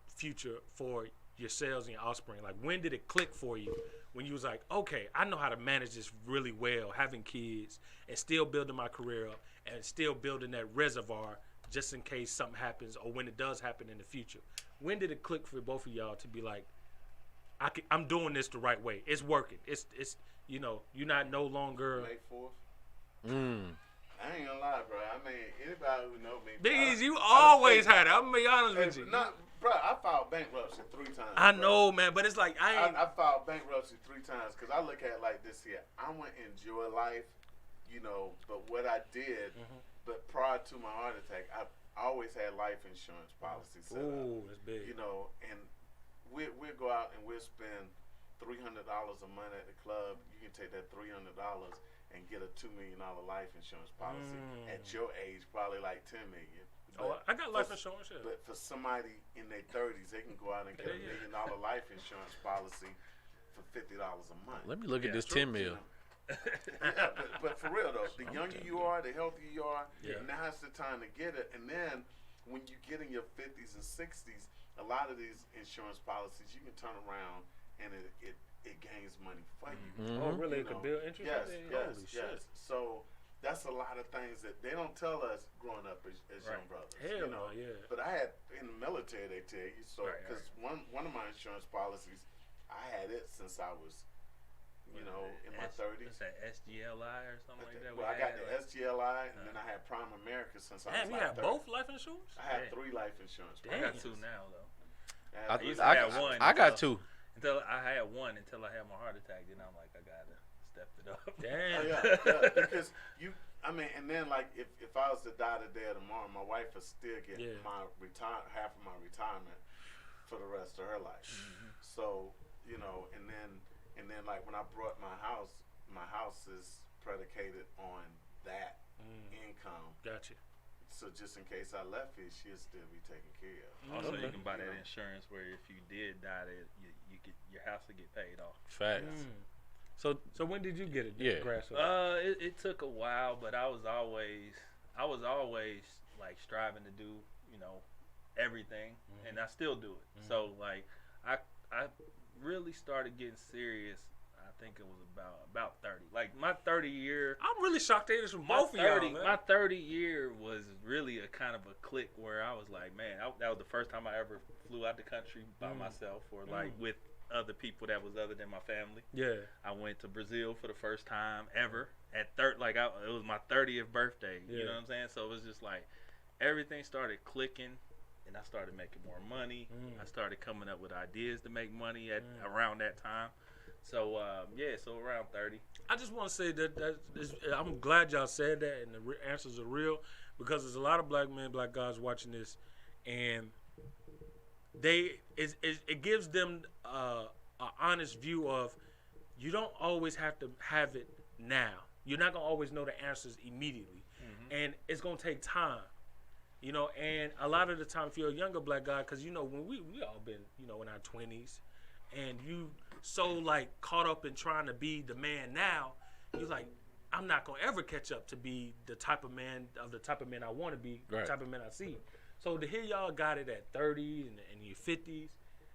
future for yourselves and your offspring? Like, when did it click for you when you was like, okay, I know how to manage this really well, having kids and still building my career up and still building that reservoir just in case something happens or when it does happen in the future? When did it click for both of y'all to be like, I'm doing this the right way, it's working, it's you know, you're not no longer May 4th. I ain't gonna lie, bro. I mean, anybody who know me, Biggies, you always had it. I'm gonna be honest with you. Bro, I filed bankruptcy 3 times. I know, man, but it's like I filed bankruptcy 3 times because I look at it like this here. I want to enjoy life, you know, but what I did, but prior to my heart attack, I always had life insurance policies set up. Ooh, that's big. You know, and we'll go out and we'll spend $300 a month at the club. You can take that $300 and get a $2 million life insurance policy at your age, probably like $10 million. But I got life insurance. Yeah. But for somebody in their 30s, they can go out and get $1 million life insurance policy for $50 a month. Let me look at this 10 mil. Yeah, but for real though, the younger you are, the healthier you are, now's the time to get it. And then when you get in your 50s and 60s, a lot of these insurance policies, you can turn around and it gains money for you. Oh, really? It could build interest? Yes. So that's a lot of things that they don't tell us growing up as young brothers. Hell you know? yeah. But I had, in the military, they tell you, so, because one of my insurance policies, I had it since I was, you know, in my 30s. Is that SGLI or something like that? Well, I got the SGLI, and then I had Prime America since I was you like had 30. both life insurance? I had 3 life insurance I got policies. 2 now, though. I got 2. Until I had 1 until I had my heart attack. Then I'm like, I gotta step it up. Damn. Yeah, because and then like if I was to die today or tomorrow, my wife would still get half of my retirement for the rest of her life. So, you know, and then like when I brought my house is predicated on that income. Gotcha. So just in case I left here, she'll still be taken care of. Also, you can buy that insurance where if you did die, you get your house will get paid off. Facts. So when did you get it? It took a while, but I was always like striving to do, you know, everything, and I still do it. So like I really started getting serious. I think it was about 30. Like my 30 year. I'm really shocked to hear this from both of y'all, man. My 30 year was really a kind of a click where I was like, man, that was the first time I ever flew out the country by myself or like with other people that was other than my family. Yeah. I went to Brazil for the first time ever at it was my 30th birthday. You know what I'm saying? So it was just like everything started clicking. And I started making more money. I started coming up with ideas to make money at around that time. So so around 30. I just want to say that I'm glad y'all said that, and the answers are real, because there's a lot of black men, black guys watching this, and it gives them an honest view of you don't always have to have it now. You're not gonna always know the answers immediately, and it's gonna take time. You know, and a lot of the time, if you're a younger black guy, because you know when we all been, you know, in our 20s. and you so like caught up in trying to be the man now, you're like, I'm not gonna ever catch up to be the type of man I want to be, the type of man I see. So to hear y'all got it at 30 and your 50s,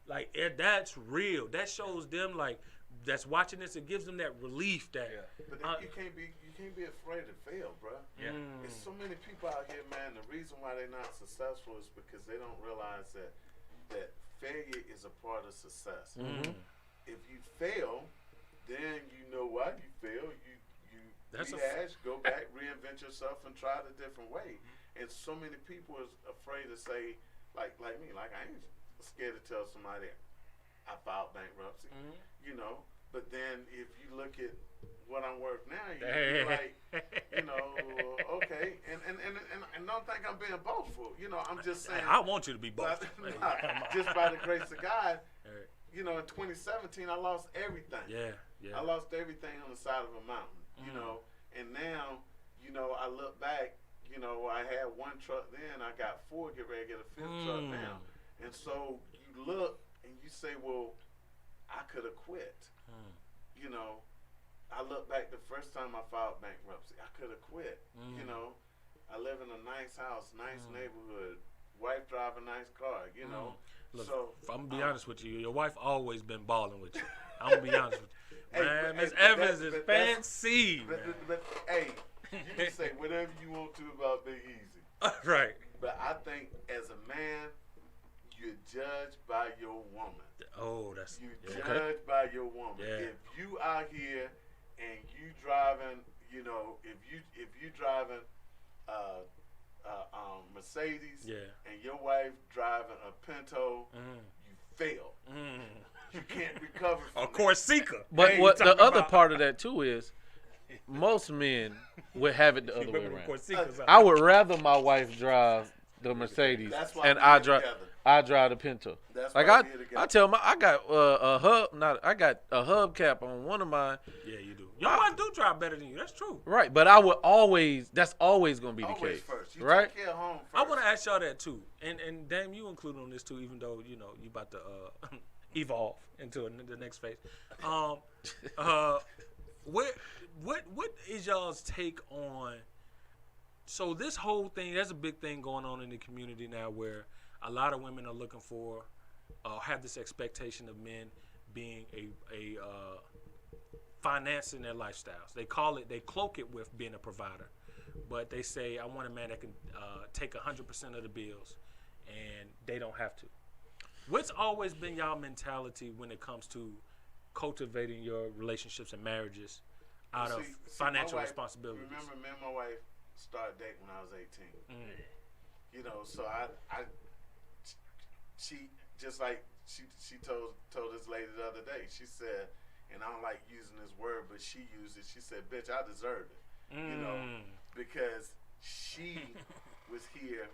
like that's real. That shows them like that's watching this. It gives them that relief that. Yeah. But you can't be afraid to fail, bro. Yeah. There's so many people out here, man. The reason why they're not successful is because they don't realize that failure is a part of success. Mm-hmm. If you fail, then you know why you fail. You rehash, go back, reinvent yourself, and try it a different way. And so many people is afraid to say, like me, like I ain't scared to tell somebody I filed bankruptcy, you know. But then if you look at what I'm worth now, you're like, you know, okay. And don't think I'm being boastful. You know, I'm just saying. I want you to be boastful. Just by the grace of God, you know, in 2017, I lost everything. Yeah. I lost everything on the side of a mountain, you know. And now, you know, I look back, you know, I had one truck then, I got 4, get ready to get a 5th truck now. And so you look and you say, well, I could have quit. You know, I look back the first time I filed bankruptcy, I could have quit. You know, I live in a nice house, nice neighborhood, wife drive a nice car, you know. Look, so I'm gonna be honest with you. Your wife always been balling with you. I'm gonna be honest with you. Man, Miss Evans is fancy. But hey, you can say whatever you want to about Big Easy. Right. But I think as a man, you're judged by your woman. Oh, that's judged by your woman. Yeah. If you out here and you driving, you know, if you driving Mercedes, and your wife driving a Pinto, you fail. You can't recover from of course, Corsica. But what the other part of that too is, most men would have it the other way around. I would rather my wife drive the Mercedes and I drive the Pinto. That's like I tell I got I got a hubcap on one of mine. Yeah, you do. Your wife do drive better than you. That's true. Right, but I would always. That's always gonna be the always case. First. You right. Take care of home first. I want to ask y'all that too, and damn, you include on this too, even though you know you about to evolve into the next phase. What is y'all's take on? So this whole thing, there's a big thing going on in the community now where a lot of women are looking for, have this expectation of men being a financing their lifestyles. They cloak it with being a provider, but they say I want a man that can take 100% of the bills, and they don't have to. What's always been y'all mentality when it comes to cultivating your relationships and marriages out of financial responsibilities? Remember, me and my wife started dating when I was 18. You know, so she just like she told this lady the other day. She said, and I don't like using this word, but she used it. She said, "Bitch, I deserve it." You know, because she was here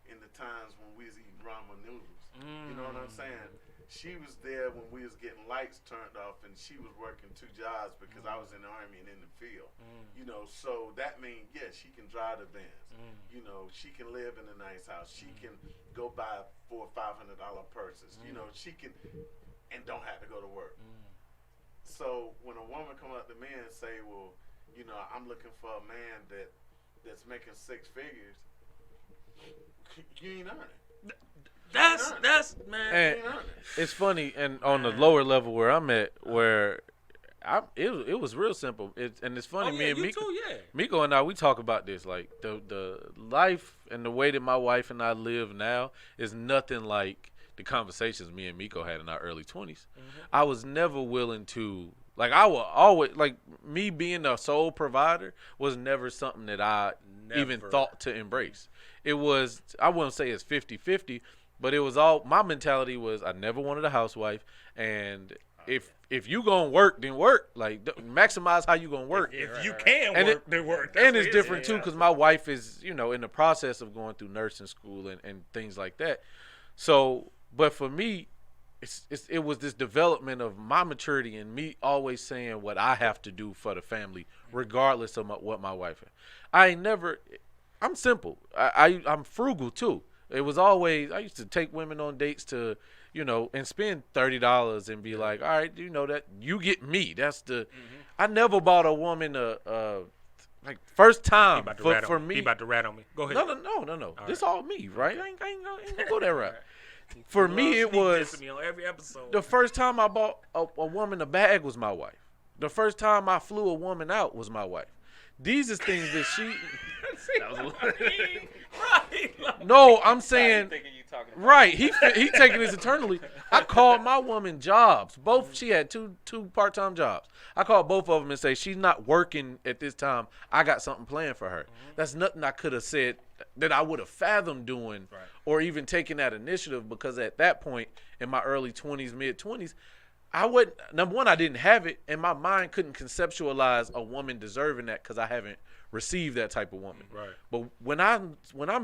in the times when we was eating ramen noodles. You know what I'm saying? She was there when we was getting lights turned off, and she was working 2 jobs because I was in the Army and in the field. You know, so that means, yeah, she can drive the Benz. You know, she can live in a nice house. She can go buy $400 or $500 purses. You know, she can, and don't have to go to work. So when a woman come up to me and say, well, you know, I'm looking for a man that's making 6 figures, you ain't earning. That's man. And it's funny, and on the lower level where I'm at, where it was real simple. And it's funny, me and Miko and I, we talk about this. Like the life and the way that my wife and I live now is nothing like the conversations me and Miko had in our early 20s. I was never willing to, like, I will always, like, me being a sole provider was never something that I even thought to embrace. It was, I wouldn't say it's 50-50, but it was all, my mentality was I never wanted a housewife, and if you gonna work, then work. Like, maximize how you gonna work. If you can work, then work. And it's different too, because my wife is, you know, in the process of going through nursing school and things like that. So, but for me, it was this development of my maturity and me always saying what I have to do for the family, regardless of what my wife. I'm simple. I'm frugal too. It was always, I used to take women on dates to you know, and spend $30 and be like, all right, you know that you get me. That's the. I never bought a woman like first time for me. He about to rat on me. Go ahead. No. This all me, right? I ain't gonna go that route. For me, it was me on every episode. the first time I bought a woman a bag was my wife. The first time I flew a woman out was my wife. These is things that she. That was a little. No, I'm saying. Thinking you talking about. Right, he taking this eternally. I called my woman jobs. Both she had two part-time jobs. I called both of them and say she's not working at this time. I got something planned for her. That's nothing I could have said that I would have fathomed doing, or even taking that initiative, because at that point in my early 20s, mid 20s, I wouldn't. Number one, I didn't have it, and my mind couldn't conceptualize a woman deserving that because I haven't received that type of woman. Right. But when I'm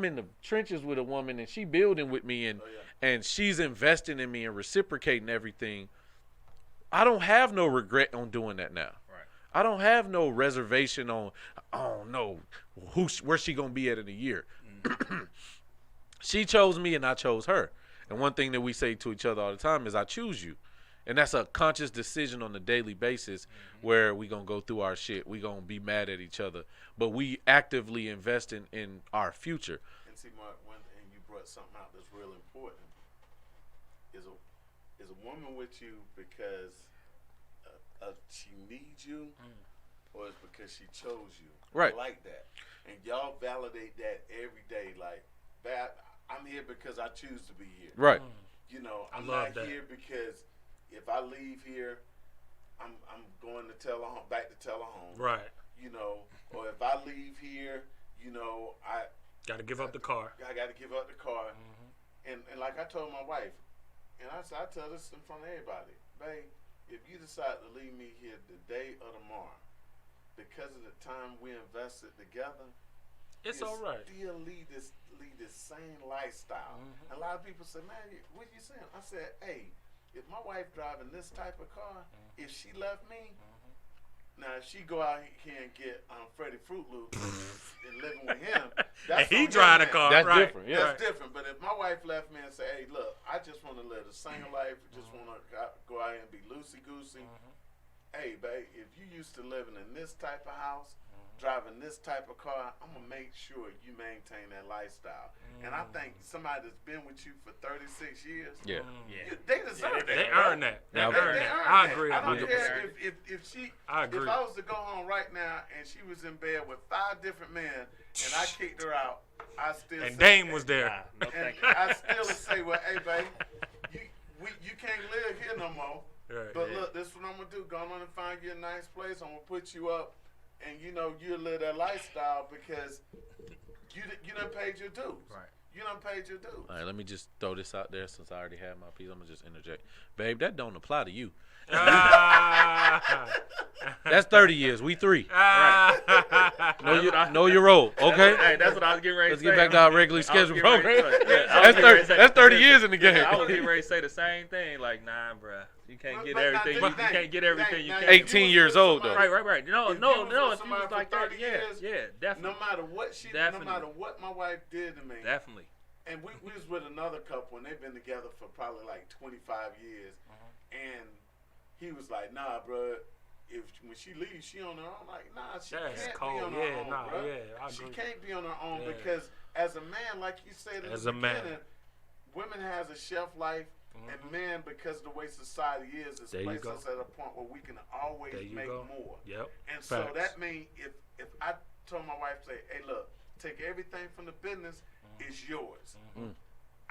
in the trenches with a woman and she building with me and she's investing in me and reciprocating everything, I don't have no regret on doing that now. Right. I don't have no reservation on, oh no, where's she gonna be at in a year? She chose me and I chose her. And one thing that we say to each other all the time is, I choose you. And that's a conscious decision on a daily basis where we going to go through our shit. We going to be mad at each other. But we actively invest in our future. And see, Mark, one thing you brought something out that's real important. Is a woman with you because she needs you, or is because she chose you? Right. I like that. And y'all validate that every day. Like, I'm here because I choose to be here. Right. You know, I'm love not that. here because if I leave here, I'm going to back to Telehome. Right. You know, or if I leave here, you know, I Got to give up the car. got to give up the car. And like I told my wife, and I tell this in front of everybody, babe, if you decide to leave me here today or tomorrow, because of the time we invested together, It's you'll all right. still lead this same lifestyle. And a lot of people say, man, what you saying? I said, hey, if my wife driving this type of car, if she left me, now if she go out here and get Freddie Fruit Loops and living with him, And that's he on drive the him, car. That's right. different, yeah. That's different. But if my wife left me and say, hey, look, I just want to live the single life, just want to go out here and be loosey-goosey. Hey, babe, if you used to living in this type of house, driving this type of car, I'm going to make sure you maintain that lifestyle. And I think somebody that's been with you for 36 years, Yeah. they deserve that. They bro. earn that. They Now, earn They that. earn I that. agree. I don't 100%. care if she. I agree. If I was to go home right now and she was in bed with 5 different men and I kicked her out, I still And say, Dame was there. No, and thank you. I still would say, well, hey, babe, you can't live here no more. Right. But look, this is what I'm gonna do. Go on and find you a nice place. I'm gonna put you up, and you know you'll live that lifestyle because you done paid your dues. Right. You done paid your dues. All right, let me just throw this out there since I already have my piece. I'm going to just interject. Babe, that don't apply to you. That's 30 years. We 3. Know your role, okay? Hey, that's what I was getting ready Let's to say. get back to our regularly I was scheduled getting ready program. to say- yeah, I was getting ready to say- That's 30 years in the game. I was getting ready to say the same thing. Like, nah, bruh, you can't get But everything. You now, can't get everything. You now, can't. if you 18 was years with old, though. somebody- Right. No. If you was If with you was somebody like for that, 30 yeah, years, definitely, No matter what she, Definitely. no matter what my wife did to me, definitely. and we was with another couple and they've been together for probably like 25 years, and he was like, nah, bro, when she leaves, she on her own. Like, nah, she That's can't cold. be on her Yeah, own, nah, bro. yeah, I She agree. can't be on her own Yeah. because as a man, like you said in As the a man. beginning, women has a shelf life, and men, because of the way society is, it's There you placed go. us at a point where we can always There you make go. more. Yep. And so Facts. that means if I told my wife, say, hey, look, take everything from the business, it's yours.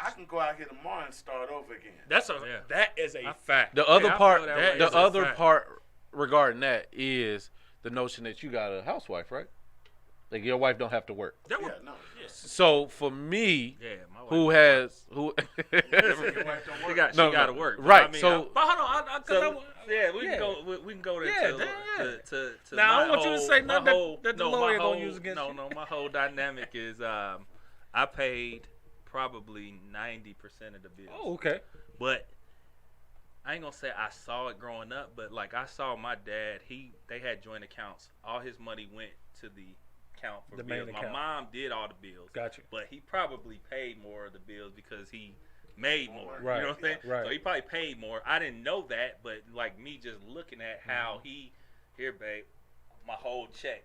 I can go out here tomorrow and start over again. That is a fact. The other I part, feel that way. the That is a other fact. part regarding that is the notion that you got a housewife, right? Like your wife don't have to work. That Yeah, was, no. So for me, Yeah, my wife. who has who, Your wife don't She work. got No, to no. work. But Right, I mean, so- but hold on, So, yeah, we yeah. can go. We can go there Yeah, to Now, I my don't want you to whole- say my nothing that- whole- that the no, my lawyer gonna whole- use against you. No, my whole dynamic is I paid probably 90% of the bills. Oh, okay. But I ain't gonna say I saw it growing up, but like I saw my dad. They had joint accounts. All his money went to the account for The main bills. My account. mom did all the bills. Got you. But he probably paid more of the bills because he made more. Right. You know what I'm saying? Right. So he probably paid more. I didn't know that, but like me just looking at how here, babe, my whole check.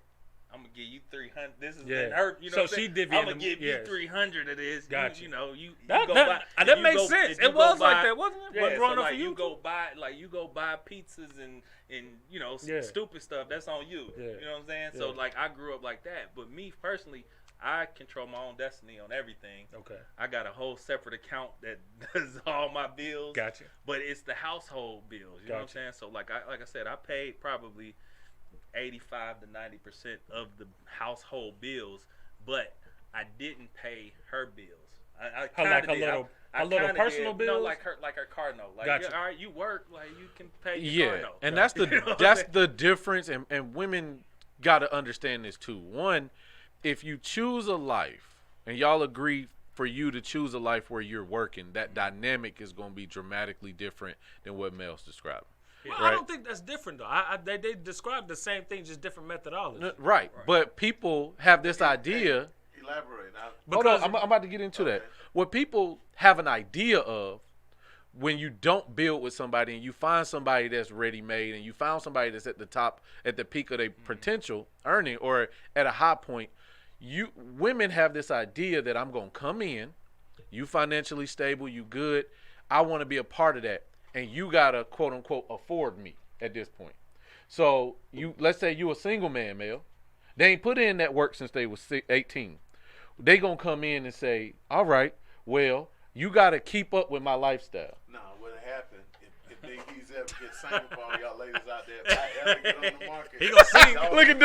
I'm gonna give you 300. This is her. You know, so what I'm she saying? divvied I'm gonna give you 300 of this. Gotcha. You know, you that go buy. that makes sense. It was like that, wasn't it? Yeah, But growing so up like for you go buy pizzas and you know stupid stuff. That's on you. Yeah. You know what I'm saying? Yeah. So like I grew up like that. But me personally, I control my own destiny on everything. Okay. I got a whole separate account that does all my bills. Gotcha. But it's the household bills. You know what I'm saying? So like I said, I paid probably 85 to 90% of the household bills, but I didn't pay her bills. I kind of did. A little personal bills. No, like her car note. Like, gotcha. All right, you work, like you can pay your car note. And that's the difference. And women got to understand this too. One, if you choose a life, and y'all agree for you to choose a life where you're working, that dynamic is going to be dramatically different than what Mel's describing. Well, right? I don't think that's different though. They describe the same thing, just different methodology. Right. But people have this idea. Elaborate. Hold on, I'm about to get into that. What people have an idea of when you don't build with somebody and you find somebody that's ready-made and you found somebody that's at the top, at the peak of their potential earning or at a high point, women have this idea that I'm going to come in, you financially stable, you good, I want to be a part of that. And you gotta quote unquote afford me at this point. So let's say you a single man, Mel. They ain't put in that work since they was 18. They gonna come in and say, all right, well, you gotta keep up with my lifestyle. No, what'll happen if Big E's ever get singing for all y'all ladies out there, if I ever get on the market, he gonna sing. Look at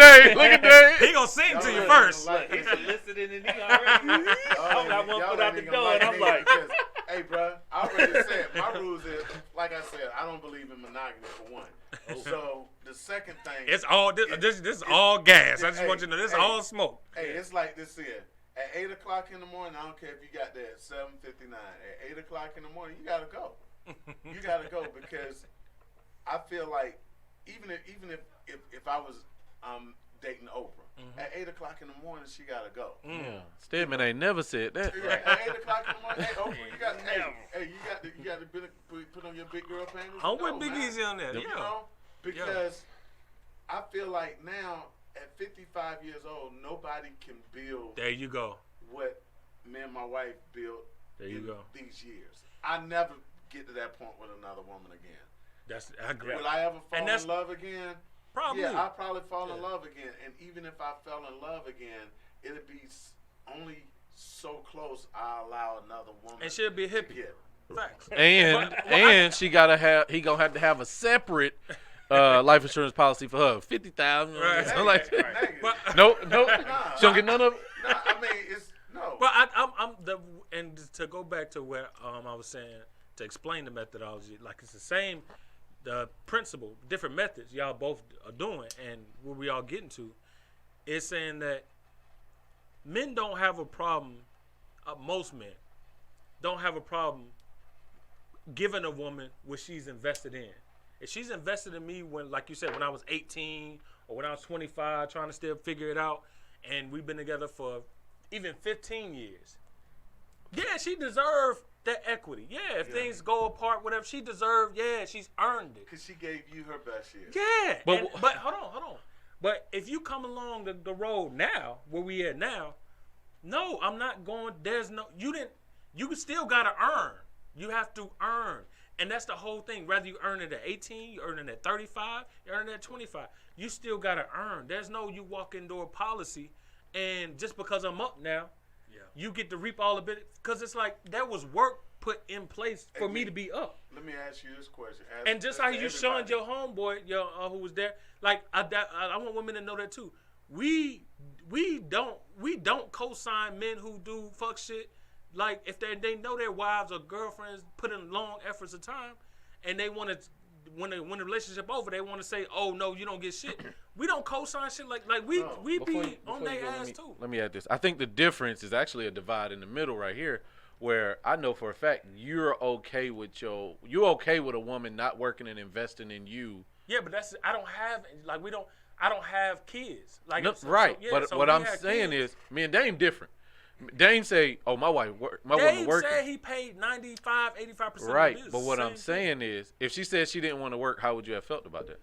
Dave. He gonna sing to you y'all first. like He's soliciting and he already. I'm not one foot out the door, and I'm like, hey, bro, I already said my rules is, like I said, I don't believe in monogamy for one. So the second thing, It's all this is all gas. I just want you to know this is all smoke. hey, it's like this here. At 8 o'clock in the morning, I don't care if you got there at 7:59. At 8 o'clock in the morning, you gotta go. You gotta go because I feel like even if I was dating Oprah, at 8 o'clock in the morning, she gotta go. Yeah. Stedman ain't never said that. Yeah, at 8 o'clock in the morning, hey Oprah, you got to put on your big girl panties. I'm with Big Easy on that. You Yeah. know, because I feel like now at 55 years old, nobody can build There you go. what me and my wife built There you in go. these years. I never get to that point with another woman again. I agree. Will I ever fall that's- in love again? Probably. Yeah, I'll probably fall in love again. And even if I fell in love again, it'll be only so close I'll allow another woman And she'll be a to hippie. get. Facts. And he gonna have to have a separate life insurance policy for her, 50,000. Right. Something like that. Negative. But, No, Nah, she don't get none of it. nah, I mean, it's no. But and to go back to where I was saying to explain the methodology, like it's the same, the principle, different methods y'all both are doing, and where we all getting to, is saying that men don't have a problem. Most men don't have a problem giving a woman what she's invested in. If she's invested in me when, like you said, when I was 18 or when I was 25, trying to still figure it out, and we've been together for even 15 years. Yeah, she deserved that equity. Yeah, if things go apart, whatever, she deserved, she's earned it. Because she gave you her best years. Yeah. But But hold on. But if you come along the road now, where we at now, no, I'm not going, you still got to earn. You have to earn. And that's the whole thing. Whether you earn it at 18, you earn it at 35, you earn it at 25. You still got to earn. There's no you walk in door policy and just because I'm up now, you get to reap all of it. Because it's like there was work put in place for me to be up. Let me ask you this question. And just how you shunned your homeboy, who was there, like I want women to know that too. We don't co-sign men who do fuck shit. Like if they know their wives or girlfriends put in long efforts of time, and they want to when the relationship over, they want to say, "Oh no, you don't get shit." We don't co-sign shit like we be on their ass too. Let me add this. I think the difference is actually a divide in the middle right here, where I know for a fact you're okay with a woman not working and investing in you. Yeah, but I don't have kids. Like No, so, right. So, but so what we I'm had saying kids. is, me and Dame different. Dame say, "Oh, my wife work. My woman Dave working." said he paid 95, 85%. Right, of his. but what I'm Same saying is, if she said she didn't want to work, how would you have felt about that?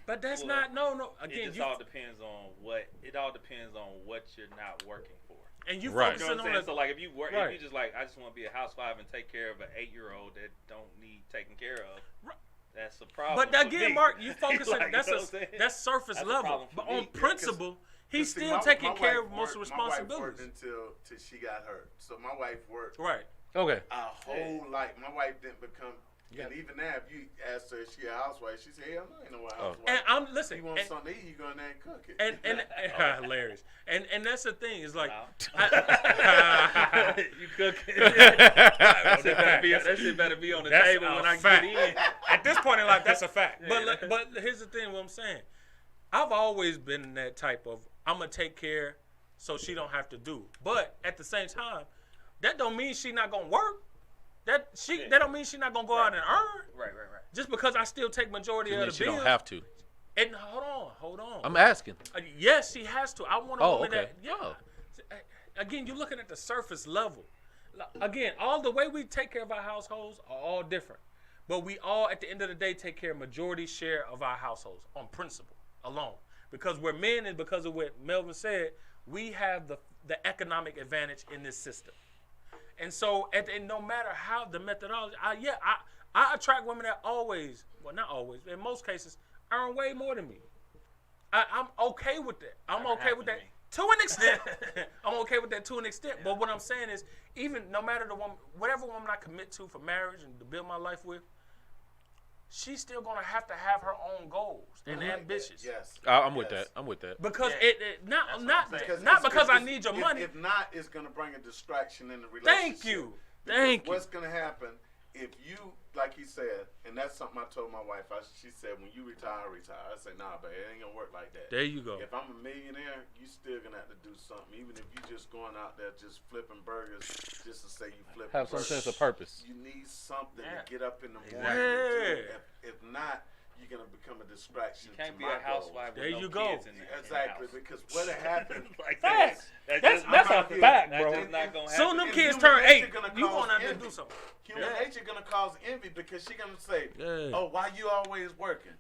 But that's Well, not no. Again, It just all depends on what. It all depends on what you're not working for. and you Right. You focusing know what I'm on saying? the, So like if you work, Right. if you just like, I just want to be a housewife and take care of an 8-year-old that don't need taken care of. Right. That's a problem. But for again, me. Mark, you focusing. Like, that's you know what I'm saying? that's surface That's a level. problem for But me. on Yeah, principle, he's See, still my taking care wife of most worked- responsibilities. My wife worked until she got hurt. So my wife worked Right. Okay. a whole life. My wife didn't become. And even now, if you ask her if she a housewife, she said, "Hell no, ain't no housewife." And I'm listen. You want and- something to eat, you go in there and cook it. and hilarious. And that's the thing. Is like, No. You cooking? that That shit better be on the table when I get in. At this point in life, that's a fact. But here's the thing. What I'm saying, I've always been in that type of I'm gonna take care, so she don't have to do. But at the same time, that don't mean she not gonna work. That don't mean she not gonna go out and earn. Right. Just because I still take majority You of mean the she bills. don't have to. And hold on. I'm asking. Yes, she has to. I want a Oh, woman okay. that. Yeah. Oh. Again, you're looking at the surface level. Again, all the way we take care of our households are all different, but we all, at the end of the day, take care of majority share of our households on principle alone. Because we're men, and because of what Melvin said, we have the economic advantage in this system. And so, no matter how the methodology, I attract women that always, well, not always, in most cases, earn way more than me. I'm okay with that. I'm okay with that to an extent. I'm okay with that to an extent. But what I'm saying is, even no matter the woman, whatever woman I commit to for marriage and to build my life with, she's still gonna have her own goals and ambitions. Yes. I'm with that. I'm with that. Because not Because because I need your money. If not, it's gonna bring a distraction in the relationship. Thank you. Thank you. What's gonna happen if you, like he said, and that's something I told my wife. She said, when you retire, retire. I said, nah, babe, it ain't gonna work like that. There you go. If I'm a millionaire, you still gonna have to do something, even if you just going out there just flipping burgers, just to say you flipping Have some burgers. sense of purpose. You need something Yeah. to get up in the morning. Exactly. And do. If not, you're gonna become a distraction. You can't to be my a housewife There with you no go. kids in the Exactly, in the house. because what happened? Like Facts. That's That's just not a gonna- fact, that's bro. just not gonna happen. Soon them And kids human turn nature 8. gonna You cause gonna have to envy. do something. Human nature gonna cause envy because she gonna say, Yeah. "Oh, why you always working?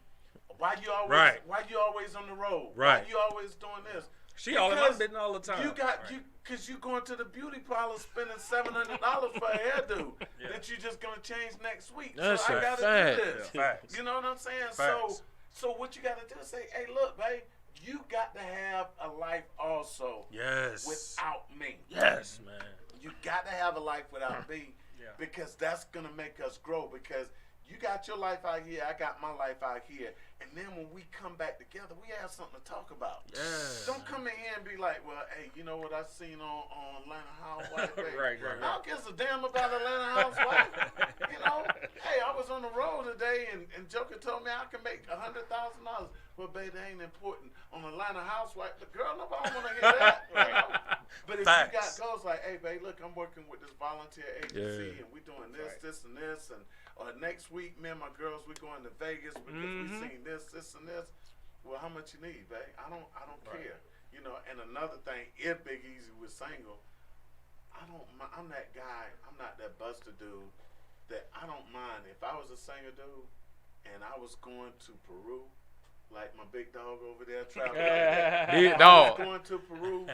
Why you always Right. Why you always on the road? Right. Why you always doing this?" She all in my business all the time. You got you because you going to the beauty parlor spending $700 for a hairdo that you just gonna change next week. That's so I a gotta fact. do this. Facts. You know what I'm saying? Facts. So what you gotta do is say, "Hey, look, babe, you got to have a life also Yes. without me. Yes, man. You got to have a life without me Yeah. because that's gonna make us grow. Because you got your life out here, I got my life out here, and then when we come back together, we have something to talk about. Yeah. Don't come in here and be like, "Well, hey, you know what I seen on Atlanta Housewife?" Baby? Right. I don't give a damn about Atlanta Housewife. You know, hey, I was on the road today, and Joker told me I can make $100,000. Well, baby, that ain't important on Atlanta Housewife. But girl, nobody want to hear that. You know? But if Facts. you got goals like, "Hey, babe, look, I'm working with this volunteer agency, Yeah. and we doing this, and this, and or next week, me and my girls, we going to Vegas because we seen this, and this." Well, how much you need, babe? I don't care. You know. And another thing, if Big Easy was single, I'm that guy. I'm not that buster dude. That I don't mind if I was a single dude, and I was going to Peru, like my big dog over there traveling. Big I dog. was going to Peru,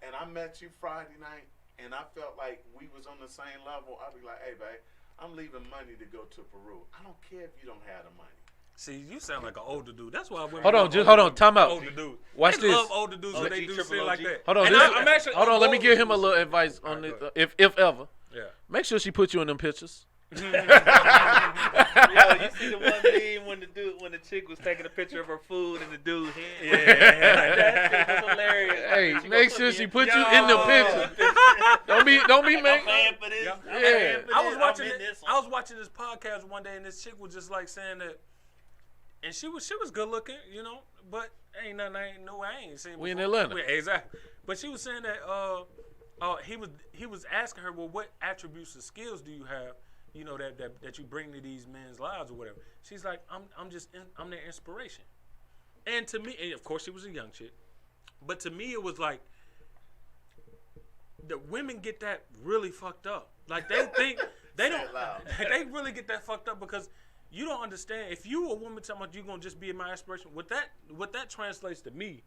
and I met you Friday night, and I felt like we was on the same level. I'd be like, "Hey, babe, I'm leaving money to go to Peru. I don't care if you don't have the money." See, you sound like an older dude. That's why women Hold on, love just older hold on. dudes. Time out. Older dude. Watch They this. love older dudes when OG, they do triple shit like OG. that. Hold on. And This, I'm actually hold on. Let me older give him a dudes. little advice on Alright, this. go If ever, Yeah. make sure she put you in them pictures. Yo, you see the one meme when the chick was taking a picture of her food and the dude hand? Yeah. That shit was hilarious. Hey, She gonna make put sure me she in- put you Yo. in the picture. Don't be I'm making. paying for this. Yeah. I'm Yeah. paying for I was this. watching I'm in it. this I one. was watching this podcast one day, and this chick was just like saying that, and she was good looking, you know, but ain't nothing I ain't seen. We in before. Atlanta. Yeah, exactly. But she was saying that he was asking her, well, what attributes or skills do you have, you know, that you bring to these men's lives or whatever. She's like, I'm their inspiration. And to me, and of course she was a young chick, but to me it was like, the women get that really fucked up. Like they think they Say don't. it loud. They really get that fucked up because you don't understand. If you a woman talking about you gonna just be my aspiration, what that translates to me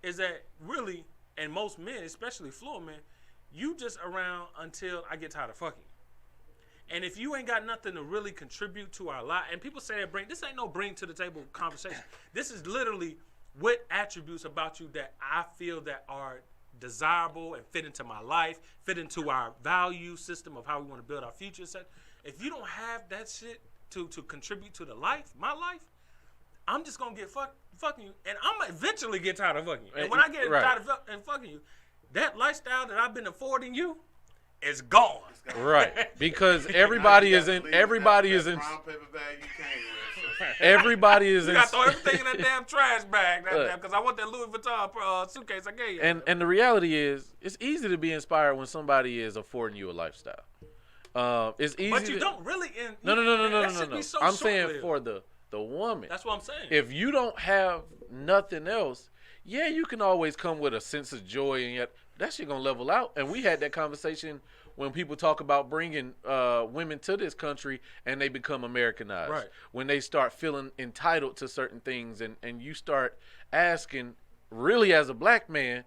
is that really, and most men, especially fluid men, you just around until I get tired of fucking. And if you ain't got nothing to really contribute to our life, and people say that this ain't no bring to the table conversation. This is literally what attributes about you that I feel that are desirable and fit into my life, fit into our value system of how we want to build our future. If you don't have that shit to contribute to my life, I'm just gonna get fucking you, and I'm gonna eventually get tired of fucking you. And when I get tired of fucking you, that lifestyle that I've been affording you is gone. Right, because everybody is in. Everybody is in. Everybody is in. You gotta throw everything in that damn trash bag, because I want that Louis Vuitton suitcase I gave you. And the reality is, it's easy to be inspired when somebody is affording you a lifestyle. It's easy. But you don't really. No. So I'm saying for the woman. That's what I'm saying. If you don't have nothing else, yeah, you can always come with a sense of joy, and yet that shit gonna level out. And we had that conversation when people talk about bringing women to this country and they become Americanized. Right. When they start feeling entitled to certain things, and you start asking, really as a black man,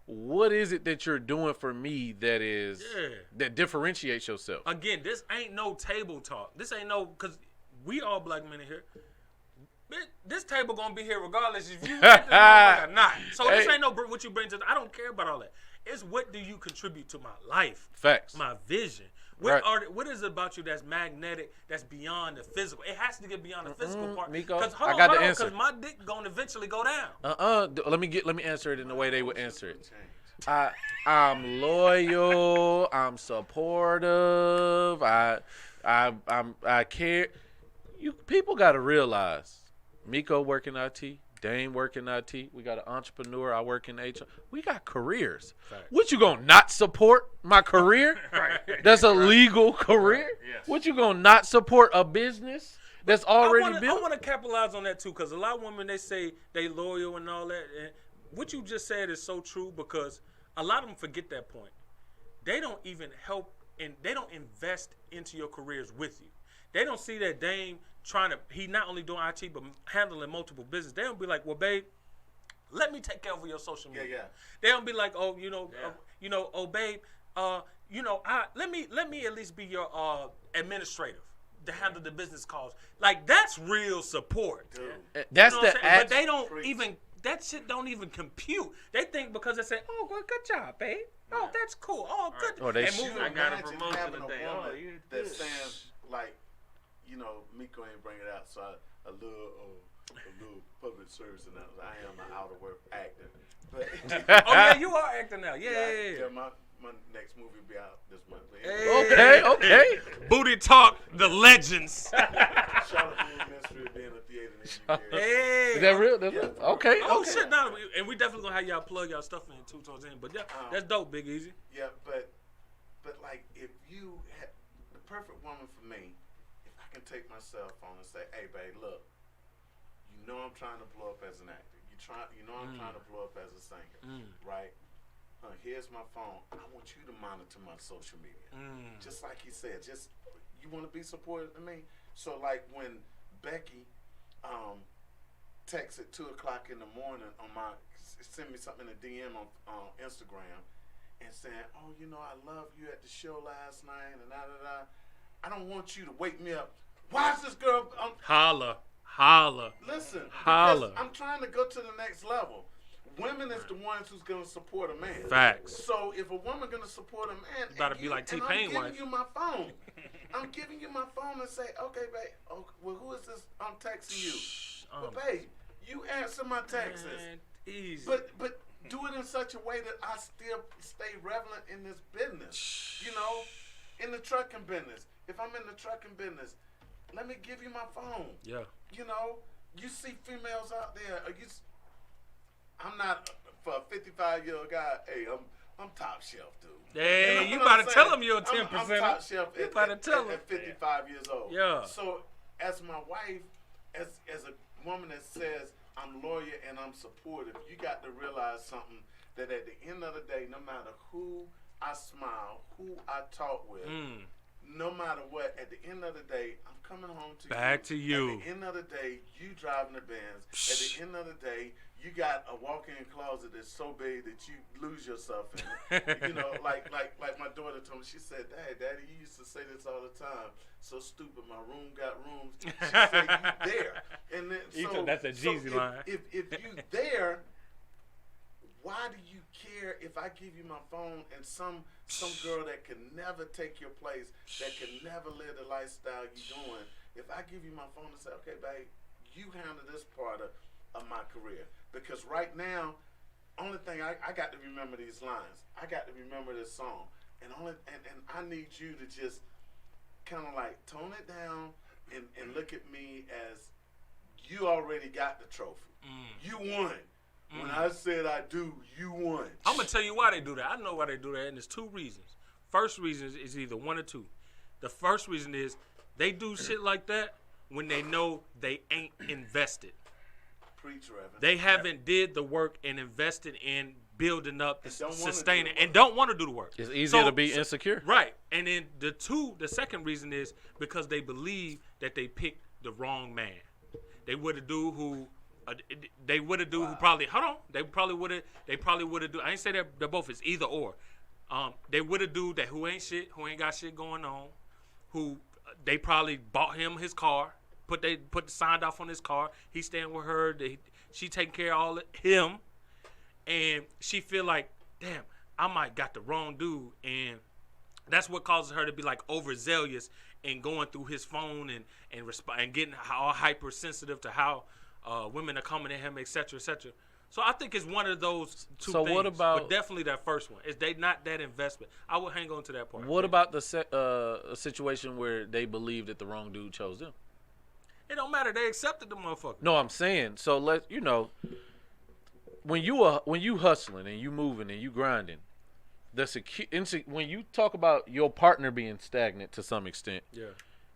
what is it that you're doing for me that differentiates yourself? Again, this ain't no table talk. This ain't no, because we all black men in here. This table gonna be here regardless if you or not. So this ain't no what you bring to. I don't care about all that. It's what do you contribute to my life? Facts. My vision. What is it about you that's magnetic? That's beyond the physical. It has to get beyond the physical part. Miko, I got the answer. Because my dick gonna eventually go down. Let me answer it in the way they would answer it. I'm loyal. I'm supportive. I care. You people got to realize, Miko work in IT, Dame work in IT. We got an entrepreneur. I work in HR. We got careers. Right. What you gonna not support my career? Right. That's a legal career. Right. Yes. What you gonna not support a business that's already built? I want to capitalize on that too, because a lot of women, they say they loyal and all that. And what you just said is so true, because a lot of them forget that point. They don't even help, and they don't invest into your careers with you. They don't see that Dame he not only doing IT, but handling multiple business. They don't be like, well, babe, let me take care of your social media. Yeah. They don't be like, oh, oh, babe, let me at least be your administrative to handle the business calls. Like, that's real support. That's but they don't even, that shit don't even compute. They think because they say, oh, well, good job, babe. Oh, that's cool. Oh, good. Oh, they I got a promotion today. Oh, that sounds like, Miko ain't bring it out, so a little public service announcement. I am an out-of-work actor. But oh, yeah, you are acting now. Yeah. My next movie will be out this month. Hey. Okay. Booty Talk, the legends. Shout out to the Ministry of being a theater in the Hey. Is that real? Okay. Oh, shit, no. And we definitely going to have y'all plug y'all stuff in too towards the end. But yeah, that's dope, Big Easy. Yeah, but like, if you had the perfect woman for me, I can take my cell phone and say, hey, babe, look, I'm trying to blow up as an actor. I'm trying to blow up as a singer, right? Here's my phone. I want you to monitor my social media. Just like he said, you want to be supportive of me? So, like, when Becky texts at 2 o'clock in the morning send me something in a DM on Instagram and saying, oh, I love you at the show last night and da-da-da. I don't want you to wake me up. Why is this girl? Holla. Listen, holla. I'm trying to go to the next level. Women is the ones who's going to support a man. Facts. So if a woman going to support a man, you gotta be like T-Pain wife. I'm giving you my phone. I'm giving you my phone and say, okay, babe. Oh, well, who is this? I'm texting you. Well, babe, you answer my texts. Easy. But do it in such a way that I still stay relevant in this business. In the trucking business. If I'm in the trucking business, let me give you my phone. Yeah. You see females out there. I'm not, for a 55-year-old guy, hey, I'm top shelf, dude. Hey, you about to tell him you're a 10%. I'm top shelf at 55 years old. Yeah. So, as my wife, as a woman that says, I'm loyal and I'm supportive, you got to realize something, that at the end of the day, no matter who I smile, who I talk with, no matter what, at the end of the day, I'm coming home to you. Back to you. At the end of the day, you driving the Benz. At the end of the day, you got a walk-in closet that's so big that you lose yourself in it. You know, like my daughter told me, she said, Daddy, you used to say this all the time. So stupid, my room got rooms. She said, you there. And then, That's a Jeezy line. If you there, why do you care if I give you my phone and some girl that can never take your place, that can never live the lifestyle you're doing, if I give you my phone and say, okay, babe, you handle this part of my career. Because right now, only thing I got to remember these lines. I got to remember this song. And I need you to just kind of like tone it down and look at me as you already got the trophy. You won. When I said I do, you won. I'm going to tell you why they do that. I know why they do that, and there's two reasons. First reason is either one or two. The first reason is they do shit like that when they know they ain't invested. Preach, Reverend. They haven't did the work and invested in building up, sustaining, and don't want to do the work. It's easier to be insecure. Right. And then the second reason is because they believe that they picked the wrong man. They would have do who probably They probably would have do. I ain't say that they're both. It's either or. They would have do that who ain't shit, who ain't got shit going on, who they probably bought him his car, put the signed off on his car. He staying with her. She taking care of all of him, and she feel like, damn, I might got the wrong dude, and that's what causes her to be like overzealous and going through his phone and getting all hypersensitive to how women are coming at him, et cetera, et cetera. So I think it's one of those two things. What about? But definitely that first one. Is they not that investment? I would hang on to that part. What about the situation where they believe that the wrong dude chose them? It don't matter. They accepted the motherfucker. No, I'm saying. So when you hustling and you moving and you grinding, when you talk about your partner being stagnant to some extent,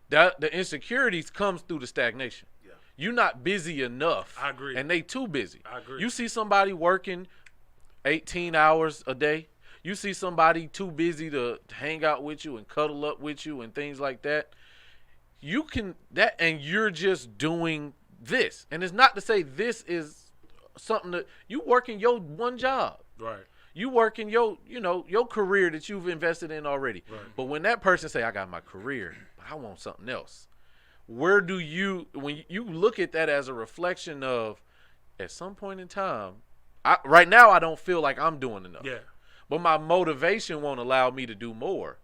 the insecurities comes through the stagnation. You're not busy enough. I agree. And they too busy. I agree. You see somebody working 18 hours a day. You see somebody too busy to hang out with you and cuddle up with you and things like that. And you're just doing this. And it's not to say this is something that you working your one job. Right. You working your career that you've invested in already. Right. But when that person say, I got my career, but I want something else. Where do you, when you look at that as a reflection of, at some point in time, right now I don't feel like I'm doing enough. Yeah. But my motivation won't allow me to do more.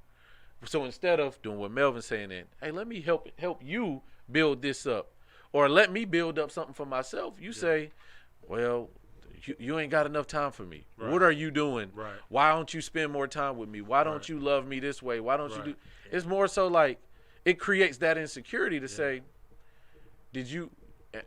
So instead of doing what Melvin's saying, hey, let me help you build this up, or let me build up something for myself. You say, well, you ain't got enough time for me. Right. What are you doing? Right. Why don't you spend more time with me? Why don't you love me this way? Why don't you do? It's more so like it creates that insecurity to say,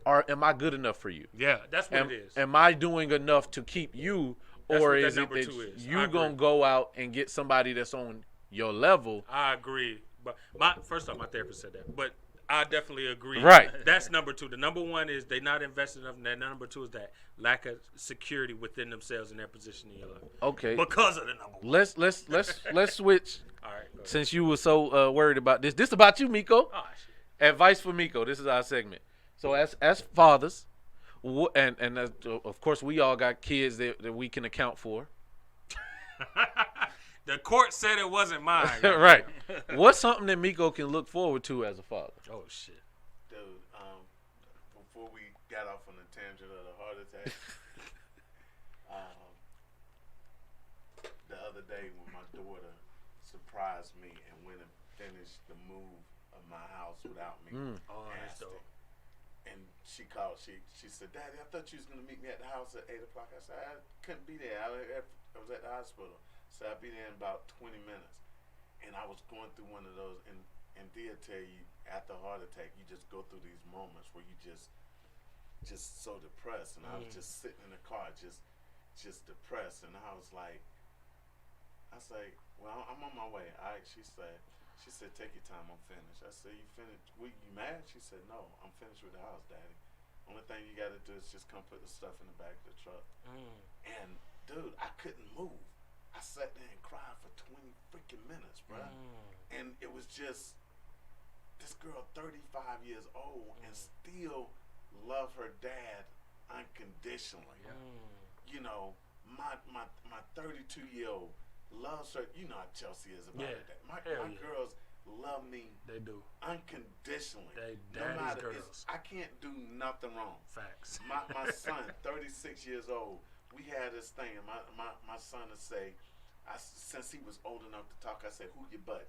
am I good enough for you? Yeah, that's what it is. Am I doing enough to keep you, or is it that you gonna go out and get somebody that's on your level? I agree, but first off, my therapist said that, but I definitely agree. Right. That's number two. The number one is they not invested enough, and then number two is that lack of security within themselves and their position in your life. Okay. Because of the number one. Let's switch. All right. Since you were so worried about this. This about you, Miko. Oh, shit. Advice for Miko. This is our segment. So as fathers, and of course we all got kids that we can account for. The court said it wasn't mine. Right. What's something that Miko can look forward to as a father? Oh shit. Dude, before we got off on the tangent of the heart attack, the other day when my daughter surprised me and went and finished the move of my house without me asking. And she called, she said, Daddy, I thought you was going to meet me at the house at 8 o'clock. I said, I couldn't be there. I was at the hospital. So I'll be there in about 20 minutes. And I was going through one of those, and Dia tell you, after a heart attack, you just go through these moments where you just so depressed. And I was just sitting in the car, just depressed. And I was like, well, I'm on my way. She said, take your time, I'm finished. I said, you finished? You mad? She said, no, I'm finished with the house, Daddy. Only thing you got to do is just come put the stuff in the back of the truck. And, dude, I couldn't move. I sat there and cried for 20 freaking minutes, bro. And it was just this girl, 35 years old, and still love her dad unconditionally. You know, my 32-year-old loves her. You know how Chelsea is about it. My girls love me. They do unconditionally. They no matter, girls. I can't do nothing wrong. Facts. My son, 36 years old. We had this thing, and my son would say, since he was old enough to talk, I said, "Who your buddy?"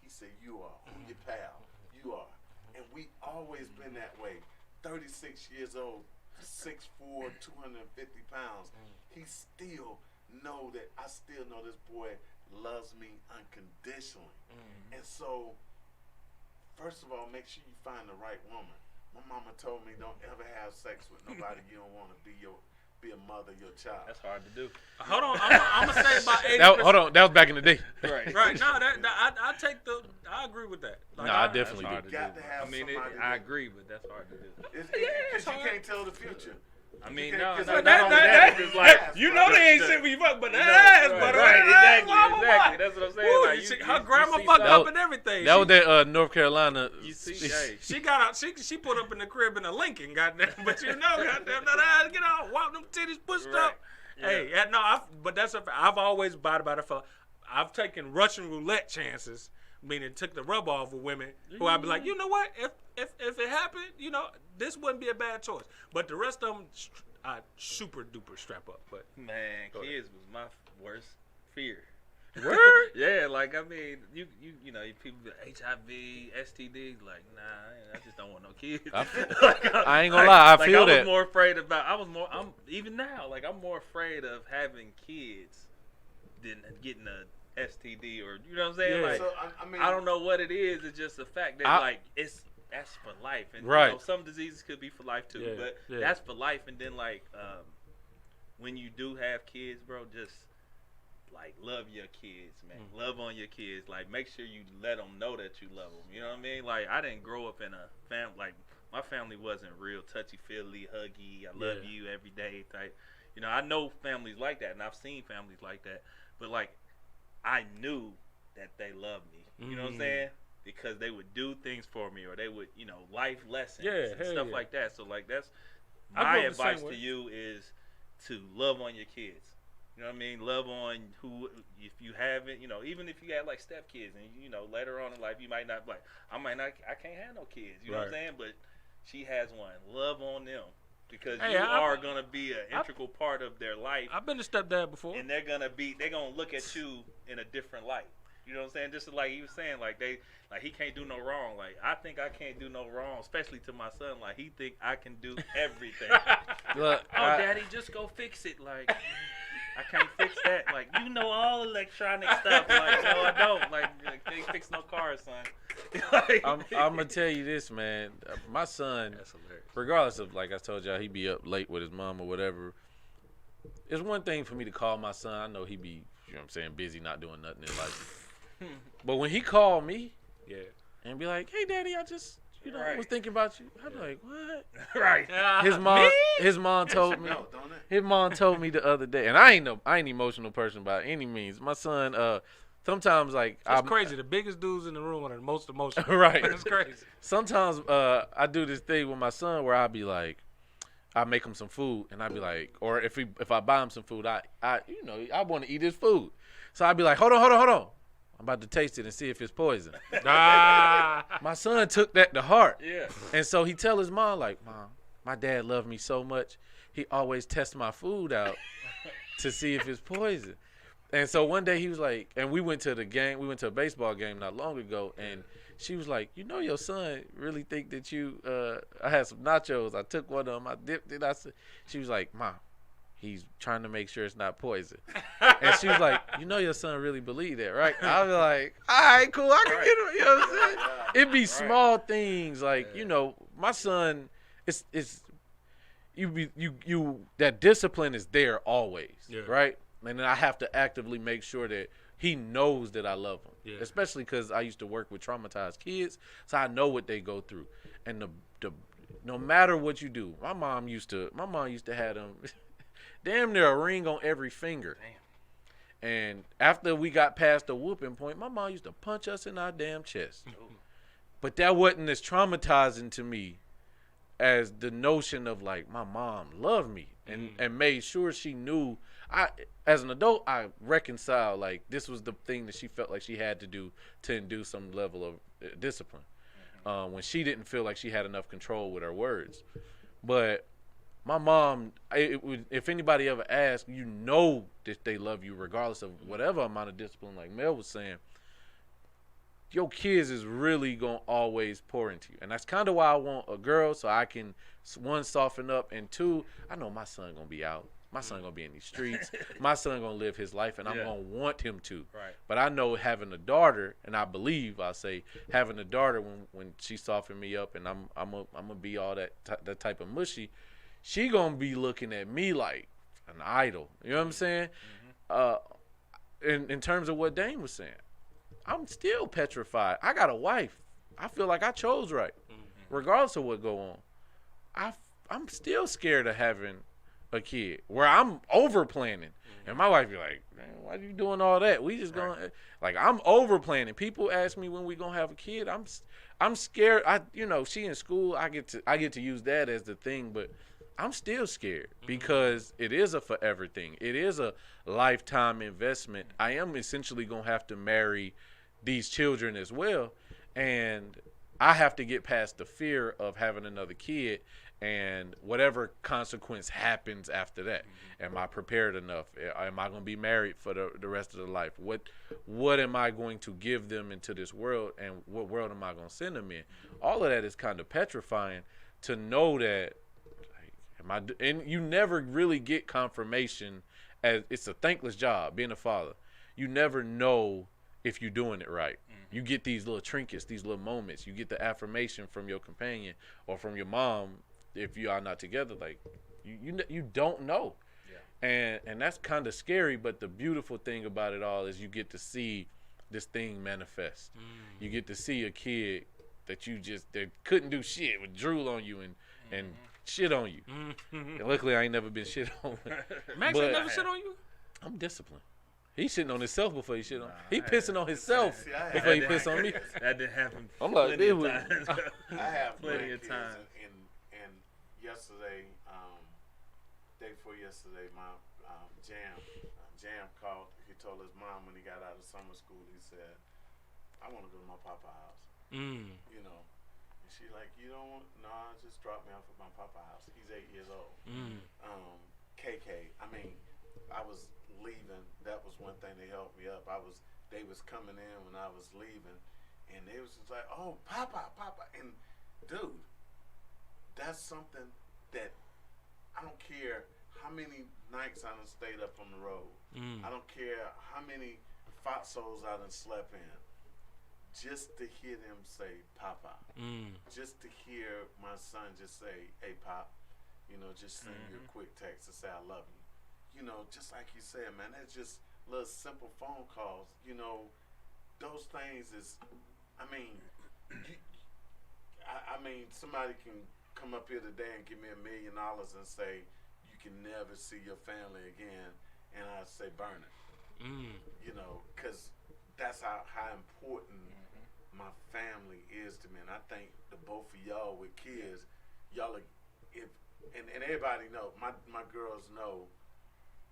He said, "You are." "Who your pal?" "You are." And we always been that way. 36 years old, 6'4", 250 pounds. He still know that I still know this boy loves me unconditionally. And so, first of all, make sure you find the right woman. My mama told me don't ever have sex with nobody you don't want to be a mother of your child. That's hard to do. Hold on, I'm gonna say about 80%. Hold on, that was back in the day. Right. Right. No, I agree with that. Like, No, I definitely You do. got to have somebody. I agree, but that's hard to do. Because you can't tell the future. I mean, You no, can't- no, 'cause not only that, it's like, you know they ain't shit when you fuck, but that ass, but exactly. That's what I'm saying. Woo, Like, her grandma see fucked that up was- and everything. That was that North Carolina. You see, hey, She got out. She put up in the crib in a Lincoln, goddamn. But you know, goddamn, that ass get out, walk them titties pushed Right. up. Hey, but that's a. I've always bought about it for. I've taken Russian roulette chances, meaning took the rub off with women who I'd be like, you know what, if it happened, you know, this wouldn't be a bad choice. But the rest of them, I super duper strap up. But man, kids was my worst fear. word. Yeah, like I mean, you know, people be like, HIV, STDs, like nah, I just don't want no kids. I ain't gonna lie, I feel I that. was more afraid about. I'm even now, like I'm more afraid of having kids than getting a STD or you know what I'm saying. Yeah. Like So, I mean, I don't know what it is. It's just the fact that like that's for life, and Right. you know, some diseases could be for life too, Yeah, but yeah. that's for life. And then like when you do have kids, bro, just like love your kids, man. Love on your kids. Like make sure you let them know that you love them. You know what I mean? Like I didn't grow up in a family like my family wasn't real touchy feely, huggy. I love you every day type. You know, I know families like that, and I've seen families like that. But like, I knew that they loved me. You know what I'm saying? Because they would do things for me, or they would, you know, life lessons and stuff like that. So like, that's I my grew up the same advice to way. you is to love on your kids. You know what I mean? Love on who, if you haven't, you know, even if you got like stepkids, and you know later on in life you might not like, I can't have no kids. You know what I'm saying? But she has one. Love on them. Because you are gonna be an integral part of their life. I've been a stepdad before. And they're gonna look at you in a different light. You know what I'm saying? Just like he was saying, like he can't do no wrong. Like I think I can't do no wrong, especially to my son. Like he think I can do everything. Look, Daddy, just go fix it. Like I can't fix that. Like you know all electronic stuff. Like no, I don't. Like they fix no cars, son. Like, I'm gonna tell you this, man. My son, That's hilarious. regardless of like I told y'all, he be up late with his mom or whatever. It's one thing for me to call my son. I know he be, you know what I'm saying, busy, not doing nothing in life. But when he called me, and be like, "Hey, Daddy, I just, you know, was thinking about you." I'm like, "What?" right. His mom told me. no, don't it? His mom told me the other day, and I ain't an emotional person by any means. My son, sometimes like It's crazy. The biggest dudes in the room are the most emotional. Right. It's crazy. Sometimes I do this thing with my son where I'll be like, I make him some food, and I'll be like, or if I buy him some food, I want to eat his food, so I'll be like, hold on, I'm about to taste it and see if it's poison. My son took that to heart, and so he tell his mom like, "Mom, my dad loved me so much, he always tests my food out to see if it's poison." And so one day he was like, and we went to a baseball game not long ago, and she was like, "You know your son really think that you, I had some nachos, I took one of them, I dipped it." She was like, "Mom, he's trying to make sure it's not poison." And she was like, "You know your son really believe that, right?" I was like, "All right, cool, I can get him." You know what I'm saying? It'd be small things like, you know, my son, it's that discipline is there always, right? And then I have to actively make sure that he knows that I love him, especially because I used to work with traumatized kids, so I know what they go through. And no matter what you do, my mom used to have them damn near a ring on every finger. And after we got past the whooping point, my mom used to punch us in our damn chest. But that wasn't as traumatizing to me as the notion of like my mom loved me and made sure she knew. As an adult, I reconciled like this was the thing that she felt like she had to do to induce some level of discipline when she didn't feel like she had enough control with her words. But my mom, if anybody ever asks, you know that they love you regardless of whatever amount of discipline, like Mel was saying. Your kids is really going to always pour into you. And that's kind of why I want a girl, so I can, one, soften up, and two, I know my son going to be out. My son going to be in these streets. My son going to live his life, and I'm going to want him to. Right. But I know having a daughter, and I believe, I'll say, having a daughter when she softened me up and I'm going to be all that type of mushy, she going to be looking at me like an idol. You know what I'm saying? In terms of what Dane was saying. I'm still petrified. I got a wife. I feel like I chose right, regardless of what go on. I'm still scared of having a kid where I'm over planning, and my wife be like, "Man, why are you doing all that? We just going like I'm over planning." People ask me when we gonna have a kid. I'm scared. She in school. I get to use that as the thing, but I'm still scared because it is a forever thing. It is a lifetime investment. I am essentially gonna have to marry these children as well, and I have to get past the fear of having another kid and whatever consequence happens after that. Am I prepared enough? Am I going to be married for the rest of the life? What am I going to give them into this world, and what world am I going to send them in? All of that is kind of petrifying to know that, and you never really get confirmation, as it's a thankless job being a father. You never know if you're doing it right. You get these little trinkets, these little moments. You get the affirmation from your companion or from your mom if you are not together. Like you don't know, and that's kind of scary. But the beautiful thing about it all is you get to see this thing manifest. You get to see a kid that that couldn't do shit, with drool on you and shit on you. And luckily, I ain't never been shit on. Max ain't never shit on you. I'm disciplined. He's shitting on himself before he shit on. He pissing on himself before he piss on me. That didn't happen. I'm like, plenty of times. I have plenty of time. And yesterday, day before yesterday, my Jam called. He told his mom when he got out of summer school, he said, "I want to go to my papa house." You know, and she like, "You don't want? Nah, just drop me off at my papa house." He's 8 years old. KK. I mean, I was leaving. That was one thing that helped me up. They was coming in when I was leaving, and they was just like, "Oh, Papa," and dude, that's something that I don't care how many nights I done stayed up on the road. I don't care how many foxholes I done slept in. Just to hear them say Papa, just to hear my son just say, "Hey, Pop," just send you a quick text to say I love you. Just like you said, man, it's just little simple phone calls. Those things is, I mean, somebody can come up here today and give me $1 million and say you can never see your family again, and I say burn it. Because that's how important my family is to me, and I think the both of y'all with kids, y'all are, and everybody know, my girls know.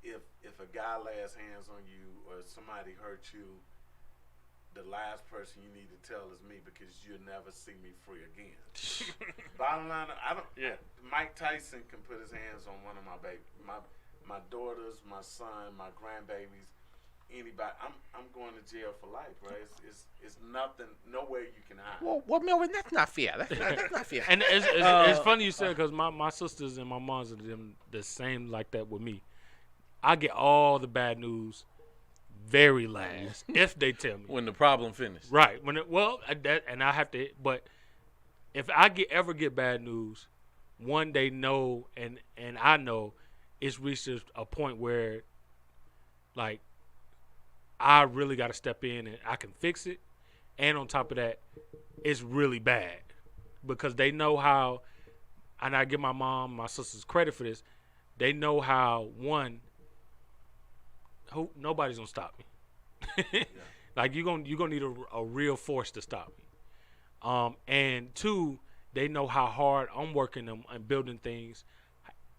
If a guy lays hands on you or somebody hurts you, the last person you need to tell is me, because you'll never see me free again. Bottom line, Mike Tyson can put his hands on one of my babies, my daughters, my son, my grandbabies, anybody. I'm going to jail for life, right? It's nothing, nowhere you can hide. Well, Melvin, that's not fair. That's not fair. And it's funny you said, because my sisters and my moms are the same like that with me. I get all the bad news very last if they tell me when the problem finished. Right. And I have to. But if I ever get bad news, one they know, and I know it's reached a point where, like, I really got to step in and I can fix it. And on top of that, it's really bad because they know how. And I give my mom, my sisters credit for this. They know how nobody's gonna stop me. Like you're gonna need a real force to stop me. And two, they know how hard I'm working them and building things,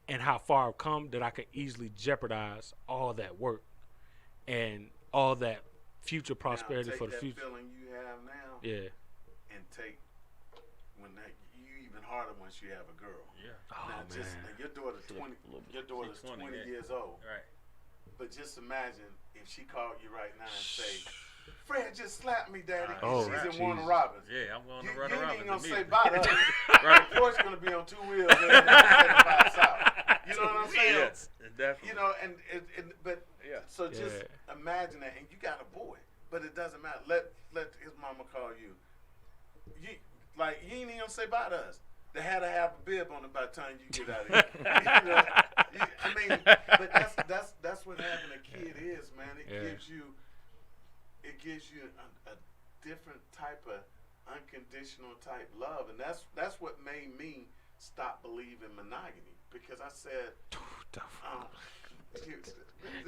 and how far I've come that I could easily jeopardize all that work and all that future prosperity for the future. That feeling you have now, Yeah. and take when you even harder once you have a girl. Yeah. Oh Now, man. now your daughter's 20. Your daughter's 20 years old. Right. But just imagine if she called you right now and say, "Fred just slapped me, Daddy." Oh, She's in Jesus. Warner Robins. Yeah, I'm going to You run ain't around even gonna say immediately. bye to us. Right. The Porsche gonna be on 2 wheels. And 75 south. You know what I'm saying? Yes, definitely. You know, but Yeah. so just imagine that, and you got a boy, but it doesn't matter. Let his mama call you. You ain't even gonna say bye to us. They had to have a bib on it by the time you get out of here. I mean, but that's what having a kid is, man. It gives you a different type of unconditional type love, and that's what made me stop believing monogamy, because I said,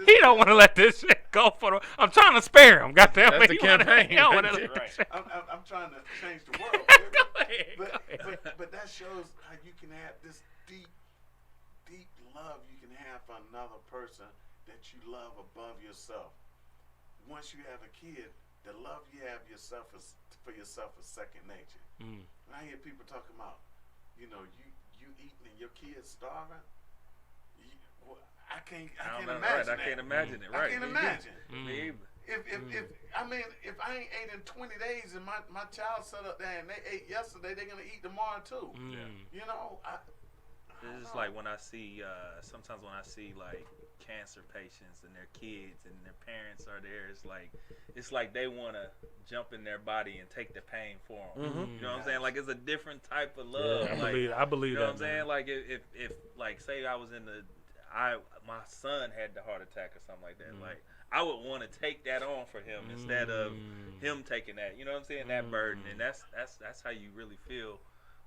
He don't want to let this shit go for the. I'm trying to spare him. Goddamn. That's the campaign. He don't want to let Right. this shit. I'm trying to change the world. But that shows how you can have this deep love you can have for another person that you love above yourself. Once you have a kid, the love you have for yourself is second nature. Mm. When I hear people talking about, you eating and your kids starving, I can't imagine Right. that. I can't imagine it. Right. I can't imagine. Me either. If I ain't ate in 20 days and my child sat up there and they ate yesterday, they're gonna eat tomorrow too. You know, It's just like when I see, sometimes when I see like cancer patients and their kids and their parents are there, it's like they want to jump in their body and take the pain for them. Mm-hmm. You know what I'm saying? Like it's a different type of love. Yeah, I believe you know that. what I'm saying? Man. Like if like say I was my son had the heart attack or something like that. Like I would want to take that on for him instead of him taking that. You know what I'm saying? That burden, and that's how you really feel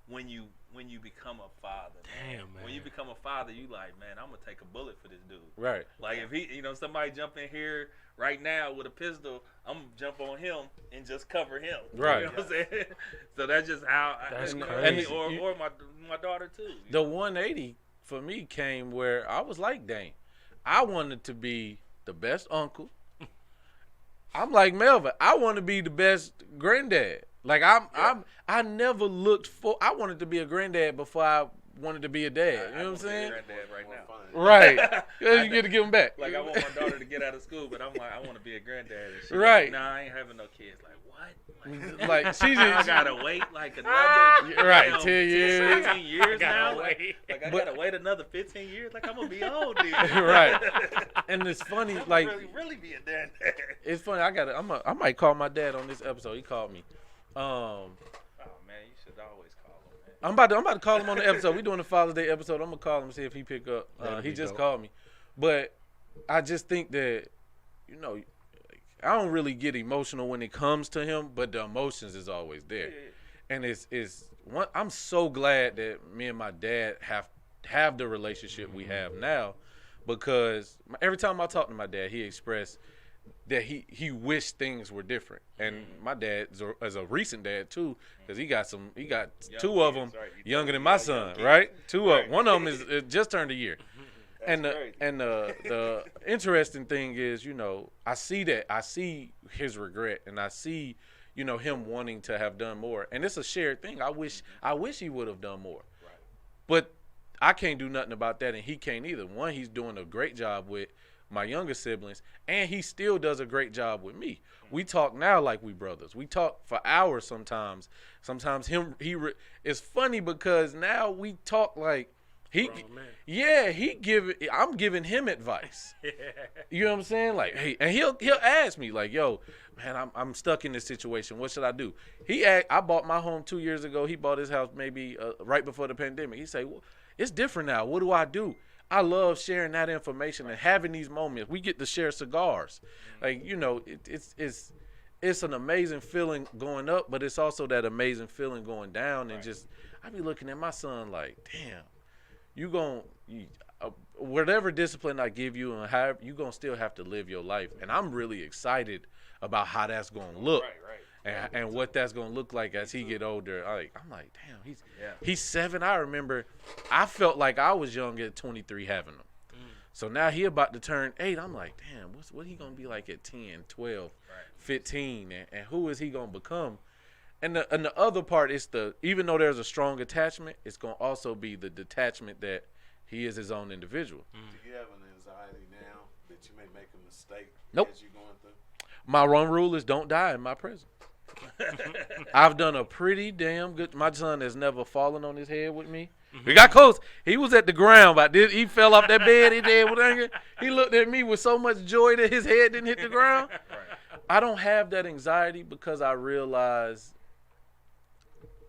when you become a father. Damn, man. When you become a father, you like, man, I'm gonna take a bullet for this dude. Right. Like if he, somebody jump in here right now with a pistol, I'm gonna jump on him and just cover him. Right. You know what I'm saying? So that's just how. That's you know, crazy. Or my daughter too. The 180 for me came where I was like Dane. I wanted to be the best uncle. I'm like Melvin. I want to be the best granddad. Like I never looked for. I wanted to be a granddad before I wanted to be a dad. You know what I'm saying? Granddad right now. Right. You get to give them back. Like I want my daughter to get out of school, but I'm like, I want to be a granddad. And she's Right. Like, nah, I ain't having no kids. Like what? Like she's I just gotta wait like another Right, 10 years. 15 years now. wait. Like I gotta wait another 15 years. Like I'm gonna be old, dude. Right. And it's funny, I'm like really be a dad. it's funny. I might call my dad on this episode. He called me. Oh man, you should always call him, man. I'm about to call him on the episode. We doing the Father's Day episode. I'm gonna call him and see if he pick up. He just called me, but I just think that I don't really get emotional when it comes to him, but the emotions is always there, and it's one. I'm so glad that me and my dad have the relationship we have now, because every time I talk to my dad, he expressed that he wished things were different. And my dad is a recent dad too, because he got two of them younger than my son, right? One of them is just turned a year. And the interesting thing is, I see his regret, and I see him wanting to have done more, and it's a shared thing. I wish he would have done more, but I can't do nothing about that, and he can't either. One, he's doing a great job with my younger siblings, and he still does a great job with me. We talk now like we brothers. We talk for hours sometimes. Sometimes it's funny because now we talk like I'm giving him advice. You know what I'm saying? Like, hey, and he'll ask me like, yo, man, I'm stuck in this situation. What should I do? I bought my home 2 years ago. He bought his house maybe right before the pandemic. He say, well, it's different now. What do I do? I love sharing that information and having these moments. We get to share cigars. Like, it's an amazing feeling going up, but it's also that amazing feeling going down. And I be looking at my son like, damn, whatever discipline I give you and however, you're going to still have to live your life. And I'm really excited about how that's going to look. And what that's going to look like as he get older. I'm like, damn, he's 7. I remember I felt like I was young at 23 having him. So now he about to turn 8. I'm like, damn, what he going to be like at 10, 12, 15? And who is he going to become? And the other part is even though there's a strong attachment, it's going to also be the detachment that he is his own individual. Do you have an anxiety now that you may make a mistake Nope. as you're going through? My one rule is don't die in my presence. I've done a pretty damn good. My son has never fallen on his head with me. We got close. He was at the ground, but he fell off that bed. He looked at me with so much joy that his head didn't hit the ground. I don't have that anxiety because I realize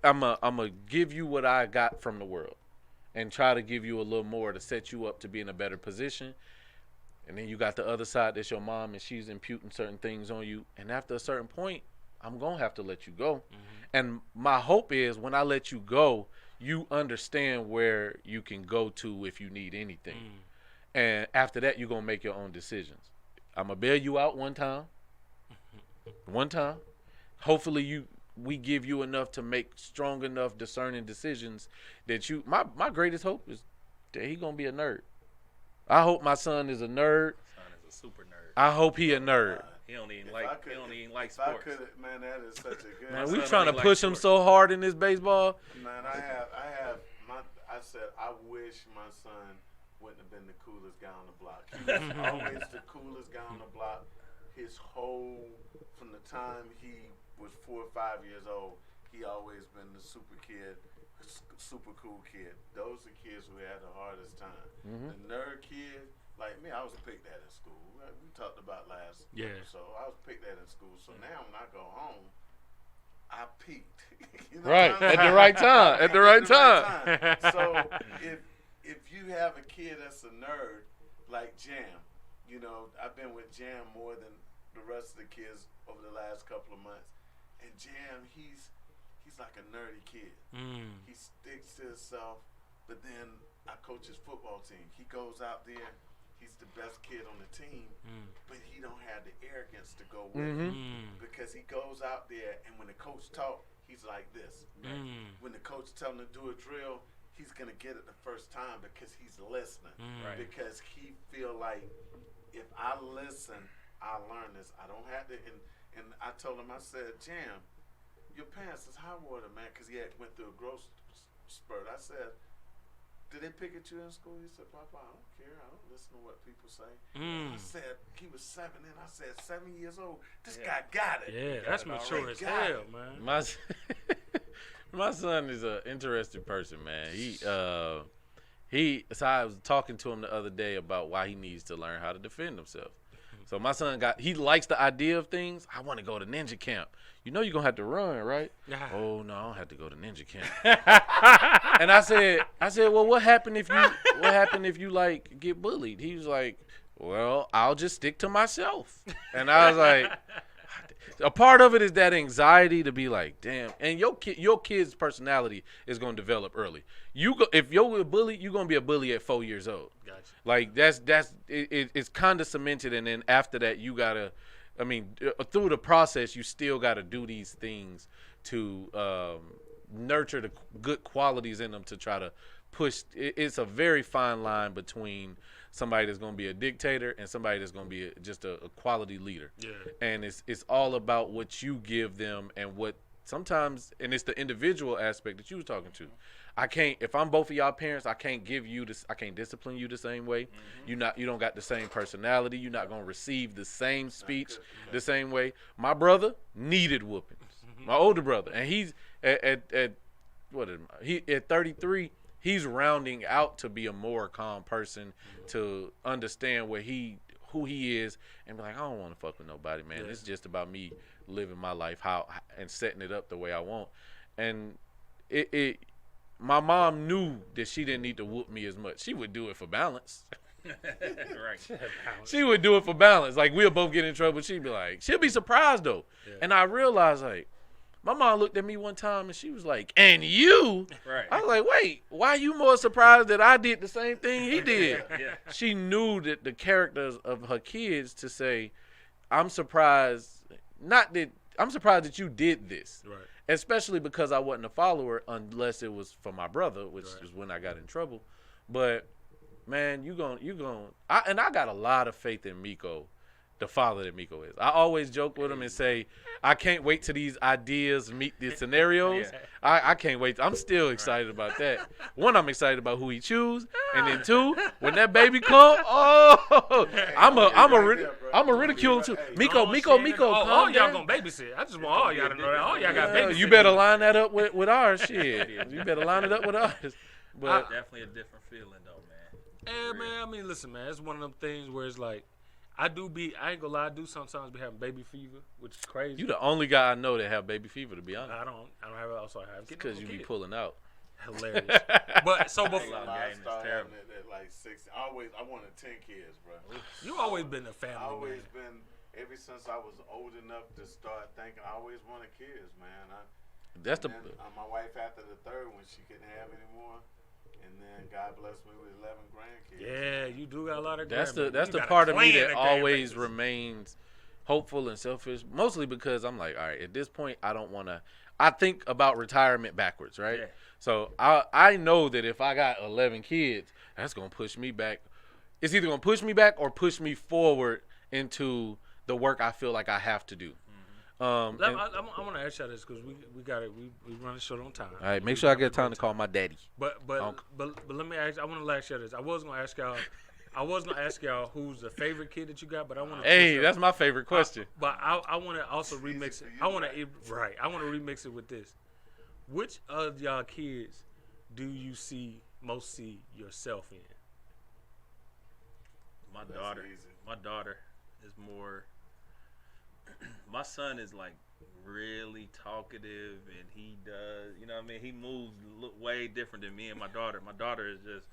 I'm a give you what I got from the world and try to give you a little more to set you up to be in a better position. And then you got the other side that's your mom, and she's imputing certain things on you. And after a certain point, I'm going to have to let you go. And my hope is when I let you go, you understand where you can go to if you need anything. And after that, you're going to make your own decisions. I'm going to bail you out one time. Hopefully we give you enough to make strong enough discerning decisions that my greatest hope is that he's going to be a nerd. I hope my son is a nerd. Son is a super nerd. I hope he a nerd. He don't even like If I sports. could, man, that is such a good. Man, we son trying to don't push like him sports. so hard in this baseball. Man, I said I wish my son wouldn't have been the coolest guy on the block. He was always the coolest guy on the block. From the time he was 4 or 5 years old, he always been the super cool kid. Those are kids who had the hardest time. The nerd kid, like me, I was picked at in school. We talked about last episode. I was picked at in school. So now when I go home, I peaked. You know Right, what I'm at the saying? right time, at the right time. So if you have a kid that's a nerd like Jam, you know, I've been with Jam more than the rest of the kids over the last couple of months. And Jam, he's like a nerdy kid. He sticks to himself, but then I coach his football team. He goes out there, he's the best kid on the team, but he don't have the arrogance to go with it. Because he goes out there, and when the coach talk, he's like this. When the coach tell him to do a drill, he's going to get it the first time because he's listening. Because he feel like, if I listen, I learn this. I don't have to, and I told him, I said, Jam, your parents is high water, man, because he had went through a growth spurt. I said, did they pick at you in school? He said, Papa, I don't care. I don't listen to what people say. I said, he was 7, and I said, 7 years old. This guy got it. Yeah, that's mature as hell, man. My son is an interesting person, man. So I was talking to him the other day about why he needs to learn how to defend himself. So my son he likes the idea of things. I want to go to ninja camp. You know you're going to have to run, right? Oh, no, I don't have to go to ninja camp. And I said, well, what happened if you like get bullied? He was like, well, I'll just stick to myself. And I was like, a part of it is that anxiety to be like, damn. And your kid's personality is going to develop early. If you're a bully, you're going to be a bully at 4 years old. Gotcha. Like it's kind of cemented, and then after that you gotta, through the process you still gotta do these things to nurture the good qualities in them to try to push. It's a very fine line between somebody that's gonna be a dictator and somebody that's gonna be just a quality leader. Yeah. And it's all about what you give them and what sometimes, and it's the individual aspect that you was talking to. I can't, if I'm both of y'all parents, I can't give you this, I can't discipline you the same way. You don't got the same personality. You're not gonna receive the same speech the same way. My brother needed whoopings. My older brother, and he's at 33, he's rounding out to be a more calm person, to understand who he is, and be like, I don't want to fuck with nobody, man. It's just about me living my life and setting it up the way I want. And my mom knew that she didn't need to whoop me as much. She would do it for balance. Right. She would do it for balance. Like, we'll both get in trouble. She'd be surprised though. Yeah. And I realized, like, My mom looked at me one time and she was like, "And you?" Right. I was like, "Wait, why are you more surprised that I did the same thing he did?" Yeah. She knew that the characters of her kids to say, "I'm surprised, I'm surprised that you did this." Right. Especially because I wasn't a follower unless it was for my brother, which is when I got in trouble. But man, I got a lot of faith in Miko, the father that Miko is. I always joke with him and say, I can't wait till these ideas meet the scenarios. Yeah. I can't wait. I'm still excited about that. One, I'm excited about who he choose, and then two, when that baby come, I'm a ridicule him too. Miko, all calm y'all down. gonna babysit. I just want all y'all to know that. All y'all got babysit. You better line that up with ours, shit. You better line it up with ours. But Definitely a different feeling though, man. Yeah, man. I mean, listen, man. It's one of them things where it's like, I ain't gonna lie. I do sometimes be having baby fever, which is crazy. you the only guy I know that have baby fever, to be honest. I don't have it. Also, I have. Because you be pulling out. Hilarious. But so before Love I game is started terrible. having it at like 6. I wanted 10 kids, bro. you always been a family I always man. been, ever since I was old enough to start thinking, I always wanted kids, man. That's the. My wife after the third one, she couldn't have any more. And then God blessed me with 11 grandkids. Yeah, you do got a lot of. That's the grandbabies. You the got a part of me clan that of always grandbabies. remains hopeful and selfish. Mostly because I'm like, all right, at this point, I don't want to. I think about retirement backwards, right? Yeah. So I know that if I got 11 kids, that's gonna push me back. It's either gonna push me back or push me forward into the work I feel like I have to do. I want to ask y'all this because we got it. We run the show on time. All right, make sure I get time to call my daddy. But let me ask. I want to ask y'all this. I was gonna ask y'all who's the favorite kid that you got, but I want to. Hey, that's my favorite question. But I want to also remix it. I want to remix it with this. Which of y'all kids do you see yourself in? My That's daughter. easy. My daughter is more. My son is like really talkative, and he does. You know what I mean? He moves way different than me and my daughter. My daughter is just.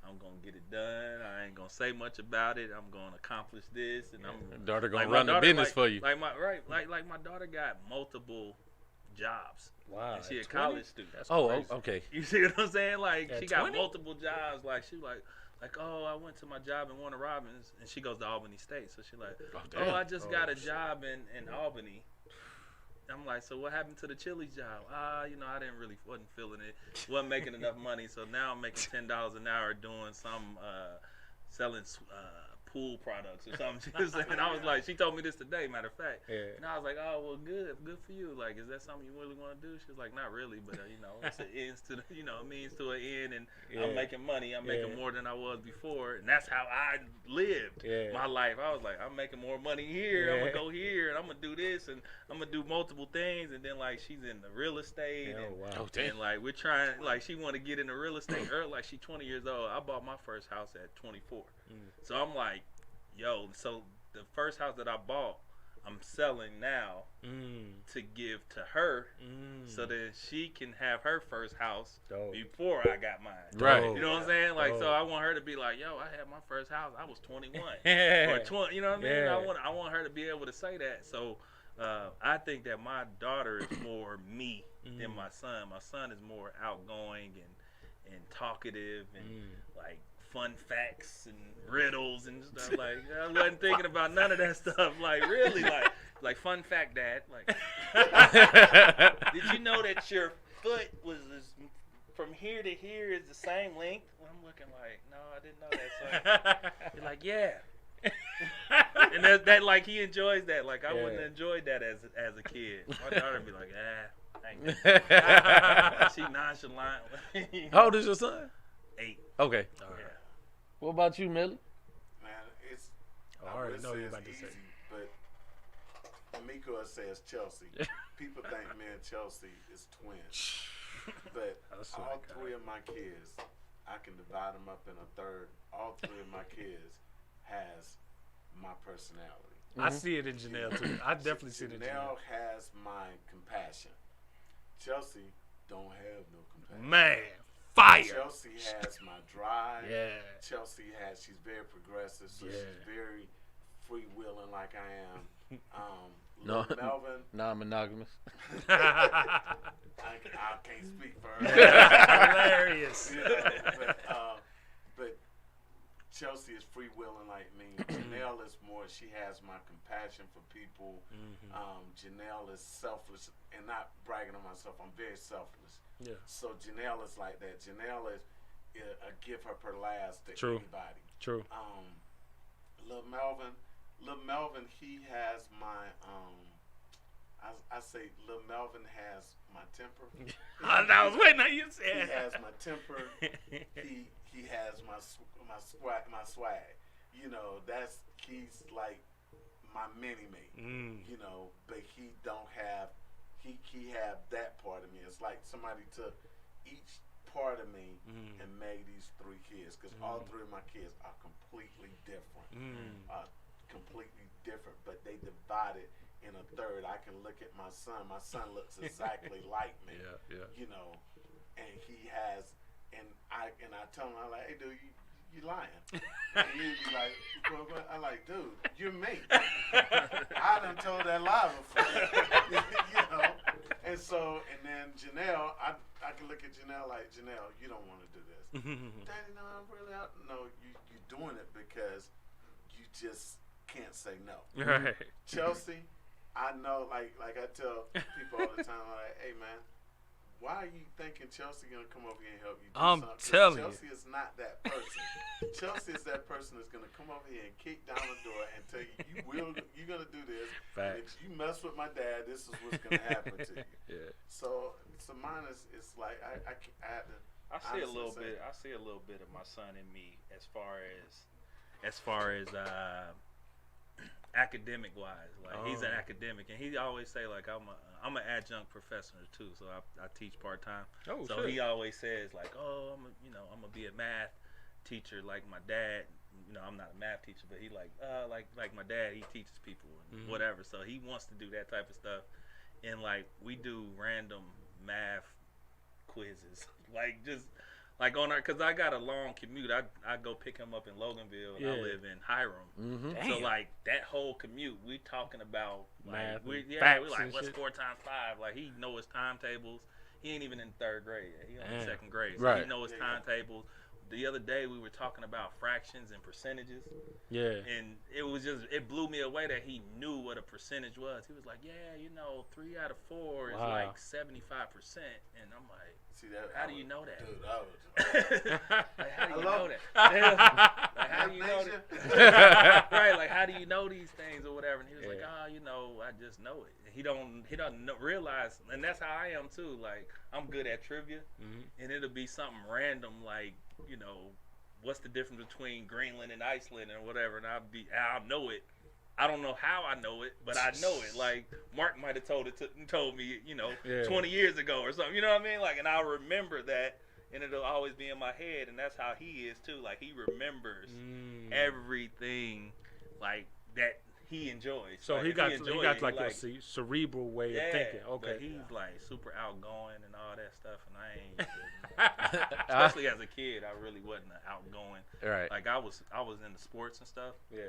I'm gonna get it done. I ain't gonna say much about it. I'm gonna accomplish this, and I'm Daughter gonna like, run my the daughter, business like, for you. Like my daughter got multiple jobs. Wow, And she a at 20? college student. That's Oh, crazy. okay. You see what I'm saying? Like At she got 20? multiple jobs. Like she like, oh, I went to my job in Warner Robins, and she goes to Albany State. So she like, damn. I just got a shit. job in Albany. I'm like, so what happened to the Chili's job? I wasn't feeling it. Wasn't making enough money. So now I'm making $10 an hour doing some selling pool products or something. She was saying, and I was like, she told me this today, matter of fact. Yeah. And I was like, oh, well, good for you. Like, is that something you really want to do? She was like, not really, but it's an ends to the, means to an end, and I'm making money. I'm making more than I was before, and that's how I lived my life. I was like, I'm making more money here. I'm gonna go here, and I'm gonna do this, and I'm gonna do multiple things, and then like she's in the real estate, and like we're trying, like she want to get into real estate early. Like she's 20 years old. I bought my first house at 24, so I'm like. Yo, so the first house that I bought, I'm selling now to give to her so that she can have her first house before I got mine. Right. You know what I'm saying? Like, so I want her to be like, yo, I had my first house. I was 21 or 20. You know what I mean? Yeah. I want her to be able to say that. So I think that my daughter is more me than my son. My son is more outgoing and talkative and like fun facts and riddles and stuff. Like I wasn't thinking about none of that stuff. Like really, like fun fact, Dad. Like, did you know that your foot was from here to here is the same length? Well, I'm looking like, no, I didn't know that. So you're like, yeah. And that like he enjoys that. Like I wouldn't have enjoyed that as a kid. My daughter would be like, thank you. She nonchalant. How old is your son? 8. Okay. Yeah. What about you, Millie? Man, it's. I already know say you're it's about to say. easy, but Miko says Chelsea. People think me and Chelsea is twins, but all three of my kids, I can divide them up in a third. All three of my kids has my personality. I see it in Janelle too. I definitely see it in Janelle. Janelle has my compassion. Chelsea don't have no compassion. Man, fire. Chelsea has my drive. Yeah. Chelsea she's very progressive, so she's very free-willing like I am. No, Melvin. non-monogamous. I can't speak for her. Hilarious. But Chelsea is free willing like me. Janelle is more. She has my compassion for people. Janelle is selfless, and not bragging on myself. I'm very selfless. Yeah. So Janelle is like that. Janelle is a give her per last to True. anybody. True. Lil Melvin, he has my I say Lil Melvin has my temper. I was waiting on you to say He it. has my temper. He has my swag. You know, he's like my mini me. You know, but he don't have he have that part of me. It's like somebody took each part of me and made these 3 kids, because all 3 of my kids are completely different. Completely different, but they divided in a third. I can look at my son. My son looks exactly like me. Yeah. You know, and he has, and I tell him, I'm like, hey, dude, you lying. And he'd be like, well, I'm like, dude, you're me. I done told that lie before. You know? And then Janelle, I can look at Janelle like, Janelle, you don't want to do this. Daddy, no, I'm really out. No, you're doing it because you just can't say no. Right. Chelsea, I know, like I tell people all the time, like, hey, man, why are you thinking Chelsea gonna come over here and help you do I'm something? telling you. Chelsea is not that person. Chelsea is that person that's gonna come over here and kick down the door and tell you, you're gonna do this. And if Facts. you mess with my dad, this is what's gonna happen to you. Yeah. So mine is like I had to. I see a honestly little say- bit. I see a little bit of my son in me as far as academic wise. Like he's an academic, and he always say like I'm an adjunct professor too, so I teach part time. Oh, so shit. he always says like, oh, I'm gonna be a math teacher like my dad. You know, I'm not a math teacher, but he like my dad. He teaches people and whatever. So he wants to do that type of stuff, and like we do random math quizzes, like just. Like on our, cause I got a long commute. I go pick him up in Loganville, and I live in Hiram. So like that whole commute, we talking about Math like we facts like and what's shit. 4 times 5? Like he know his timetables. He ain't even in 3rd grade yet. He only Damn. 2nd grade. So Right. he know his timetables. The other day we were talking about fractions and percentages, Yeah. and it blew me away that he knew what a percentage was. He was like, 3 out of 4 is Wow. like 75%, and I'm like, See that? how do you know that? Dude, I was. Like, how do you Hello? know that? Like, how do you know that? Right, like, how do you know these things or whatever? And he was like, I just know it. He doesn't realize, and that's how I am too. Like, I'm good at trivia, and it'll be something random, like, what's the difference between Greenland and Iceland or whatever, and I'll know it. I don't know how I know it, but I know it. Like Mark might have told me, 20 years ago or something. You know what I mean? Like, and I'll remember that, and it'll always be in my head. And that's how he is too. Like he remembers everything, like that he enjoys. So like, he if got enjoys like it, a cerebral way of thinking. Okay. But he's like super outgoing and all that stuff, and I ain't. Especially as a kid, I really wasn't outgoing. Right. Like I was into sports and stuff. Yeah.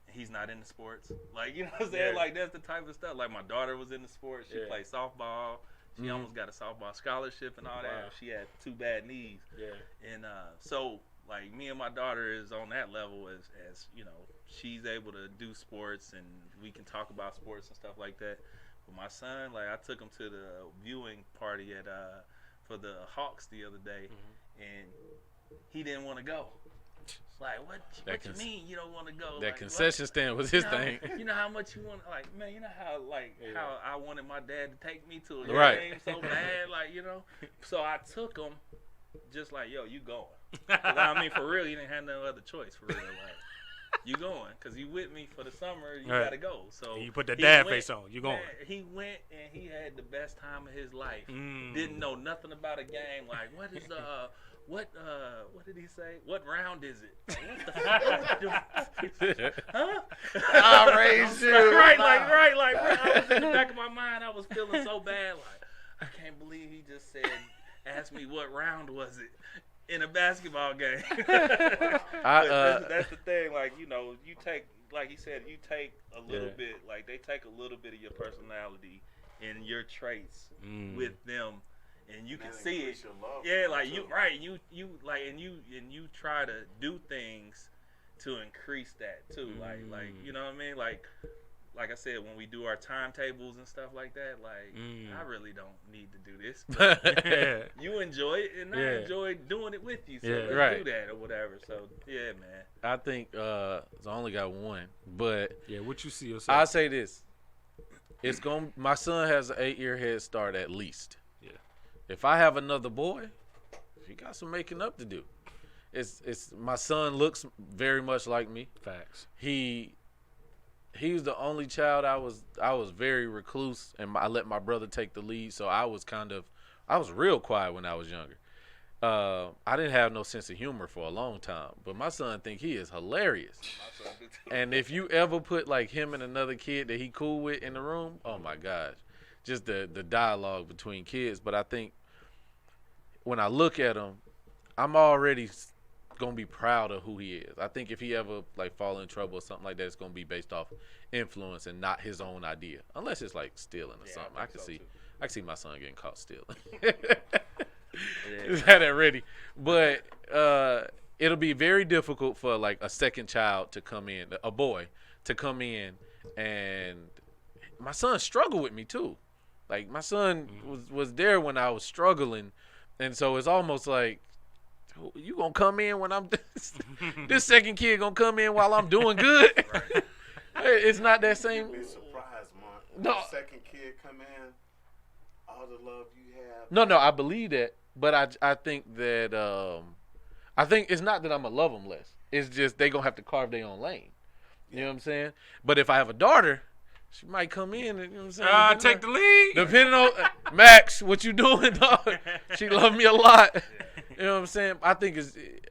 He's not into sports. Like, you know what I'm saying? Yeah. Like, that's the type of stuff. Like, my daughter was into sports. She played softball. She almost got a softball scholarship and all that. Wow. She had 2 bad knees. Yeah. And so, like, me and my daughter is on that level as she's able to do sports and we can talk about sports and stuff like that. But my son, like, I took him to the viewing party for the Hawks the other day, and he didn't want to go. Like, what you mean you don't want to go? That like, concession stand was his you know, thing. You know how much you want, like, man, you know how how I wanted my dad to take me to a Right. game so bad, like, So I took him, just like, yo, you going? 'Cause, I mean, for real, he didn't have no other choice, for real. Like, you going? Because you with me for the summer, you Right. gotta go. So You put the he dad went, face on. You going? man, he went and he had the best time of his life. Mm. Didn't know nothing about a game. Like, what is what did he say? What round is it? Like, what the huh? I raised you. right, like I was in the back of my mind, I was feeling so bad, like, I can't believe he just said, asked me what round was it in a basketball game. But that's the thing, like, you take like he said, you take a little bit, like they take a little bit of your personality and your traits with them, and you can see it. Yeah, like you, right? You like, and you try to do things to increase that too. Like you know what I mean? Like I said, when we do our timetables and stuff like that, like I really don't need to do this. But you enjoy it, and I enjoy doing it with you. So let's do that or whatever. So yeah, man. I think I only got one, but what you see yourself? I say this: my son has an 8-year head start at least. Yeah. If I have another boy, he got some making up to do. It's my son looks very much like me. Facts. He was the only child I was very recluse, and I let my brother take the lead. So I was real quiet when I was younger. I didn't have no sense of humor for a long time, but my son think he is hilarious. And if you ever put like him and another kid that he cool with in the room, oh my gosh, just the dialogue between kids. But I think when I look at him, I'm already gonna be proud of who he is. I think if he ever like fall in trouble or something like that, it's gonna be based off influence and not his own idea. Unless it's like stealing or something. I can see my son getting caught stealing. Had that ready. But it'll be very difficult for like a second child to come in, a boy to come in, and my son struggled with me too. Like my son was there when I was struggling, and so it's almost like, you gonna come in when I'm this second kid gonna come in while I'm doing good. Right. It's not that same. You'd be surprised, Mark. No. The second kid come in, all the love you have. No, I believe that, but I think that I think it's not that I'm gonna love them less. It's just they gonna have to carve their own lane. You know what I'm saying? But if I have a daughter, she might come in and, you know what I'm saying? Take the lead. Depending on Max, what you doing, dog? She love me a lot. You know what I'm saying? I think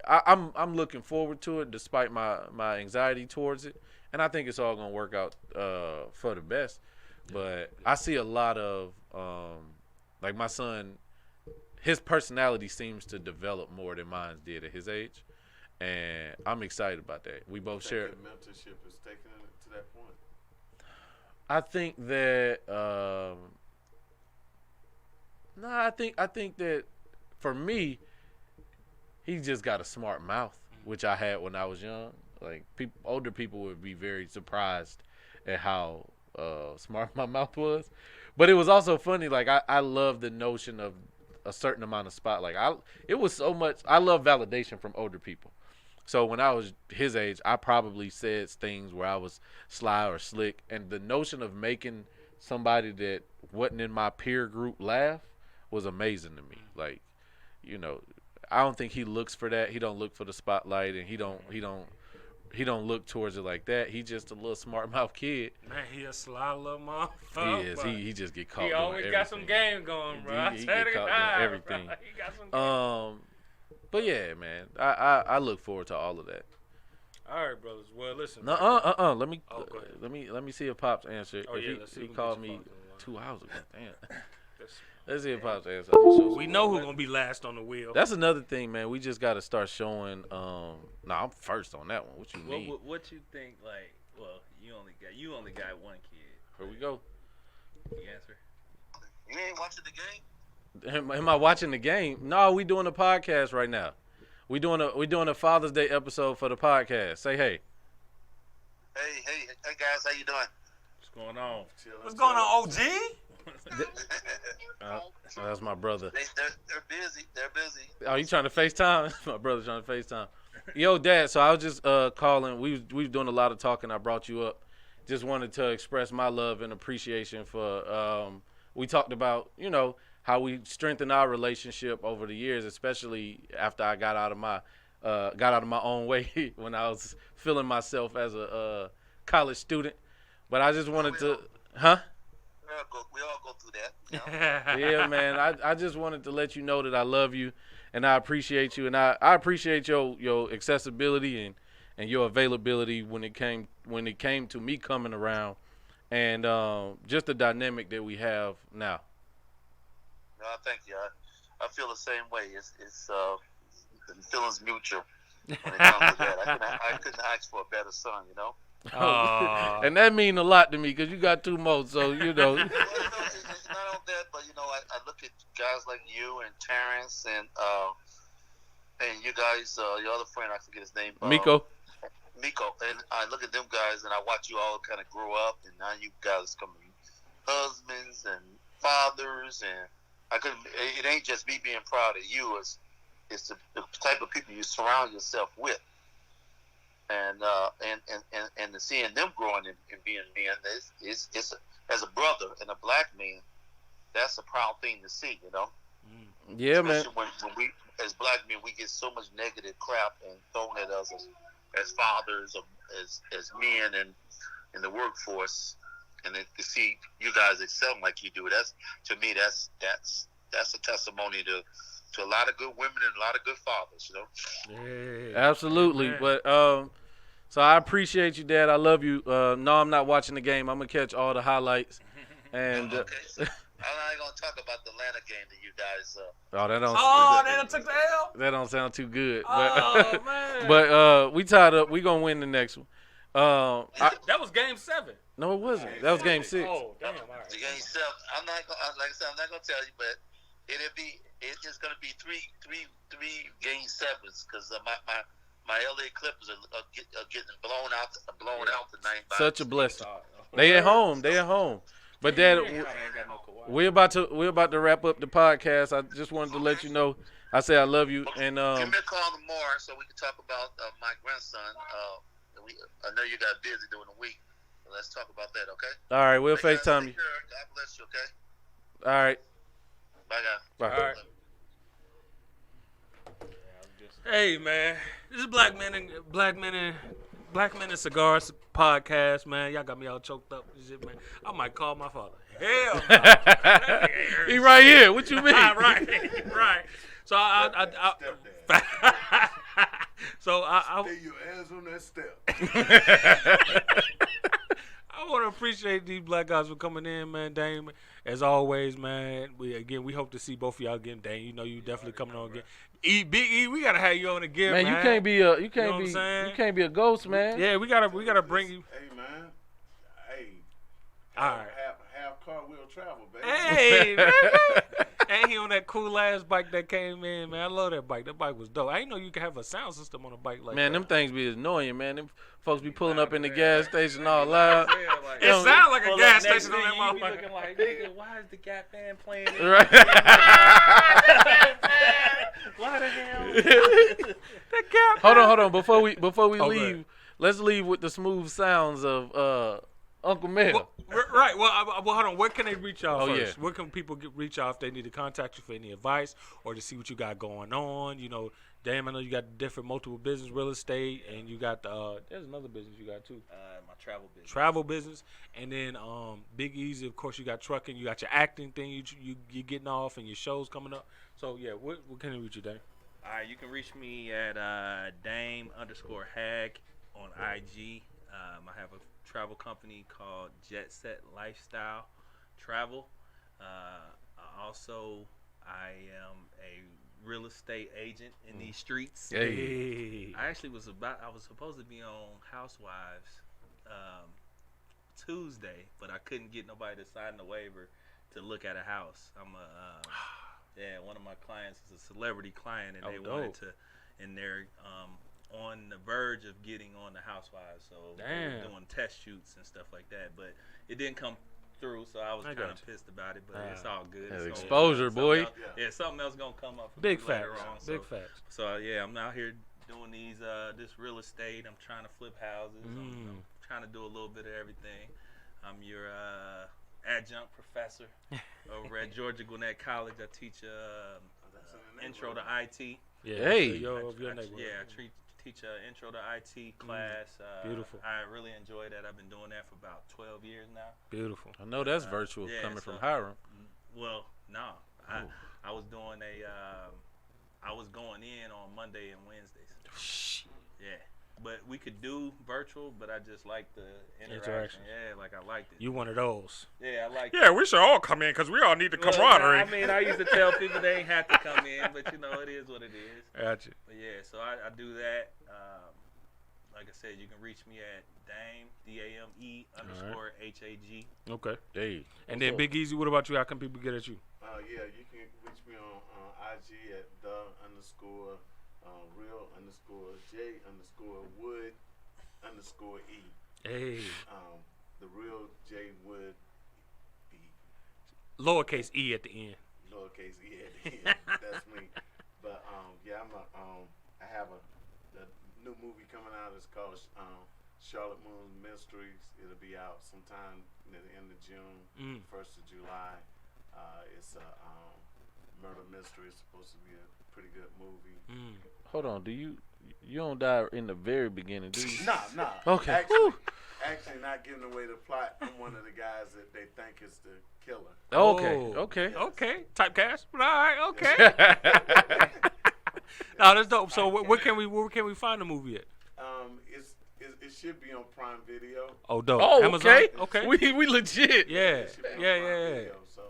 I'm looking forward to it despite my anxiety towards it. And I think it's all gonna work out for the best. But I see a lot of like my son, his personality seems to develop more than mine did at his age. And I'm excited about that. We both share. Mentorship is taking it to that point. I think that I think that for me, he just got a smart mouth, which I had when I was young. Like older people would be very surprised at how smart my mouth was. But it was also funny. Like I love the notion of a certain amount of spotlight. It was so much. I love validation from older people. So when I was his age, I probably said things where I was sly or slick, and the notion of making somebody that wasn't in my peer group laugh was amazing to me. Like, you know, I don't think he looks for that. He don't look for the spotlight, and he don't look towards it like that. He just a little smart mouth kid. Man, he a sly little motherfucker. He is. He just get caught. He always got some game going, bro. He get caught doing everything. Bro. He got some game. But yeah, man, I look forward to all of that. All right, brothers. Well, listen. Let me see if Pops answered. Oh, yeah, he called me 2 hours ago. Damn. Let's see if Pops answered. We know who's gonna be last on the wheel. That's another thing, man. We just got to start showing. I'm first on that one. What you mean? What you think? Like, well, you only got one kid. Here we go. You answer. You ain't watching the game? Am I watching the game? No, we doing a podcast right now. We doing a Father's Day episode for the podcast. Say hey. Hey guys, how you doing? What's going on? What's going on, OG? That's my brother. They're busy. They're busy. Oh, you trying to FaceTime? My brother's trying to FaceTime. Yo, Dad. So I was just calling. We was doing a lot of talking. I brought you up. Just wanted to express my love and appreciation for. We talked about how we strengthened our relationship over the years, especially after I got out of my own way when I was feeling myself as a college student. But I just wanted to, huh? We all go through that. Yeah, man. I just wanted to let you know that I love you and I appreciate you, and I appreciate your accessibility and your availability when it came to me coming around, and just the dynamic that we have now. No, thank you. I feel the same way. It's the feelings mutual when it comes to that. I couldn't ask for a better son, And that mean a lot to me because you got 2 more. So you know. Well, it's not on that, but I look at guys like you and Terrence and you guys, your other friend, I forget his name. Miko, and I look at them guys and I watch you all kind of grow up, and now you guys becoming husbands and fathers, and it ain't just me being proud of you. It's the type of people you surround yourself with, and seeing them growing and being men, it's as a brother and a black man, that's a proud thing to see, Yeah, man. Especially when we, as black men, we get so much negative crap and thrown at us as fathers, as men, and in the workforce, and then to see you guys excel like you do, to me that's a testimony to a lot of good women and a lot of good fathers, Yeah, absolutely. Yeah. But so I appreciate you, Dad. I love you. No, I'm not watching the game. I'm gonna catch all the highlights. And okay. So I'm not gonna talk about the Atlanta game that you guys. They done took the L. That don't sound too good. Oh man. But we tied up. We gonna win the next one. That was game 7. No, it wasn't. That was game 6. Oh, damn. All right. Game 7. I'm not gonna tell you, but it's just gonna be three game 7s because my LA Clippers are getting blown out tonight. Such a blessing. They at home. But Dad, we're about to wrap up the podcast. I just wanted to let you know. I say I love you, and give me a call tomorrow so we can talk about my grandson. I know you got busy during the week. So let's talk about that, okay? All right, we'll FaceTime you. God bless you, okay? All right. Bye, guys. Bye. All right. Hey man, this is Black Men and Cigars podcast, man. Y'all got me all choked up and shit, man. I might call my father. Hell no. He right here. What you mean? right. So I Stay your ass on that step. I want to appreciate these black guys for coming in, man. Dame, as always, man. We hope to see both of y'all again. Dame, you definitely coming on again. Big E, we gotta have you on again, man. Man, you can't be a ghost, man. Yeah, we gotta bring you. Hey, man. Hey. All right. Half cartwheel travel, baby. Hey, man. And he on that cool ass bike that came in, man. I love that bike. That bike was dope. I didn't know you could have a sound system on a bike like that. Man, them things be annoying, man. Them folks be pulling up in the gas station all loud. It sounds like a gas station on that motherfucker. Looking like, nigga, why is the Gap band playing? Right. Why the hell? The Gap. Hold on. Before we leave, good. let's leave with the smooth sounds of Uncle Mel. Right. Well, hold on. Where can they reach y'all first? Yeah. Where can people reach y'all if they need to contact you for any advice or to see what you got going on? Damn, I know you got different multiple business, real estate, and you got there's another business you got too. My travel business. And then Big Easy, of course, you got trucking, you got your acting thing, you getting off, and your shows coming up. So yeah, what can they reach you, Dame? All right, you can reach me at Dame_Hag on IG. I have a travel company called Jet Set Lifestyle Travel. I am a real estate agent in these streets. Hey. I was supposed to be on Housewives Tuesday, but I couldn't get nobody to sign the waiver to look at a house. One of my clients is a celebrity client, and they wanted to, and they're on the verge of getting on the Housewives, so we're doing test shoots and stuff like that, but it didn't come through, so I was kind of pissed about it, but it's all good. It's exposure, boy. Something else gonna come up. Big facts. Later on, Big facts. So I'm out here doing this real estate. I'm trying to flip houses. I'm trying to do a little bit of everything. I'm your adjunct professor over at Georgia Gwinnett College. I teach intro to IT. Yeah. Hey. I teach an intro to IT class. Beautiful. I really enjoy that. I've been doing that for about 12 years now. Beautiful. I know that's virtual coming from Hiram. Well, no. I was doing I was going in on Monday and Wednesdays. Yeah. But we could do virtual, but I just like the interaction. Yeah, like I liked it. You one of those. Yeah, I like it. Yeah, we should all come in because we all need the camaraderie. I mean, I used to tell people they ain't have to come in, but it is what it is. Gotcha. But yeah, so I do that. like I said, you can reach me at Dame DAME_HAG. Okay. Hey. And then Big Easy, what about you? How can people get at you? Yeah, you can reach me on IG at the_real_J_Wood_E. Hey. The real J Wood B. Lowercase E at the end. Lowercase E at the end. That's me. But yeah, I have a new movie coming out. It's called Charlotte Moon Mysteries. It'll be out sometime near the end of June, 1st of July. It's a murder mystery. It's supposed to be a pretty good movie. Hold on, you don't die in the very beginning, do you? Nah. Okay. Actually, not giving away the plot. I'm one of the guys that they think is the killer. Okay. Okay. Typecast. All right. Okay. No, that's dope. So where can we find the movie at? It should be on Prime Video. Oh, dope. Oh, Amazon? okay. We legit. Yeah. It should be on Prime Yeah. Video. So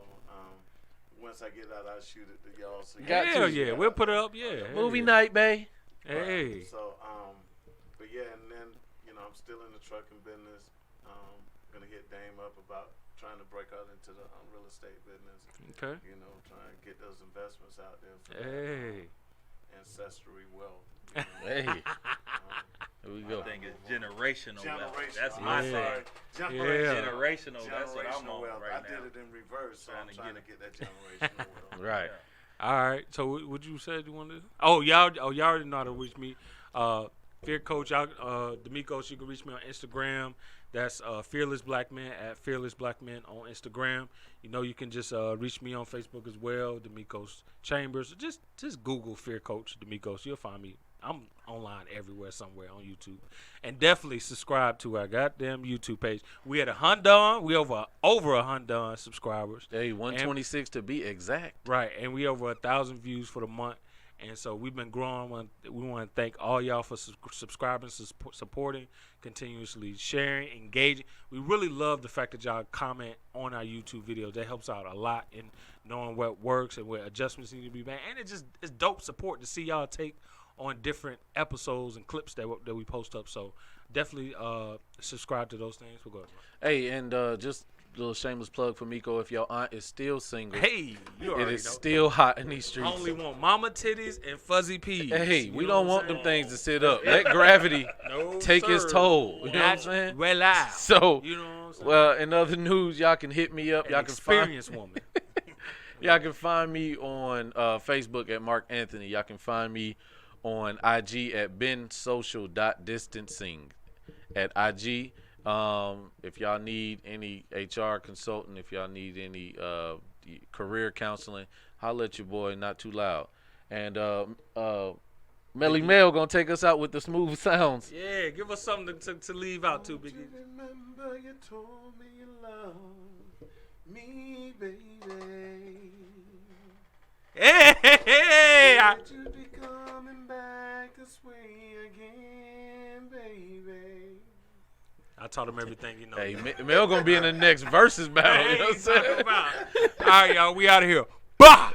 once I get out, I'll shoot it to y'all. So Hell yeah. We'll put it up. Yeah. Movie night, babe. Hey. So but yeah, and then I'm still in the trucking business. Gonna hit Dame up about trying to break out into the real estate business. Okay. Trying to get those investments out there for Hey. ancestry wealth. Hey. Here we go. I think it's generational wealth. That's I'm my sorry. thing. Yeah. Generational. That's what I'm on wealth. right I now. did it in reverse, so Trying I'm to trying get to get that generational wealth. Right. All right. So what you said you wanted? Oh, y'all already know how to reach me. Fear Coach, D'Amicos, you can reach me on Instagram. That's Fearless Black Men at Fearless Black Men on Instagram. You can just reach me on Facebook as well, D'Amicos Chambers. Just Google Fear Coach D'Amicos. You'll find me. I'm online everywhere, somewhere on YouTube. And definitely subscribe to our goddamn YouTube page. We at 100. We over 100 subscribers. Hey, 126 to be exact. Right, and we over 1,000 views for the month. And so we've been growing. We want to thank all y'all for subscribing, supporting, continuously sharing, engaging. We really love the fact that y'all comment on our YouTube videos. That helps out a lot in knowing what works and where adjustments need to be made. And it's dope support to see y'all take on different episodes and clips that we post up. So definitely subscribe to those things. We'll go ahead. Hey, and just a little shameless plug for Miko. If your aunt is still single, Hey, you already it is know. still hot in these streets. I only want mama titties and fuzzy peas. Hey, You we know don't what want I'm them saying? things to sit up. Let gravity No, take sir. its toll. You know what I'm saying? Well out. So, You know what I'm saying? well, in other news, y'all can hit me up. An Y'all can find experienced woman. Y'all can find me on Facebook at Mark Anthony. Y'all can find me on IG at bensocial.distancing at IG. If y'all need any HR consultant, if y'all need any career counseling, holla at your boy, not too loud. And Melly Mel gonna take us out with the smooth sounds. Yeah, give us something to leave out to, Don't Biggie. you remember you told me you loved me, baby? Hey! Would you be coming back this way again, baby? I taught him everything you know. Hey, Mel gonna be in the next versus battle. You know what I'm saying? All right, y'all, we out of here. Bah!